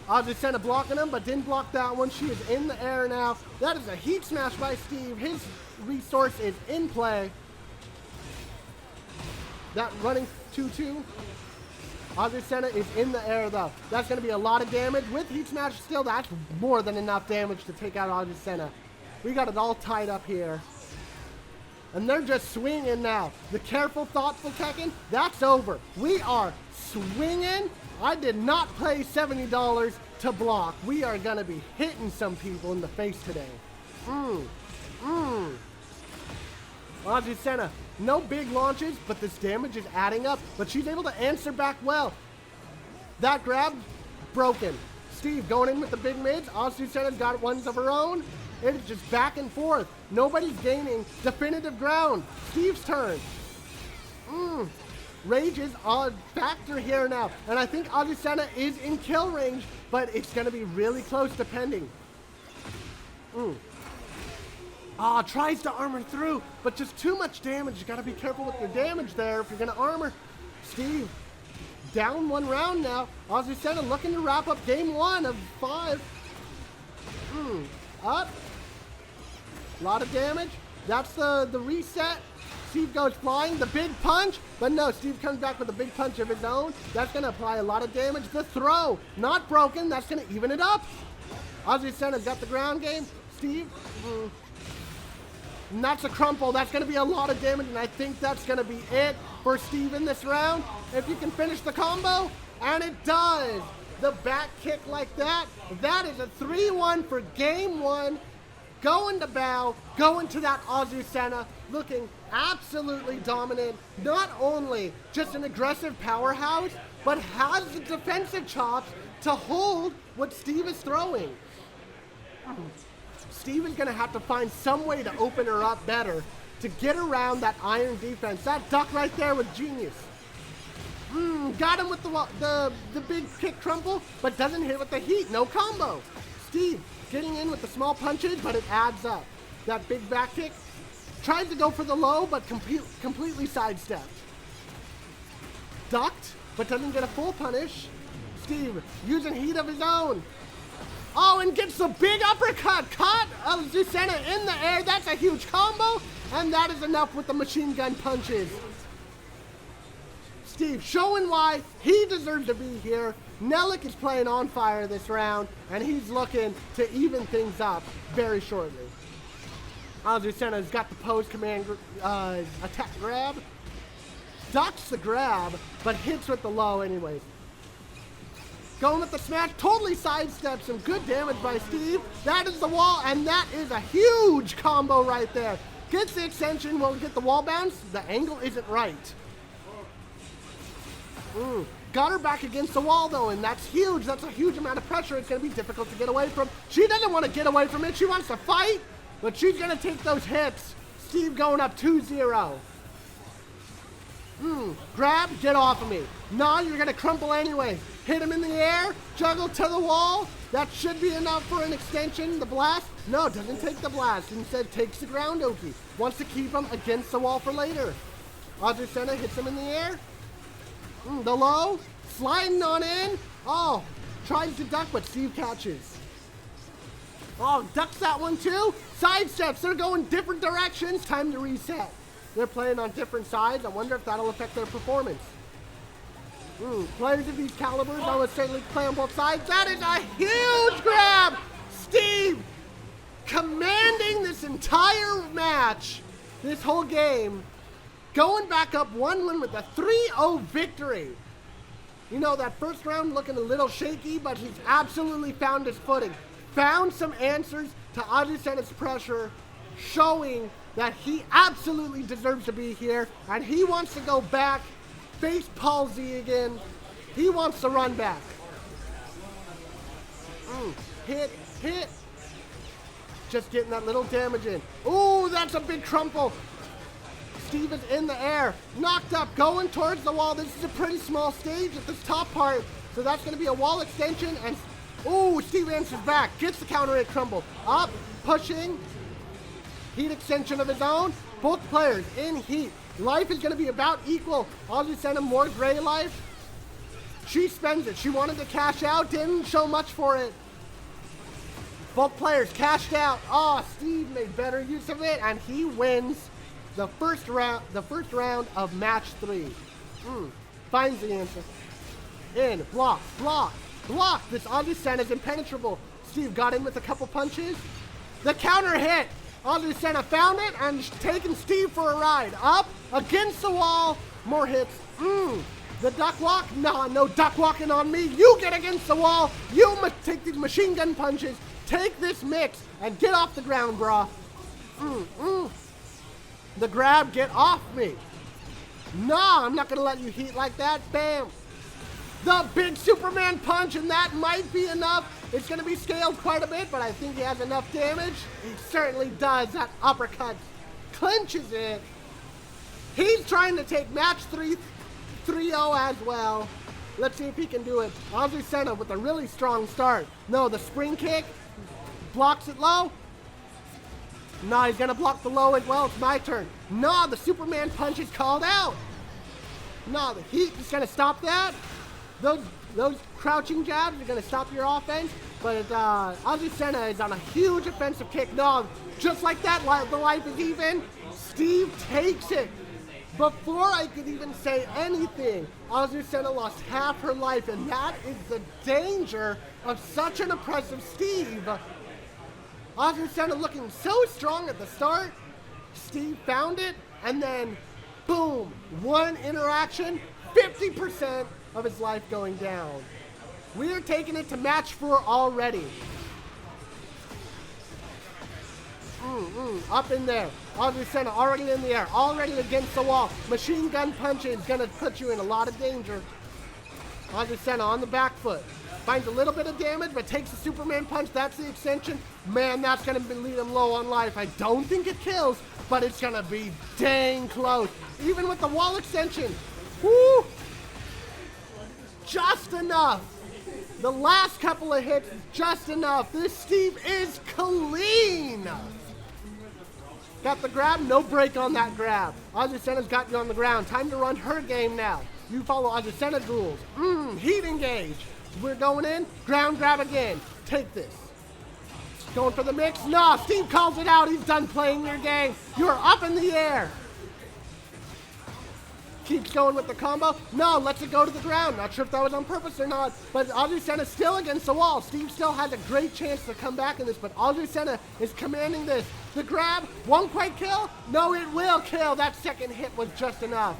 Azucena blocking him, but didn't block that one. She is in the air now. That is a heat smash by Steve. His resource is in play. That running 2-2. Azucena is in the air though. That's going to be a lot of damage. With heat smash still, that's more than enough damage to take out Azucena. We got it all tied up here. And they're just swinging now. The careful, thoughtful Tekken, that's over. We are swinging. I did not pay $70 to block. We are going to be hitting some people in the face today. Azucena, no big launches, but this damage is adding up. But she's able to answer back well. That grab, broken. Steve going in with the big mids. Azucena's got ones of her own. It's just back and forth. Nobody's gaining definitive ground. Steve's turn. Rage is a factor here now. And I think Azucena is in kill range, but it's going to be really close depending. Tries to armor through, but just too much damage. You got to be careful with your damage there if you're going to armor. Steve, down one round now. Azucena looking to wrap up game 1 of 5. Up. A lot of damage. That's the reset. Steve goes flying. The big punch. But no, Steve comes back with a big punch of his own. That's going to apply a lot of damage. The throw. Not broken. That's going to even it up. Azucena's got the ground game. Steve. And that's a crumple. That's going to be a lot of damage. And I think that's going to be it for Steve in this round. If you can finish the combo. And it does. The back kick like that. That is a 3-1 for game 1. Going to bow, going to that Azucena, looking absolutely dominant. Not only just an aggressive powerhouse, but has the defensive chops to hold what Steve is throwing. Steve is going to have to find some way to open her up better to get around that iron defense. That duck right there was genius. Got him with the big kick crumple, but doesn't hit with the heat. No combo. Steve getting in with the small punches, but it adds up. That big back kick. Tries to go for the low, but completely sidestepped. Ducked, but doesn't get a full punish. Steve using heat of his own. Oh, and gets the big uppercut. Caught Azucena in the air. That's a huge combo, and that is enough with the machine gun punches. Steve showing why he deserves to be here. Nelluc is playing on fire this round, and he's looking to even things up very shortly. Azucena's got the pose command attack grab. Ducks the grab, but hits with the low anyways. Going with the smash, totally sidesteps some good damage by Steve. That is the wall, and that is a huge combo right there. Gets the extension, will get the wall bounce. The angle isn't right. Got her back against the wall though, and that's huge. That's a huge amount of pressure. It's gonna be difficult to get away from. She doesn't want to get away from it. She wants to fight, but she's gonna take those hits. Steve going up 2-0. Grab, get off of me. No, you're gonna crumple anyway. Hit him in the air, juggle to the wall. That should be enough for an extension. The blast, no, doesn't take the blast. Instead takes the ground oki. Wants to keep him against the wall for later. Azucena hits him in the air. The low, sliding on in. Oh, tries to duck, but Steve catches. Oh, ducks that one too. Side steps, they're going different directions. Time to reset. They're playing on different sides. I wonder if that'll affect their performance. Players of these calibers almost certainly play on both sides. That is a huge grab. Steve commanding this entire match, this whole game. Going back up 1-1 with a 3-0 victory. You know, that first round looking a little shaky, but he's absolutely found his footing. Found some answers to Azucena's pressure, showing that he absolutely deserves to be here, and he wants to go back, face palsy again. He wants to run back. Hit. Just getting that little damage in. Ooh, that's a big crumple. Steve is in the air, knocked up, going towards the wall. This is a pretty small stage at this top part, so that's going to be a wall extension, and ooh, Steve answers back, gets the counter hit crumble. Up, pushing, heat extension of his own. Both players in heat. Life is going to be about equal. Azucena more gray life. She spends it. She wanted to cash out, didn't show much for it. Both players cashed out. Oh, Steve made better use of it, and he wins the first round of match 3. Finds the answer. In, block. This Azucena is impenetrable. Steve got in with a couple punches. The counter hit. Azucena found it and taking Steve for a ride. Up, against the wall, more hits. The duck walk, no duck walking on me. You get against the wall. You must take these machine gun punches. Take this mix and get off the ground, brah. The grab, get off me. Nah, I'm not gonna let you heat like that. Bam. The big Superman punch, and that might be enough. It's gonna be scaled quite a bit, but I think he has enough damage. He certainly does. That uppercut clinches it. He's trying to take match 3-0 as well. Let's see if he can do it. Azucena with a really strong start. No, the spring kick blocks it low. No, he's gonna block the low as well. It's my turn. No, the Superman punch is called out. No, the heat is gonna stop that. Those crouching jabs are gonna stop your offense. But Azucena is on a huge offensive kick. No, just like that, the life is even. Steve takes it. Before I could even say anything, Azucena lost half her life, and that is the danger of such an impressive Steve. Azucena looking so strong at the start. Steve found it, and then boom, one interaction, 50% of his life going down. We are taking it to match 4 already. Up in there. Azucena already in the air, already against the wall. Machine gun punch is gonna put you in a lot of danger. Azucena on the back foot. Finds a little bit of damage, but takes the Superman punch. That's the extension. Man, that's gonna lead him low on life. I don't think it kills, but it's gonna be dang close. Even with the wall extension. Woo! Just enough. The last couple of hits, just enough. This Steve is clean. Got the grab, no break on that grab. Azucena's got you on the ground. Time to run her game now. You follow Azucena's rules. Heat engage. We're going in, ground grab again. Take this. Going for the mix. No, Steve calls it out. He's done playing your game. You're up in the air. Keeps going with the combo. No, lets it go to the ground. Not sure if that was on purpose or not, but Azucena's still against the wall. Steve still has a great chance to come back in this, but Azucena is commanding this. The grab won't quite kill. No, it will kill. That second hit was just enough.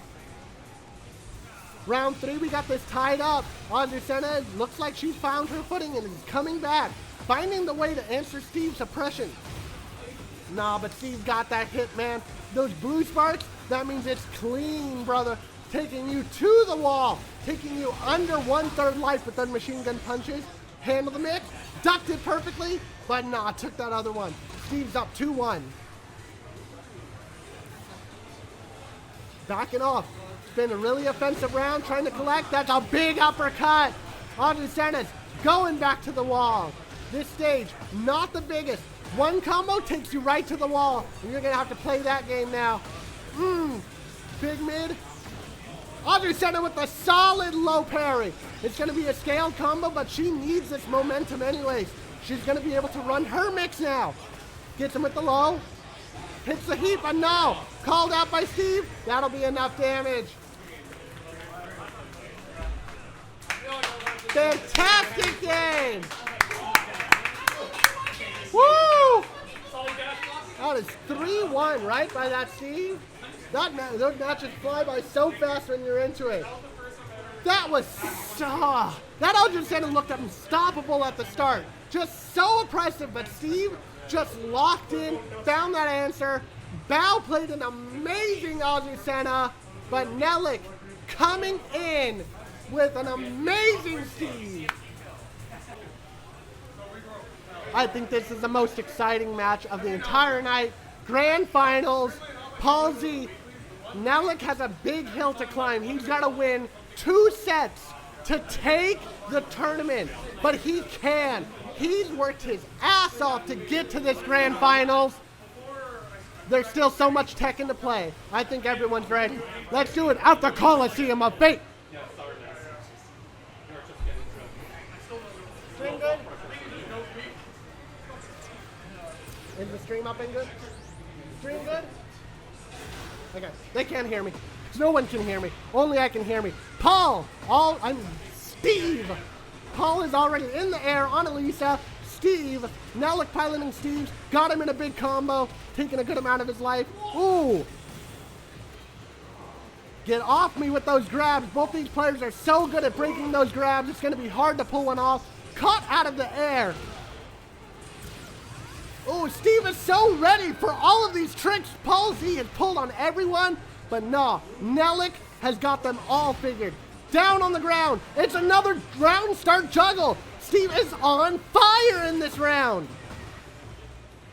Round 3, we got this tied up. Azucena looks like she's found her footing and is coming back, finding the way to answer Steve's oppression. Nah, but Steve got that hit, man. Those blue sparks, that means it's clean, brother. Taking you to the wall, taking you under 1/3 life with those machine gun punches. Handle the mix, ducked it perfectly, but nah, took that other one. Steve's up 2-1. Backing off. It's been a really offensive round, trying to collect. That's a big uppercut. Azucena's going back to the wall. This stage, not the biggest. One combo takes you right to the wall, and you're gonna have to play that game now. Big mid. Azucena with a solid low parry. It's gonna be a scaled combo, but she needs this momentum anyways. She's gonna be able to run her mix now. Gets him with the low. Hits the heat, but no. Called out by Steve. That'll be enough damage. Fantastic game. Woo! That is 3-1, right, by that Steve? Those matches fly by so fast when you're into it. That was so... That Azucena looked unstoppable at the start. Just so oppressive, but Steve just locked in, found that answer. Bao played an amazing Azucena, but Nelluc coming in with an amazing Steve. I think this is the most exciting match of the entire night. Grand Finals, Paul Z. Nelluc has a big hill to climb. He's got to win 2 sets to take the tournament, but he can. He's worked his ass off to get to this Grand Finals. There's still so much Tekken to play. I think everyone's ready. Let's do it at the Coliseum of Fate. Stream good? Is the stream up and good? Stream good? Okay, they can't hear me. No one can hear me. Only I can hear me. Paul, Steve. Paul is already in the air on Alisa. Steve, Nelluc piloting Steve. Got him in a big combo, taking a good amount of his life. Ooh. Get off me with those grabs. Both these players are so good at breaking those grabs. It's going to be hard to pull one off. Caught out of the air. Oh, Steve is so ready for all of these tricks. Paul Z has pulled on everyone, but no, Nelluc has got them all figured. Down on the ground. It's another round start juggle. Steve is on fire in this round.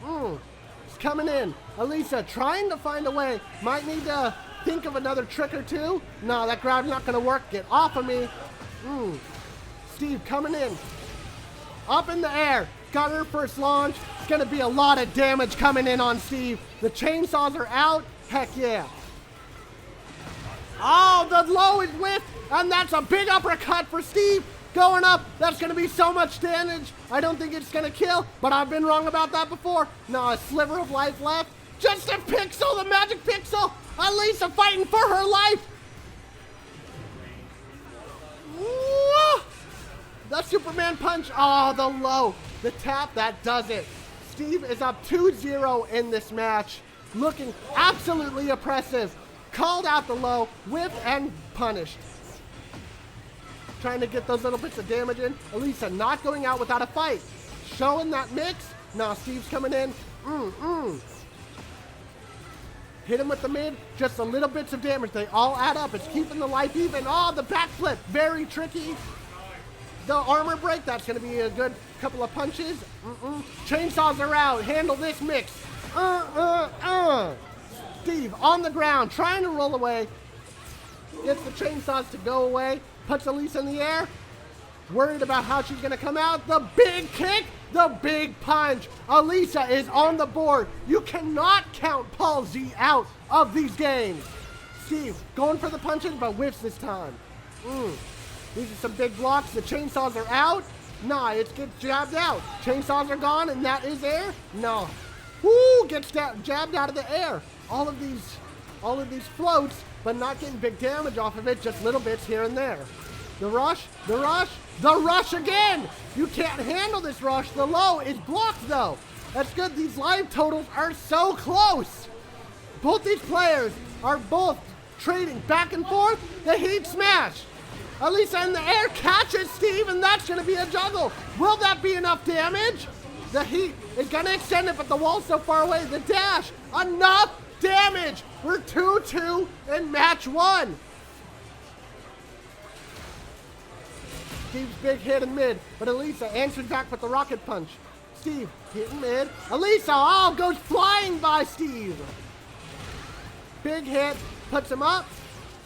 He's coming in. Alisa trying to find a way. Might need to think of another trick or two. No, that grab's not going to work. Get off of me. Steve coming in. Up in the air. Got her first launch. It's going to be a lot of damage coming in on Steve. The chainsaws are out. Heck yeah. Oh, the low is whiffed. And that's a big uppercut for Steve. Going up. That's going to be so much damage. I don't think it's going to kill. But I've been wrong about that before. No, a sliver of life left. Just a pixel. The magic pixel. Alisa fighting for her life. Whoa. The Superman punch. Oh, the low. The tap, that does it. Steve is up 2-0 in this match. Looking absolutely oppressive. Called out the low, whipped and punished. Trying to get those little bits of damage in. Alisa not going out without a fight. Showing that mix. Now Steve's coming in. Hit him with the mid. Just a little bits of damage. They all add up. It's keeping the life even. Oh, the backflip. Very tricky. The armor break, that's going to be a good couple of punches. Chainsaws are out. Handle this mix. Steve on the ground, trying to roll away. Gets the chainsaws to go away. Puts Alisa in the air. Worried about how she's going to come out. The big kick. The big punch. Alisa is on the board. You cannot count Paul Z out of these games. Steve going for the punches, but whiffs this time. These are some big blocks. The chainsaws are out. Nah, it gets jabbed out. Chainsaws are gone, and that is air. No. Woo! Gets jabbed out of the air. All of these floats, but not getting big damage off of it. Just little bits here and there. The rush. The rush. The rush again. You can't handle this rush. The low is blocked though. That's good. These live totals are so close. Both these players are both trading back and forth. The heat smash. Alisa in the air catches Steve, and that's going to be a juggle. Will that be enough damage? The heat is going to extend it, but the wall's so far away. The dash, enough damage. We're 2-2 in match 1. Steve's big hit in mid, but Alisa answered back with the rocket punch. Steve hitting mid. Alisa, goes flying by Steve. Big hit, puts him up.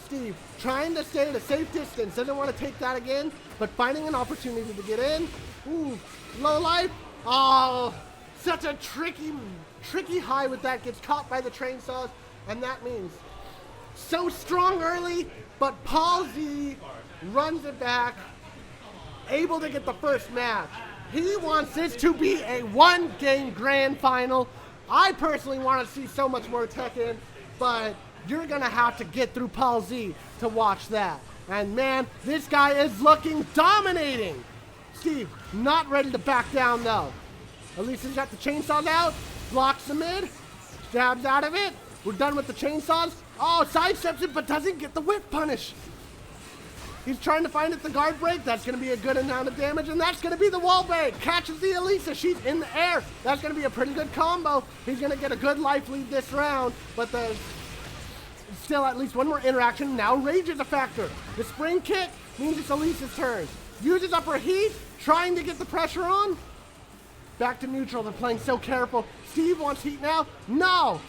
Steve trying to stay at a safe distance. Doesn't want to take that again, but finding an opportunity to get in. Ooh, low life. Oh, such a tricky high with that. Gets caught by the train saws, and that means so strong early, but Paul Z runs it back, able to get the first match. He wants this to be a one-game grand final. I personally want to see so much more Tekken, but you're going to have to get through Paul Z to watch that. And man, this guy is looking dominating. Steve, not ready to back down though. Elisa's got the chainsaws out, blocks the mid, stabs out of it. We're done with the chainsaws. Oh, sidesteps it, but doesn't get the whip punish. He's trying to find it the guard break. That's going to be a good amount of damage, and that's going to be the wall break. Catches the Alisa. She's in the air. That's going to be a pretty good combo. He's going to get a good life lead this round, but still at least one more interaction. Now rage is a factor. The spring kick means it's Alisa's turn. Uses up her heat, trying to get the pressure on. Back to neutral. They're playing so careful. Steve wants heat now. No.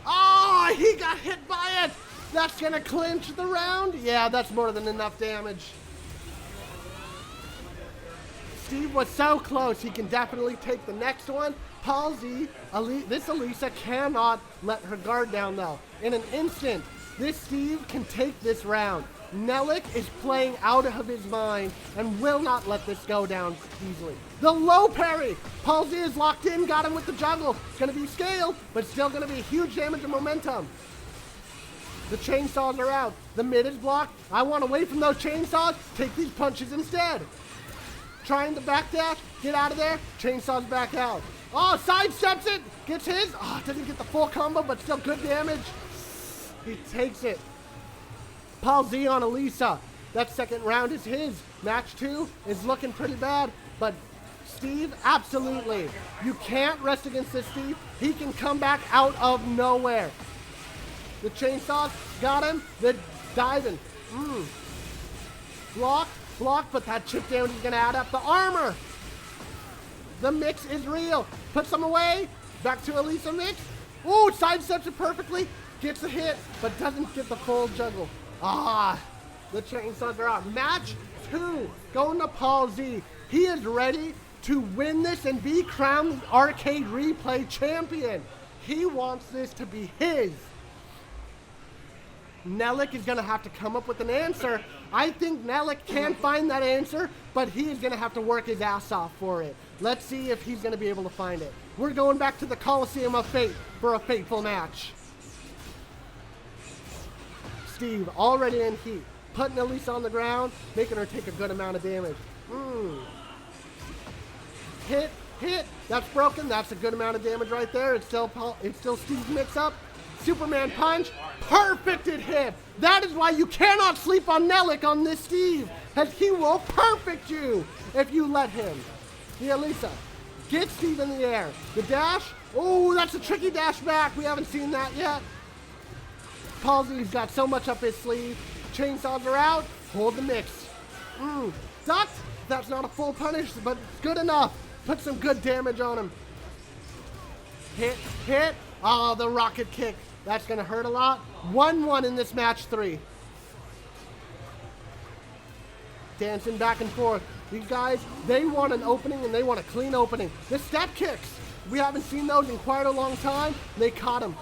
Oh, he got hit by it. That's going to clinch the round. Yeah, that's more than enough damage. Steve was so close. He can definitely take the next one. Paul Z, this Alisa cannot let her guard down though. In an instant, this Steve can take this round. Nelluc is playing out of his mind and will not let this go down easily. The low parry. Paul Z is locked in, got him with the juggle. It's going to be scaled, but still going to be huge damage and momentum. The chainsaws are out. The mid is blocked. I want away from those chainsaws. Take these punches instead. Trying to backdash. Get out of there. Chainsaws back out. Oh, sidesteps it. Gets his. Oh, doesn't get the full combo, but still good damage. He takes it. Paul Z on Alisa. That second round is his. Match 2 is looking pretty bad, but Steve, absolutely. You can't rest against this Steve. He can come back out of nowhere. The chainsaws got him. The diving. Block, but that chip damage is going to add up. The armor. The mix is real. Puts them away. Back to Alisa mix. Ooh, sidesteps it perfectly. Gets a hit, but doesn't get the full juggle. The chainsaws are out. Match 2, going to Paul Z. He is ready to win this and be crowned the arcade replay champion. He wants this to be his. Nelluc is going to have to come up with an answer. I think Nelluc can find that answer, but he is going to have to work his ass off for it. Let's see if he's going to be able to find it. We're going back to the Coliseum of Fate for a fateful match. Steve already in heat, putting Alisa on the ground, making her take a good amount of damage. Hit, that's broken. That's a good amount of damage right there. It's still Steve's mix-up. Superman punch, perfected hit. That is why you cannot sleep on Nelluc on this Steve, as he will perfect you if you let him. The Alisa gets Steve in the air. The dash, oh, that's a tricky dash back. We haven't seen that yet. Paul Z's got so much up his sleeve. Chainsaws are out. Hold the mix. Duck. That's not a full punish, but it's good enough. Put some good damage on him. Hit. Oh, the rocket kick. That's going to hurt a lot. 1-1 in this match 3. Dancing back and forth. These guys, they want an opening and they want a clean opening. The step kicks. We haven't seen those in quite a long time. They caught him.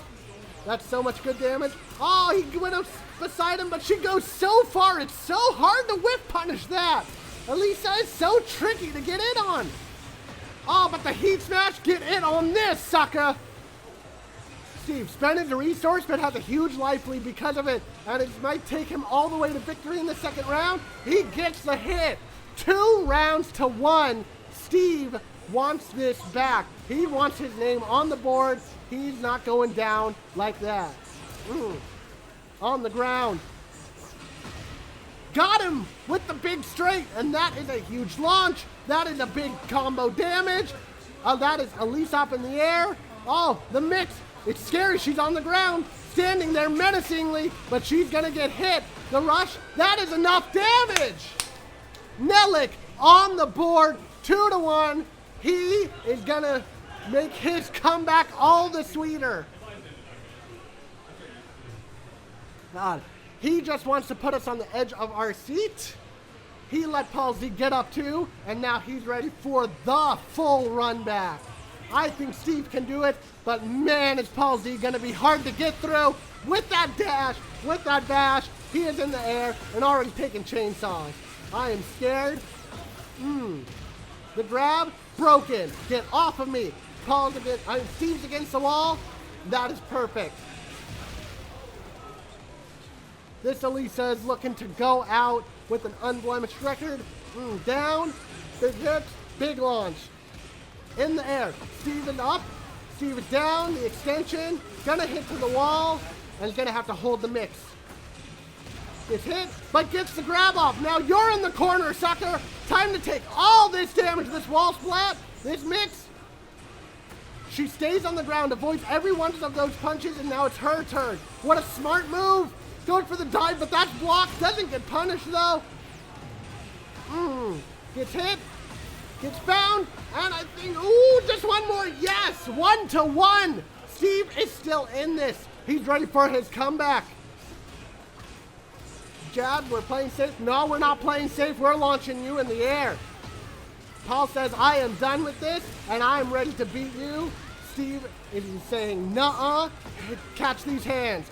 That's so much good damage. Oh, he went up beside him, but she goes so far. It's so hard to whip punish that. Alisa is so tricky to get in on. Oh, but the heat smash, get in on this, sucker. Steve spending the resource, but has a huge life lead because of it. And it might take him all the way to victory in the second round. He gets the hit. 2 rounds to 1. Steve wants this back. He wants his name on the board. He's not going down like that. on the ground. Got him with the big straight, and that is a huge launch. That is a big combo damage. That is Alisa up in the air. Oh, the mix. It's scary. She's on the ground, standing there menacingly, but she's going to get hit. The rush, that is enough damage. Nelluc on the board, 2-1. He is going to make his comeback all the sweeter. God, he just wants to put us on the edge of our seat. He let Paul Z get up too, and now he's ready for the full run back. I think Steve can do it, but man, is Paul Z going to be hard to get through with that dash, with that bash. He is in the air and already taking chainsaws. I am scared. The grab, broken. Get off of me. Steve's against the wall. That is perfect. This Alisa is looking to go out with an unblemished record. Down, big hits, big launch. In the air, Steve is up, Steve is down, the extension, gonna hit to the wall, and he's gonna have to hold the mix. Gets hit, but gets the grab off. Now you're in the corner, sucker. Time to take all this damage, this wall splat, this mix. She stays on the ground, avoids every one of those punches, and now it's her turn. What a smart move. Going for the dive, but that's blocked. Doesn't get punished, though. Gets hit. Gets found. And I think, just one more. Yes, 1-1. Steve is still in this. He's ready for his comeback. Jab, we're playing safe. No, we're not playing safe. We're launching you in the air. Paul says, I am done with this, and I am ready to beat you. Steve is saying, nuh-uh. Catch these hands.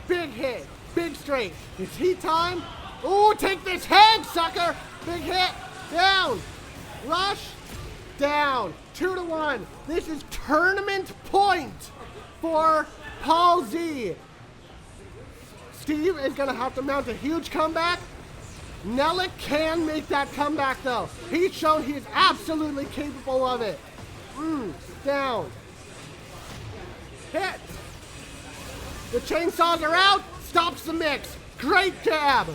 Big hit, big straight. It's heat time. Ooh, take this head, sucker. Big hit, down. Rush, down. 2-1. This is tournament point for Paul Z. Steve is going to have to mount a huge comeback. Nelluc can make that comeback, though. He's shown he is absolutely capable of it. Down. Hit. The chainsaws are out. Stops the mix. Great jab.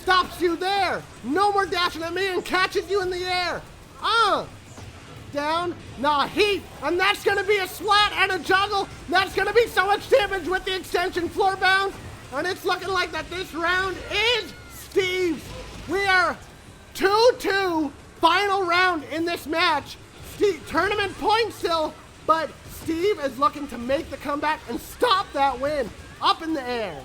Stops you there. No more dashing at me and catches you in the air. Down. Nah, heat. And that's going to be a splat and a juggle. That's going to be so much damage with the extension floor bounce. And it's looking like that this round is Steve's. We are 2-2. Final round in this match. Tournament point still, but Steve is looking to make the comeback and stop that win. Up in the air.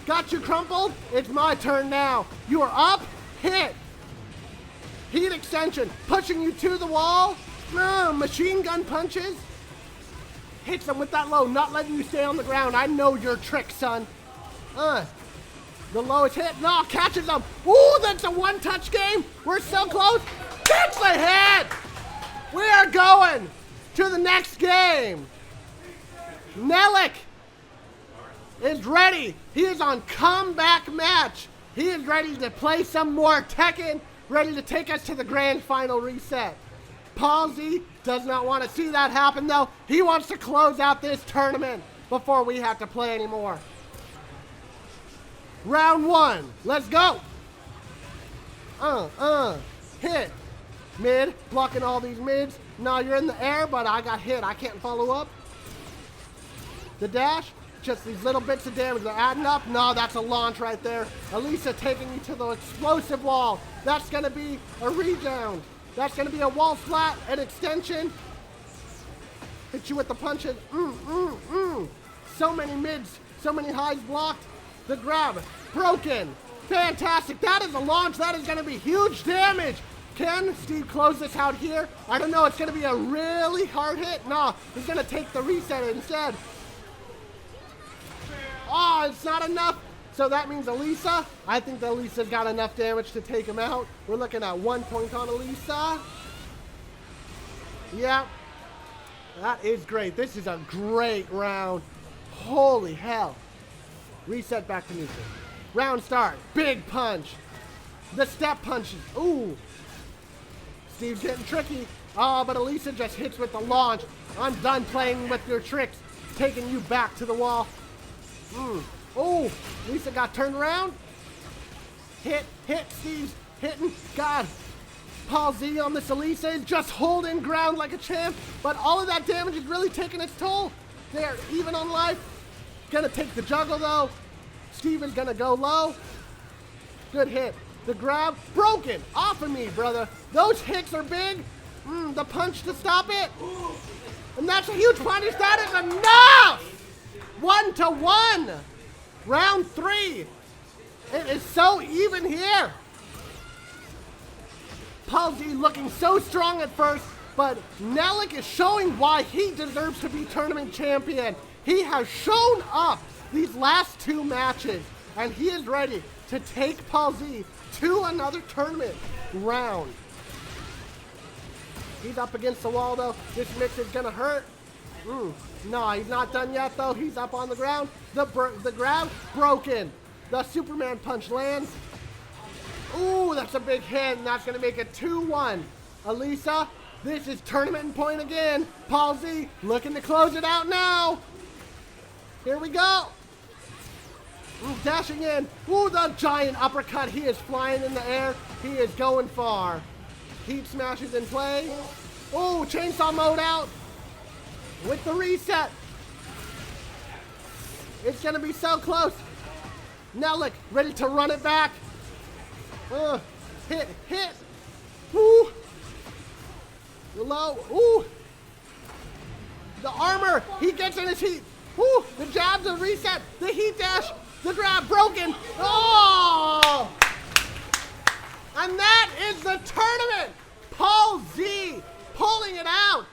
Got you crumpled. It's my turn now. You are up. Hit. Heat extension. Pushing you to the wall. Machine gun punches. Hits him with that low. Not letting you stay on the ground. I know your trick, son. The lowest hit. No, catches him. Ooh, that's a one-touch game. We're so close. That's the hit. We are going to the next game. Nelluc is ready. He is on comeback match. He is ready to play some more Tekken, ready to take us to the grand final reset. Paul Z does not want to see that happen, though. He wants to close out this tournament before we have to play anymore. Round 1. Let's go. Hit. Mid. Blocking all these mids. No, you're in the air, but I got hit. I can't follow up. The dash. Just these little bits of damage. They're adding up. No, that's a launch right there. Alisa taking you to the explosive wall. That's going to be a rebound. That's going to be a wall flat, an extension. Hit you with the punches. So many mids, so many highs blocked. The grab, broken. Fantastic. That is a launch. That is going to be huge damage. Can Steve close this out here? I don't know. It's going to be a really hard hit. No, he's going to take the reset instead. Oh, it's not enough. So that means Alisa. I think that Alisa's got enough damage to take him out. We're looking at 1 point on Alisa. Yeah. That is great. This is a great round. Holy hell. Reset back to neutral. Round start. Big punch. The step punches. Ooh. Steve's getting tricky. Oh, but Alisa just hits with the launch. I'm done playing with your tricks. Taking you back to the wall. Oh, Lisa got turned around. Hit, Steve's hitting. God, Paul Z on this Alisa is just holding ground like a champ, but all of that damage is really taking its toll. They're even on life. Gonna take the juggle though. Steve is gonna go low. Good hit. The grab, broken off of me, brother. Those hits are big. The punch to stop it. And that's a huge punish. That is enough. 1-1. Round 3. It is so even here. Paul Z looking so strong at first, but Nelluc is showing why he deserves to be tournament champion. He has shown up these last 2 matches, and he is ready to take Paul Z to another tournament round. He's up against the wall though. This mix is gonna hurt. No, he's not done yet though. He's up on the ground. The grab broken. The Superman punch lands. Ooh, that's a big hit, and that's gonna make it 2-1. Alisa, this is tournament point again. Paul Z looking to close it out now. Here we go. Dashing in. Ooh, the giant uppercut. He is flying in the air. He is going far. Heat smashes in play. Ooh, chainsaw mode out. With the reset. It's going to be so close. Nelluc ready to run it back. Hit. Ooh. Low. Ooh. The armor. He gets in his heat. Ooh. The jab, the reset. The heat dash. The grab broken. Oh! And that is the tournament. Paul Z pulling it out.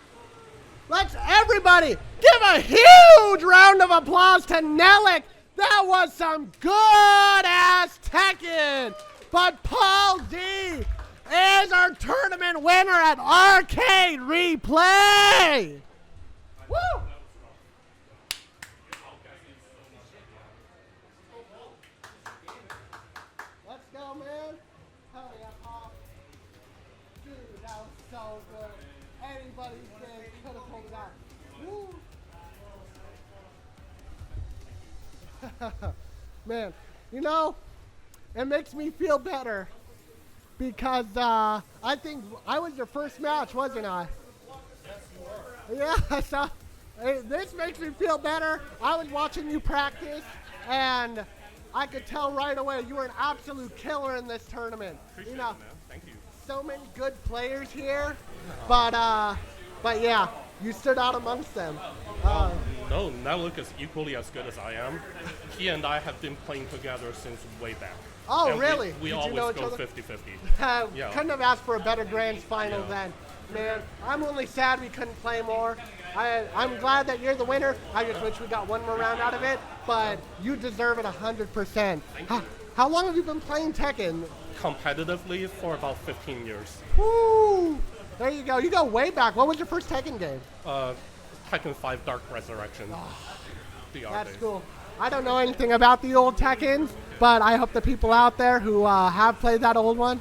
Let's everybody give a huge round of applause to Nelluc. That was some good ass Tekken. But Paul Z is our tournament winner at Arcade Replay. Woo! Let's go, man. Hell yeah, Paul. Dude, that was so good. Anybody's game could have pulled it out. Woo! Man, you know, it makes me feel better because I think I was your first match, wasn't I? Yes, you were. Yeah, so this makes me feel better. I was watching you practice, and I could tell right away you were an absolute killer in this tournament. Appreciate you know, it, man. Thank you. so many good players here, but yeah, you stood out amongst them. No, Nelluc is equally as good as I am. He and I have been playing together since way back. Oh, And really? We Did you always know each go other? 50-50. Yeah. Couldn't have asked for a better grand final Yeah. then. Man, I'm only sad we couldn't play more. I'm glad that you're the winner. I just wish we got one more round out of it, but you deserve it 100%. How long have you been playing Tekken? Competitively for about 15 years. Woo! There you go. You go way back. What was your first Tekken game? Tekken 5 Dark Resurrection. DR That's days. cool. I don't know anything about the old Tekkens, but I hope the people out there who have played that old one,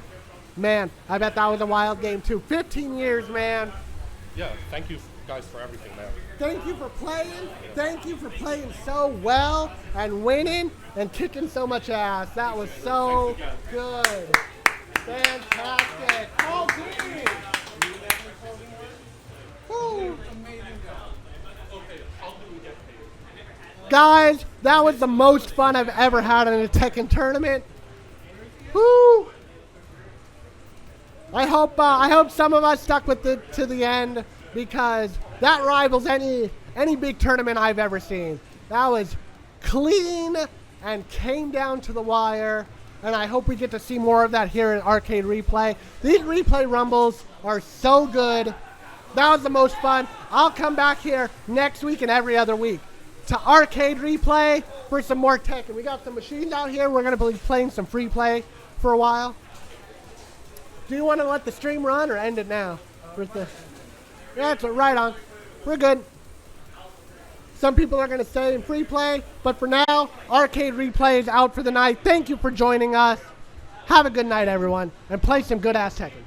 man, I bet that was a wild game too. 15 years, man. Yeah, thank you guys for everything, man. Thank you for playing. Thank you for playing so well and winning and kicking so much ass. That was so good. Fantastic. Oh, dude. Woo. Guys, that was the most fun I've ever had in a Tekken tournament. Woo! I hope some of us stuck with it to the end because that rivals any big tournament I've ever seen. That was clean and came down to the wire, and I hope we get to see more of that here in Arcade Replay. These replay rumbles are so good. That was the most fun. I'll come back here next week and every other week to Arcade Replay for some more Tekken. We got some machines out here. We're going to be playing some free play for a while. Do you want to let the stream run or end it now? Yeah, it's right on. We're good. Some people are going to stay in free play, but for now, Arcade Replay is out for the night. Thank you for joining us. Have a good night, everyone, and play some good-ass Tekken.